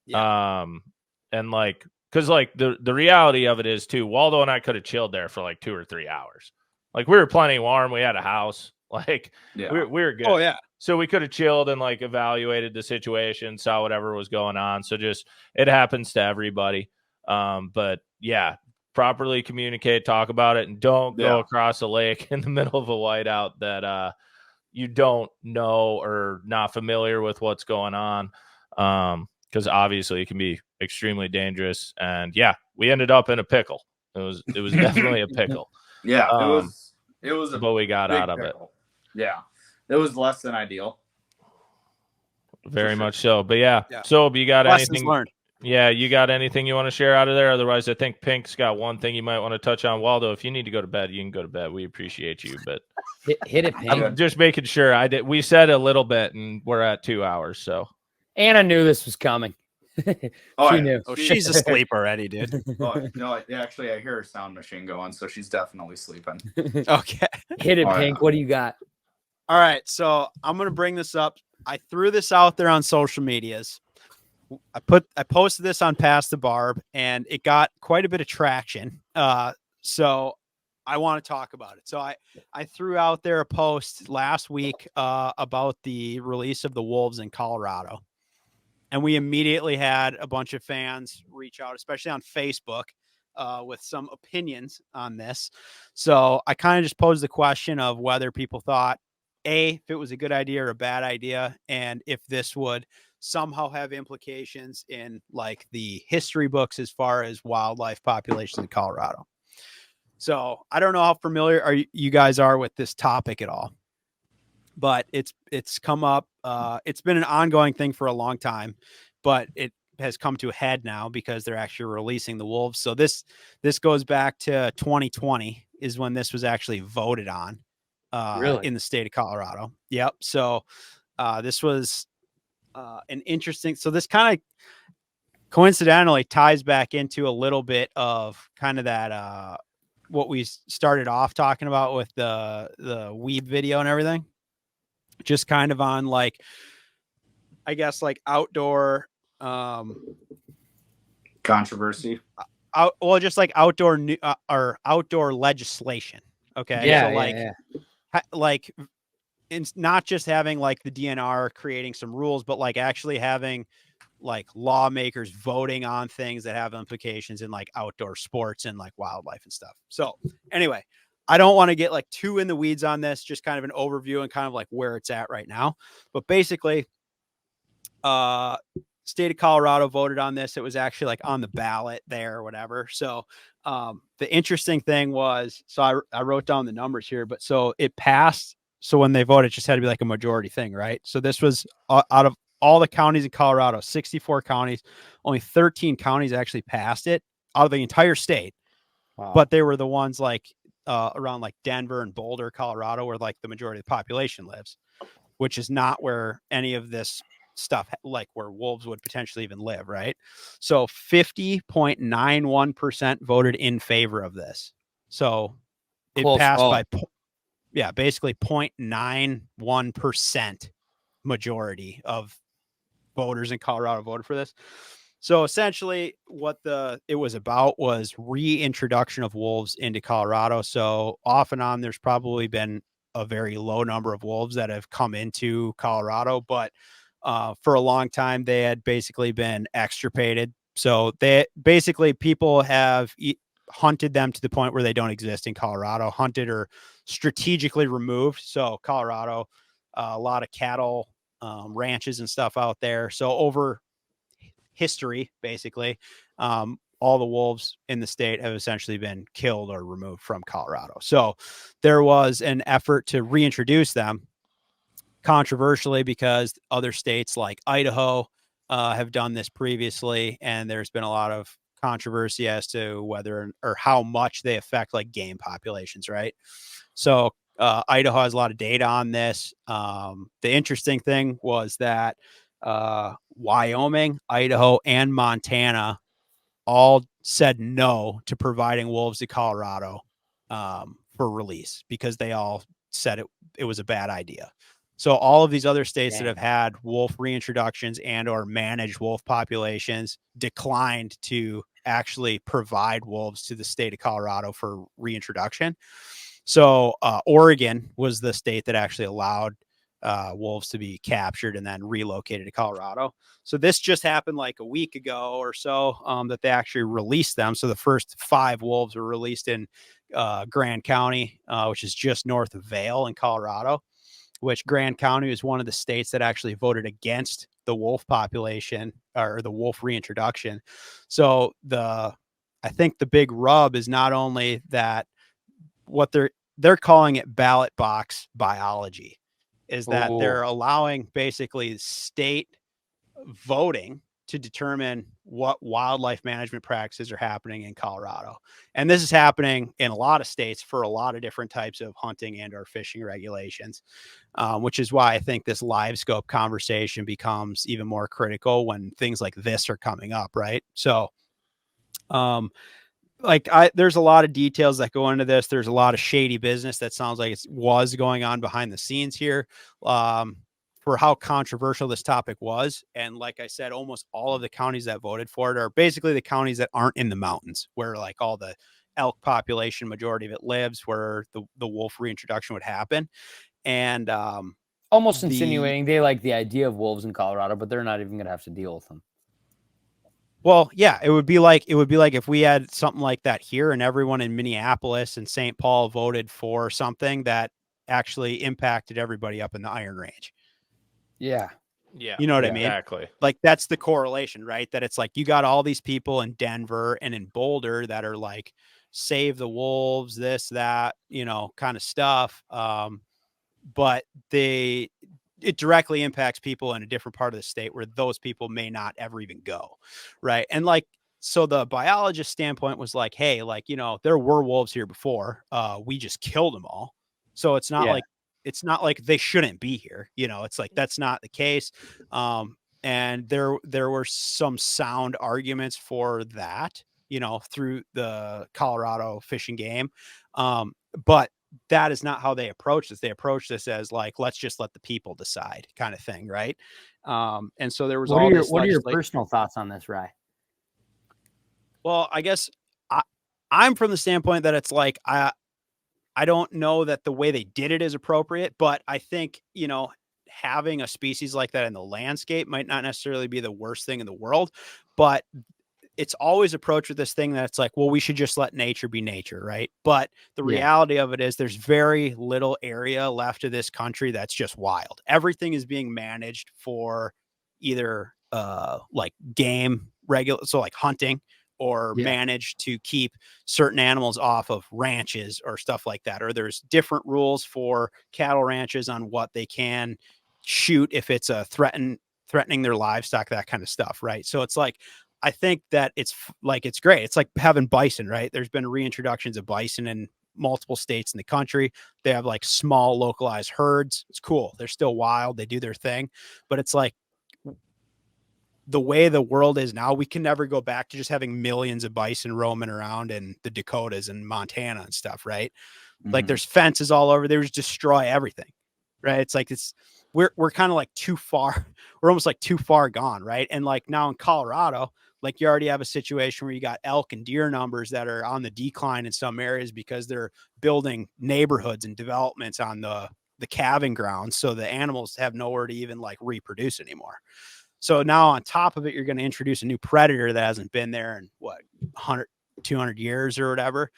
And like, because like the reality of it is too, Waldo and I could have chilled there for like 2 or 3 hours. Like, we were plenty warm. We had a house. Like, we were good. Oh yeah. So we could have chilled and like evaluated the situation, saw whatever was going on. So just, it happens to everybody. But yeah, properly communicate, talk about it, and don't go across a lake in the middle of a whiteout that you don't know or not familiar with what's going on. Because obviously it can be extremely dangerous. And yeah, we ended up in a pickle. It was definitely a pickle. Yeah, it was but we got out of pickle. Yeah, it was less than ideal. Very much so. But yeah. So, you got anything learned? Yeah, you got anything you want to share out of there? Otherwise, I think Pink's got one thing you might want to touch on. Waldo, if you need to go to bed, you can go to bed. We appreciate you, but hit it, Pink. I'm just making sure. We said a little bit, and we're at 2 hours. So Anna knew this was coming. She knew. Oh, she's asleep already, dude. No, actually, I hear her sound machine going, so she's definitely sleeping. Okay, hit it, Pink. What do you got? All right, so I'm gonna bring this up. I threw this out there on social medias. I posted this on Pass the Barb, and it got quite a bit of traction. So I want to talk about it. So I threw out there a post last week about the release of the wolves in Colorado. And we immediately had a bunch of fans reach out, especially on Facebook, with some opinions on this. So I kind of just posed the question of whether people thought, if it was a good idea or a bad idea, and if this would somehow have implications in like the history books as far as wildlife populations in Colorado. So I don't know how familiar you guys are with this topic at all, but it's come up. It's been an ongoing thing for a long time, but it has come to a head now because they're actually releasing the wolves. So this goes back to 2020 is when this was actually voted on in the state of Colorado. Yep. So this was an interesting. So this kind of coincidentally ties back into a little bit of kind of that what we started off talking about with the Weeb video and everything. Just kind of on like I guess like outdoor Controversy. just like outdoor or outdoor legislation. Okay. Yeah, So yeah, like like it's not just having like the DNR creating some rules, but like actually having like lawmakers voting on things that have implications in like outdoor sports and like wildlife and stuff. So anyway, I don't want to get like too in the weeds on this, just kind of an overview and kind of like where it's at right now. But basically, state of Colorado voted on this. It was actually like on the ballot there or whatever. So the interesting thing was, so I wrote down the numbers here, but so it passed. So when they voted, it just had to be like a majority thing, right? So this was out of all the counties in Colorado, 64 counties, only 13 counties actually passed it out of the entire state. Wow. But they were the ones like around like Denver and Boulder, Colorado, where like the majority of the population lives, which is not where any of this stuff, like where wolves would potentially even live, right? So 50.91% voted in favor of this. So it Close passed vote. by, basically 0.91% majority of voters in Colorado voted for this. So essentially what it was about was reintroduction of wolves into Colorado. So off and on, there's probably been a very low number of wolves that have come into Colorado, but for a long time, they had basically been extirpated. So they basically, people have hunted them to the point where they don't exist in Colorado, hunted or strategically removed. So Colorado, a lot of cattle ranches and stuff out there. So over history, basically, all the wolves in the state have essentially been killed or removed from Colorado. So there was an effort to reintroduce them, controversially, because other states like Idaho have done this previously, and there's been a lot of controversy as to whether or how much they affect like game populations, right? So Idaho has a lot of data on this. The interesting thing was that Wyoming, Idaho, and Montana all said no to providing wolves to Colorado for release, because they all said it was a bad idea. So all of these other states that have had wolf reintroductions and or managed wolf populations declined to actually provide wolves to the state of Colorado for reintroduction. So Oregon was the state that actually allowed wolves to be captured and then relocated to Colorado. So this just happened like a week ago or so, that they actually released them. So the first 5 wolves were released in Grand County, which is just north of Vail in Colorado, which Grand County is one of the states that actually voted against the wolf population or the wolf reintroduction. So I think the big rub is not only that what they're calling it ballot box biology, is that they're allowing basically state voting to determine what wildlife management practices are happening in Colorado. And this is happening in a lot of states for a lot of different types of hunting and or fishing regulations, which is why I think this Livescope conversation becomes even more critical when things like this are coming up, right? So there's a lot of details that go into this. There's a lot of shady business that sounds like it was going on behind the scenes here, for how controversial this topic was. And like I said, almost all of the counties that voted for it are basically the counties that aren't in the mountains, where like all the elk population, majority of it lives, where the wolf reintroduction would happen. And almost insinuating they like the idea of wolves in Colorado, but they're not even going to have to deal with them. Well, yeah, it would be like if we had something like that here and everyone in Minneapolis and St. Paul voted for something that actually impacted everybody up in the Iron Range. Yeah. You know what I mean? Exactly. Like that's the correlation, right? That it's like you got all these people in Denver and in Boulder that are like, save the wolves, this, that, kind of stuff. But it directly impacts people in a different part of the state where those people may not ever even go. Right. And like, so the biologist standpoint was like, hey, like, there were wolves here before. We just killed them all. So it's not like they shouldn't be here. It's like, that's not the case. And there were some sound arguments for that, through the Colorado Fish and Game. But that is not how they approach this. They approach this as like, let's just let the people decide kind of thing. Right. And so there was what are your personal thoughts on this, Rye? Well, I guess I'm from the standpoint that it's like, I don't know that the way they did it is appropriate, but I think, you know, having a species like that in the landscape might not necessarily be the worst thing in the world, but it's always approached with this thing that it's like, well, we should just let nature be nature, right? But the reality of it is there's very little area left of this country that's just wild. Everything is being managed for either like game regular, so like hunting, or managed to keep certain animals off of ranches or stuff like that. Or there's different rules for cattle ranches on what they can shoot if it's a threatening their livestock, that kind of stuff, right? So it's like, I think that it's great. It's like having bison, right? There's been reintroductions of bison in multiple states in the country. They have like small localized herds. It's cool. They're still wild. They do their thing, but it's like the way the world is now, we can never go back to just having millions of bison roaming around in the Dakotas and Montana and stuff, right? Like there's fences all over. They just destroy everything, right? It's like we're kind of like too far. We're almost like too far gone, right? And like now in Colorado, like you already have a situation where you got elk and deer numbers that are on the decline in some areas because they're building neighborhoods and developments on the calving grounds. So the animals have nowhere to even like reproduce anymore. So now on top of it, you're going to introduce a new predator that hasn't been there in 100, 200 years or whatever.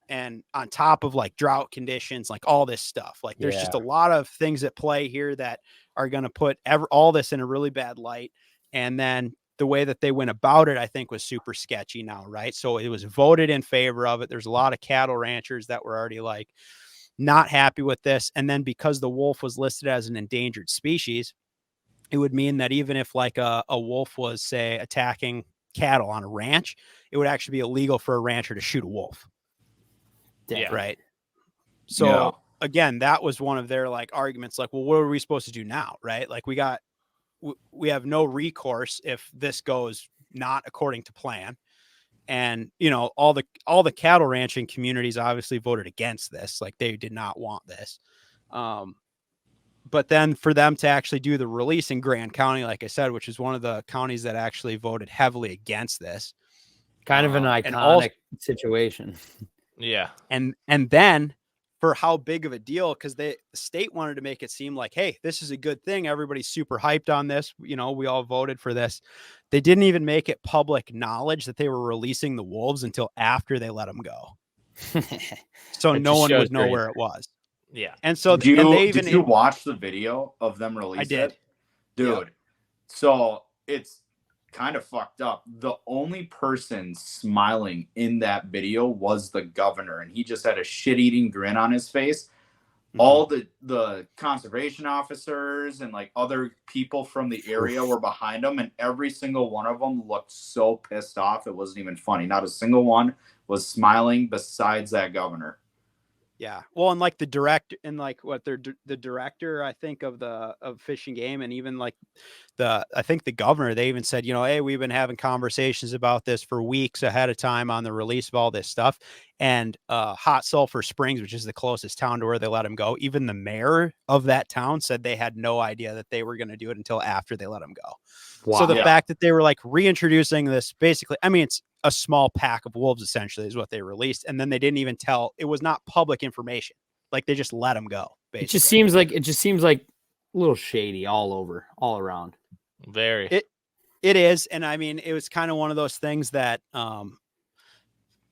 And on top of like drought conditions, like all this stuff, like there's just a lot of things at play here that are going to put all this in a really bad light. And then the way that they went about it, I think, was super sketchy now, right? So it was voted in favor of it. There's a lot of cattle ranchers that were already like not happy with this. And then because the wolf was listed as an endangered species, it would mean that even if like a wolf was, say, attacking cattle on a ranch, it would actually be illegal for a rancher to shoot a wolf. Yeah. Right. So again, that was one of their like arguments, like, well, what are we supposed to do now? Right. Like we have no recourse if this goes not according to plan. And, you know, all the cattle ranching communities obviously voted against this. Like they did not want this. But then for them to actually do the release in Grand County, like I said, which is one of the counties that actually voted heavily against this. Kind of an iconic situation. Yeah. And then for how big of a deal, because the state wanted to make it seem like, hey, this is a good thing. Everybody's super hyped on this. You know, we all voted for this. They didn't even make it public knowledge that they were releasing the wolves until after they let them go. So no one would know where it was. Yeah. And so did you watch the video of them release it? I did. Dude. Yep. So it's kind of fucked up. The only person smiling in that video was the governor, and he just had a shit-eating grin on his face. All the conservation officers and like other people from the area were behind him, and every single one of them looked so pissed off it wasn't even funny. Not a single one was smiling besides that governor. Yeah. Well, and like the director and like the director, I think, of Fish and Game, and even like I think the governor, they even said, you know, hey, we've been having conversations about this for weeks ahead of time on the release of all this stuff. And Hot Sulphur Springs, which is the closest town to where they let him go, even the mayor of that town said they had no idea that they were going to do it until after they let him go. Wow. So the fact that they were like reintroducing this, basically, I mean, it's a small pack of wolves essentially is what they released. And then they didn't even it was not public information. Like they just let them go. Basically. It just seems like a little shady all around. Very. It is. And I mean, it was kind of one of those things that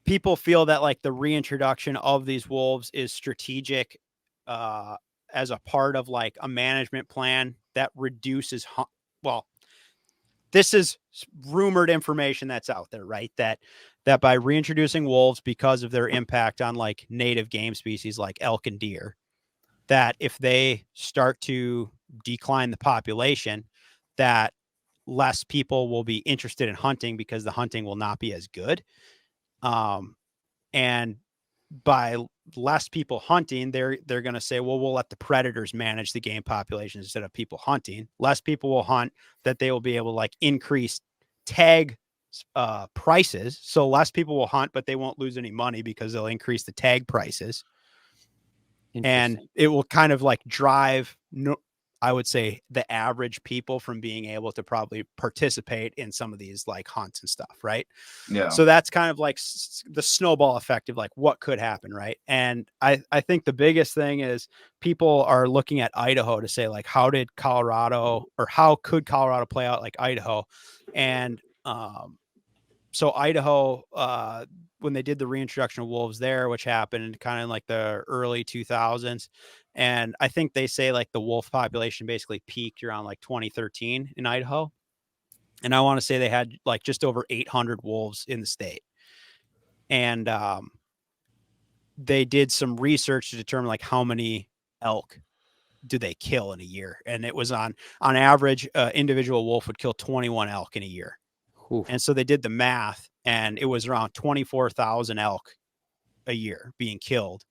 people feel that like the reintroduction of these wolves is strategic as a part of like a management plan that reduces this is rumored information that's out there, right? That by reintroducing wolves, because of their impact on like native game species like elk and deer, that if they start to decline the population, that less people will be interested in hunting because the hunting will not be as good. And by less people hunting, they're going to say, well, we'll let the predators manage the game population instead of people hunting. Less people will hunt, that they will be able to like increase tag prices. So less people will hunt, but they won't lose any money because they'll increase the tag prices. and it will kind of like drive, I would say, the average people from being able to probably participate in some of these like hunts and stuff, right? Yeah. So that's kind of like the snowball effect of like what could happen, right? And I think the biggest thing is people are looking at Idaho to say like, how could Colorado play out like Idaho? And so Idaho, when they did the reintroduction of wolves there, which happened kind of in like the early 2000s, and I think they say like the wolf population basically peaked around like 2013 in Idaho. And I want to say they had like just over 800 wolves in the state. And they did some research to determine like how many elk do they kill in a year. And it was on average, individual wolf would kill 21 elk in a year. Oof. And so they did the math, and it was around 24,000 elk a year being killed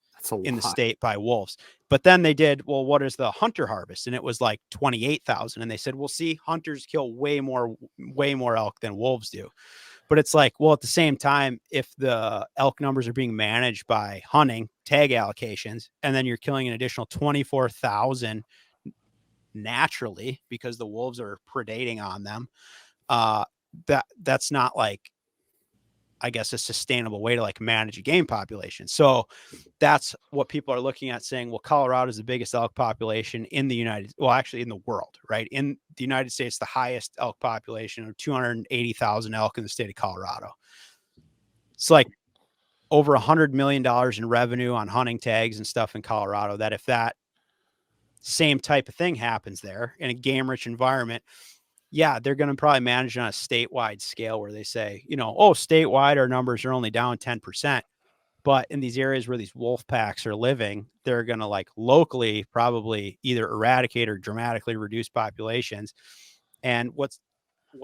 in the state by wolves. But then they did, well, what is the hunter harvest? And it was like 28,000. And they said, well, see, hunters kill way more elk than wolves do. But it's like, well, at the same time, if the elk numbers are being managed by hunting tag allocations, and then you're killing an additional 24,000 naturally because the wolves are predating on them, that's not like, I guess, a sustainable way to like manage a game population. So that's what people are looking at, saying, well, Colorado is the biggest elk population in the in the world, right? In the United States, the highest elk population of 280,000 elk in the state of Colorado. It's like over $100 million in revenue on hunting tags and stuff in Colorado, that if that same type of thing happens there in a game rich environment, yeah, they're going to probably manage on a statewide scale where they say, statewide, our numbers are only down 10%. But in these areas where these wolf packs are living, they're going to like locally probably either eradicate or dramatically reduce populations. And what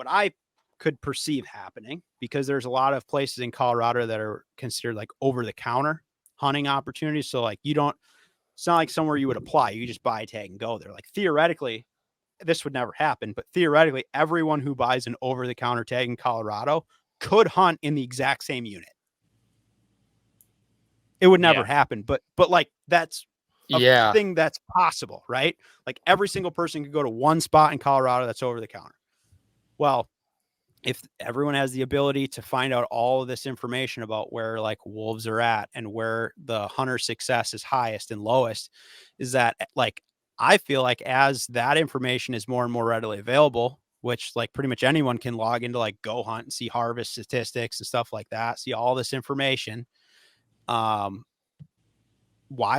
I could perceive happening, because there's a lot of places in Colorado that are considered like over the counter hunting opportunities. So like it's not like somewhere you would apply. You just buy a tag and go there. Like theoretically, this would never happen, but theoretically, everyone who buys an over-the-counter tag in Colorado could hunt in the exact same unit. It would never happen, but like that's a thing that's possible, right? Like every single person could go to one spot in Colorado that's over the counter. Well, if everyone has the ability to find out all of this information about where like wolves are at and where the hunter success is highest and lowest, is that like, I feel like as that information is more and more readily available, which like pretty much anyone can log into like Go Hunt and see harvest statistics and stuff like that, see all this information. Why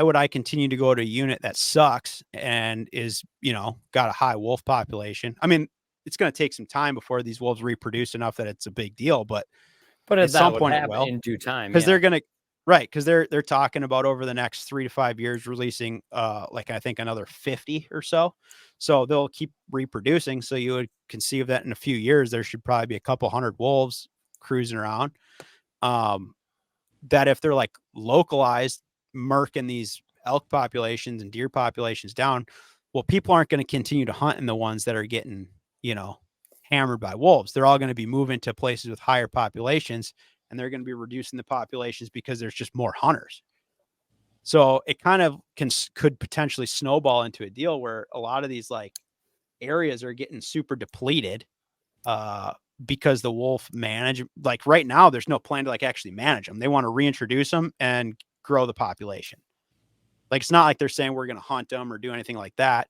would I continue to go to a unit that sucks and is, got a high wolf population? I mean, it's going to take some time before these wolves reproduce enough that it's a big deal, but at some point it will, in due time, because they're going to, right. Because they're talking about over the next 3 to 5 years releasing like I think another 50 or so. So they'll keep reproducing. So you would conceive that in a few years there should probably be a couple hundred wolves cruising around. That if they're like localized, murking these elk populations and deer populations down, well, people aren't going to continue to hunt in the ones that are getting, hammered by wolves. They're all going to be moving to places with higher populations, and they're going to be reducing the populations because there's just more hunters. So it kind of could potentially snowball into a deal where a lot of these like areas are getting super depleted because the wolf like right now, there's no plan to like actually manage them. They want to reintroduce them and grow the population. Like, it's not like they're saying we're going to hunt them or do anything like that.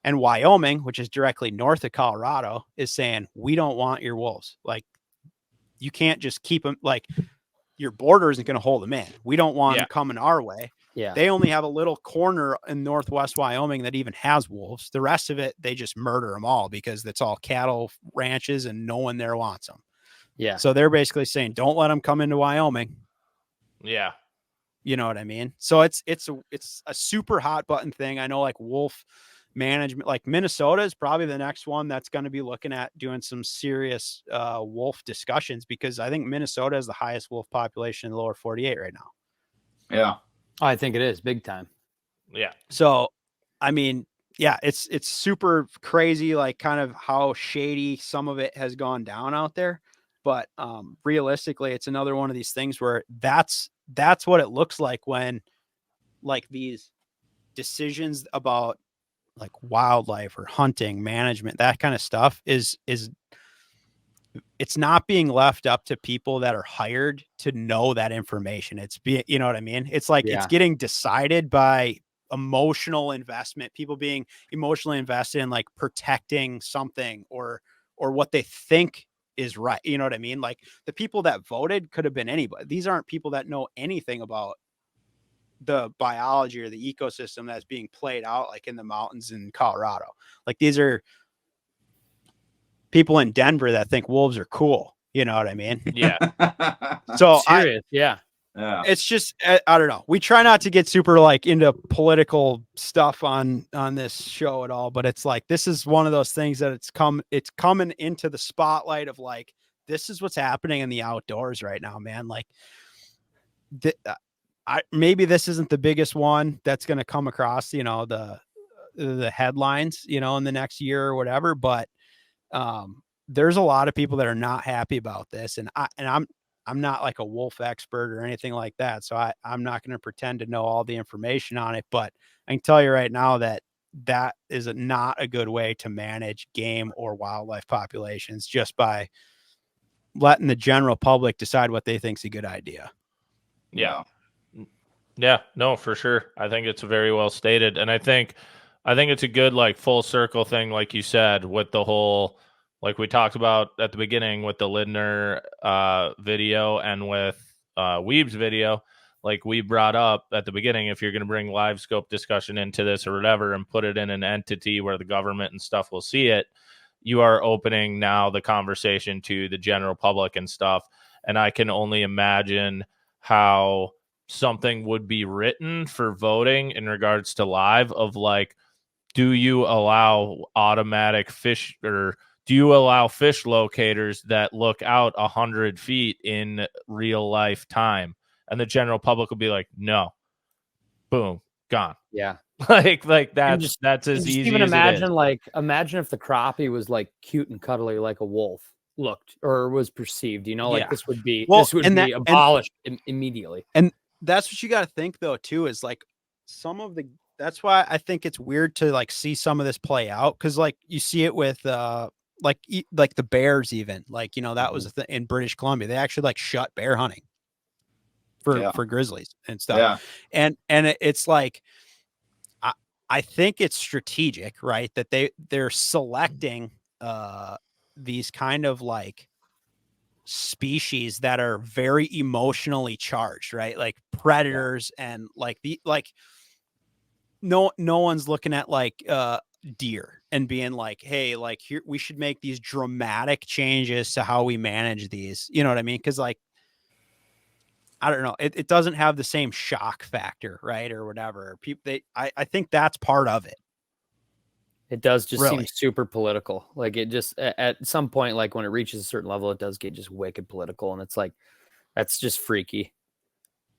And Wyoming, which is directly north of Colorado, is saying, we don't want your wolves. Like, you can't just keep them, like your border isn't going to hold them in. We don't want them coming our way. Yeah. They only have a little corner in northwest Wyoming that even has wolves. The rest of it, they just murder them all because that's all cattle ranches and no one there wants them. Yeah. So they're basically saying, don't let them come into Wyoming. Yeah. You know what I mean? So it's a super hot button thing. I know like wolf management, like Minnesota is probably the next one that's going to be looking at doing some serious wolf discussions, because I think Minnesota is the highest wolf population in the lower 48 right now. Yeah. I think it is big time. Yeah. So, I mean, yeah, it's super crazy, like kind of how shady some of it has gone down out there. But realistically, it's another one of these things where that's what it looks like when like these decisions about like wildlife or hunting management, that kind of stuff is it's not being left up to people that are hired to know that information. It's you know what I mean? It's like it's getting decided by emotional investment, people being emotionally invested in like protecting something or what they think is right. You know what I mean? Like the people that voted could have been anybody. These aren't people that know anything about the biology or the ecosystem that's being played out like in the mountains in Colorado. Like these are people in Denver that think wolves are cool. You know what I mean? Yeah. So serious. It's just, I don't know. We try not to get super like into political stuff on this show at all, but it's like, this is one of those things that it's coming into the spotlight of like, this is what's happening in the outdoors right now, man. Like maybe this isn't the biggest one that's going to come across, you know, the headlines, you know, in the next year or whatever, but there's a lot of people that are not happy about this. And I'm not like a wolf expert or anything like that. So I'm not going to pretend to know all the information on it, but I can tell you right now that is not a good way to manage game or wildlife populations, just by letting the general public decide what they think is a good idea. Yeah. Yeah, no, for sure. I think it's very well stated. And I think it's a good like full circle thing, like you said, with the whole, like we talked about at the beginning with the Lindner video and with Weeb's video, like we brought up at the beginning, if you're going to bring Livescope discussion into this or whatever and put it in an entity where the government and stuff will see it, you are opening now the conversation to the general public and stuff. And I can only imagine how something would be written for voting in regards to live of like, do you allow automatic fish or do you allow fish locators that look out 100 feet in real life time? And the general public will be like, no, boom, gone. Yeah. like that's as easy even as imagine, it is. like, imagine if the crappie was like cute and cuddly like a wolf looked or was perceived, you know, like this would be abolished immediately. And that's what you got to think though, too, is like that's why I think it's weird to like see some of this play out. Cause like you see it with like the bears, even like, you know, that was in British Columbia, they actually like shut bear hunting for grizzlies and stuff. Yeah. And it's like, I think it's strategic, right? That they're selecting these kind of like species that are very emotionally charged, right? Like predators and like no one's looking at like deer and being like, hey, like here we should make these dramatic changes to how we manage these. You know what I mean? Because like I don't know, it doesn't have the same shock factor, right? Or whatever. I think that's part of it. It does just seem super political. Like it just at some point, like when it reaches a certain level, it does get just wicked political, and it's like that's just freaky.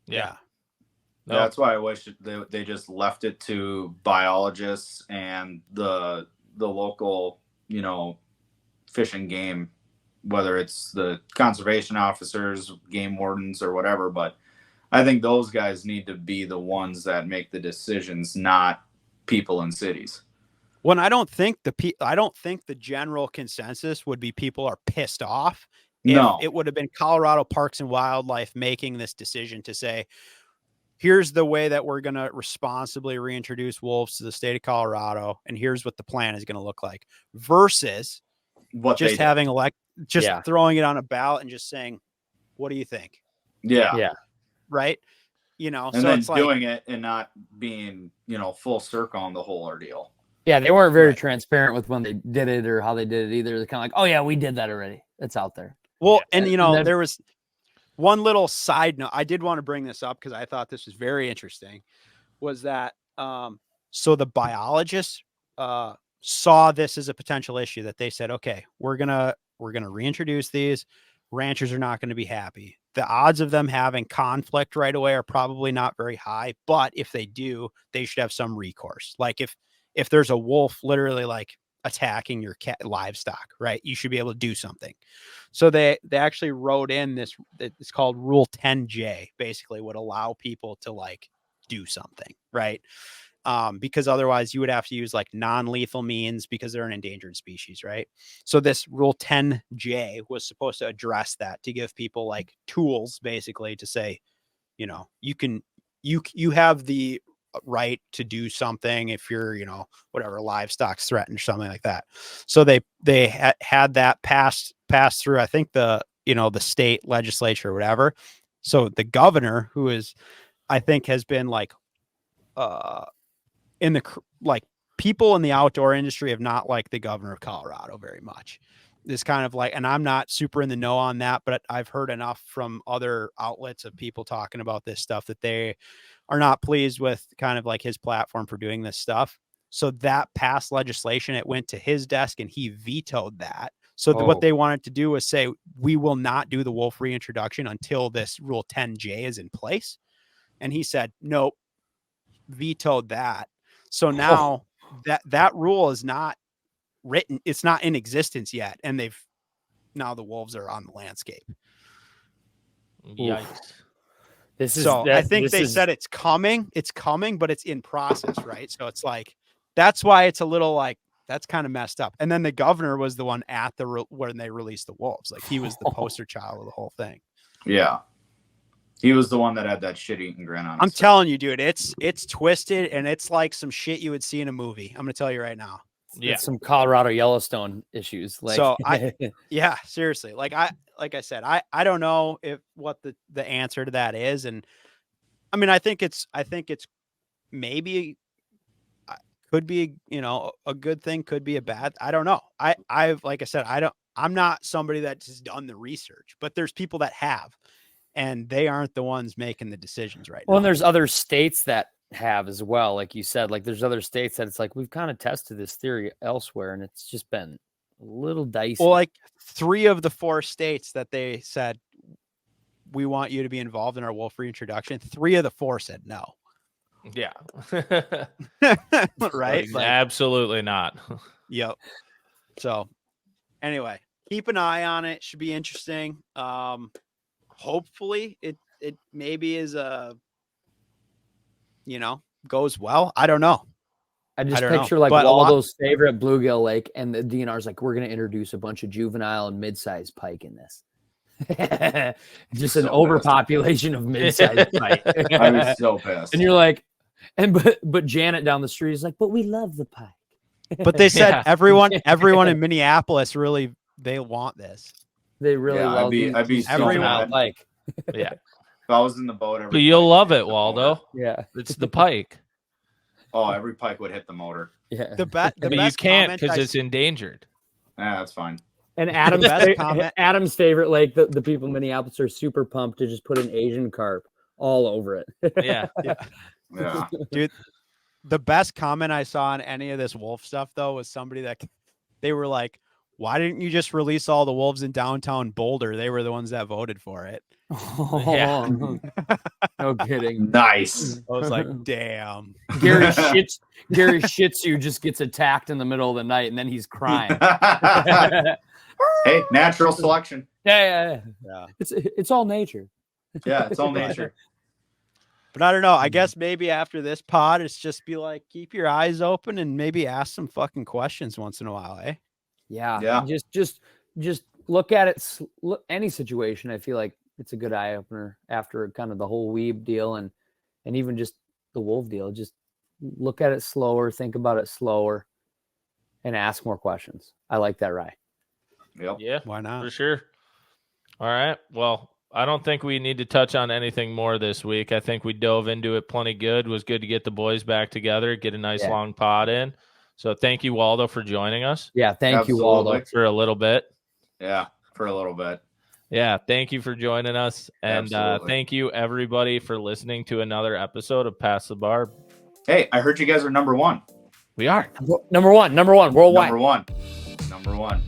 Yeah. No. That's why I wish they just left it to biologists and the local, you know, fish and game, whether it's the conservation officers, game wardens, or whatever. But I think those guys need to be the ones that make the decisions, not people in cities. Well, I don't think the general consensus would be people are pissed off. No, it would have been Colorado Parks and Wildlife making this decision to say, here's the way that we're going to responsibly reintroduce wolves to the state of Colorado, and here's what the plan is going to look like, versus what just having throwing it on a ballot and just saying, what do you think? Yeah. Right. You know, and so then it's doing it and not being, you know, full circle on the whole ordeal. Yeah, they weren't very transparent with when they did it or how they did it either. They're kind of like, oh yeah, we did that already. It's out there. Well, and you know, there was one little side note. I did want to bring this up because I thought this was very interesting, was that so the biologists saw this as a potential issue, that they said, okay, we're gonna reintroduce these. Ranchers are not going to be happy. The odds of them having conflict right away are probably not very high, but if they do, they should have some recourse. Like if there's a wolf literally like attacking your livestock, right, you should be able to do something. So they actually wrote in this, it's called Rule 10J, basically would allow people to like do something, right? because otherwise you would have to use like non-lethal means because they're an endangered species, right? So this Rule 10J was supposed to address that, to give people like tools basically to say, you know, you have the right to do something if you're, you know, whatever, livestock's threatened or something like that. So they had that passed through, I think the state legislature or whatever. So the governor, who is, I think, has been like, in the, like, people in the outdoor industry have not liked the governor of Colorado very much. This kind of like, and I'm not super in the know on that, but I've heard enough from other outlets of people talking about this stuff that they are not pleased with kind of like his platform for doing this stuff. So that passed legislation, it went to his desk and he vetoed that. So what they wanted to do was say, we will not do the wolf reintroduction until this Rule 10J is in place. And he said, nope, vetoed that. So now that rule is not written, it's not in existence yet. And now the wolves are on the landscape. Yikes. I think they said it's coming, but it's in process, right? So it's like, that's why it's a little like, that's kind of messed up. And then the governor was the one at when they released the wolves. Like, he was the poster child of the whole thing. Yeah. He was the one that had that shit-eating grin on. I'm telling you, dude, it's twisted, and it's like some shit you would see in a movie. I'm going to tell you right now. Yeah. It's some Colorado Yellowstone issues. Like, so yeah, seriously. Like I said, I don't know what the answer to that is. And I mean, I think it's maybe could be, you know, a good thing, could be a bad. I don't know. Like I said, I'm not somebody that's just done the research, but there's people that have, and they aren't the ones making the decisions right now. Well, and there's other states that have as well. Like you said, like there's other states that it's like, we've kind of tested this theory elsewhere and it's just been a little dicey. Well, like 3 of the 4 states that they said, we want you to be involved in our wolf reintroduction, 3 of the 4 said no. Yeah. Right? Like, absolutely not. Yep. So anyway, keep an eye on it. Should be interesting. Hopefully it maybe is goes well. I don't know. I just picture like Waldo's favorite bluegill lake, and the DNR's like, we're going to introduce a bunch of juvenile and mid-sized pike in this. Just an overpopulation of mid-sized pike. I was so pissed. And you're like, but Janet down the street is like, but we love the pike. But they said everyone in Minneapolis really, they want this. They really love I'd be so mad. Pike. Yeah. If I was in the boat, but you'll love it, Waldo. Yeah. It's the pike. Oh, every pike would hit the motor. Yeah. But you can't because it's endangered. Yeah, that's fine. And Adam's favorite lake, the people in Minneapolis are super pumped to just put an Asian carp all over it. Yeah. Yeah. Dude, the best comment I saw on any of this wolf stuff, though, was somebody that they were like, why didn't you just release all the wolves in downtown Boulder? They were the ones that voted for it. Yeah. No kidding. Nice. I was like, damn. Gary Shitsu just gets attacked in the middle of the night and then he's crying. Hey, natural selection. Yeah. It's all nature. Yeah, it's all nature. But I don't know. I guess maybe after this pod, it's just be like, keep your eyes open and maybe ask some fucking questions once in a while, eh? Yeah. Just look at it. Any situation, I feel like it's a good eye opener after kind of the whole weeb deal and even just the wolf deal. Just look at it slower, think about it slower, and ask more questions. I like that, Rye. Yep. Yeah. Why not? For sure. All right. Well, I don't think we need to touch on anything more this week. I think we dove into it plenty good. It was good to get the boys back together, get a nice long pod in. So thank you, Waldo, for joining us. Yeah, thank you, Waldo. For a little bit. Yeah, for a little bit. Yeah, thank you for joining us. And thank you, everybody, for listening to another episode of Pass the Barb. Hey, I heard you guys are number 1. We are. Number one worldwide. Number one.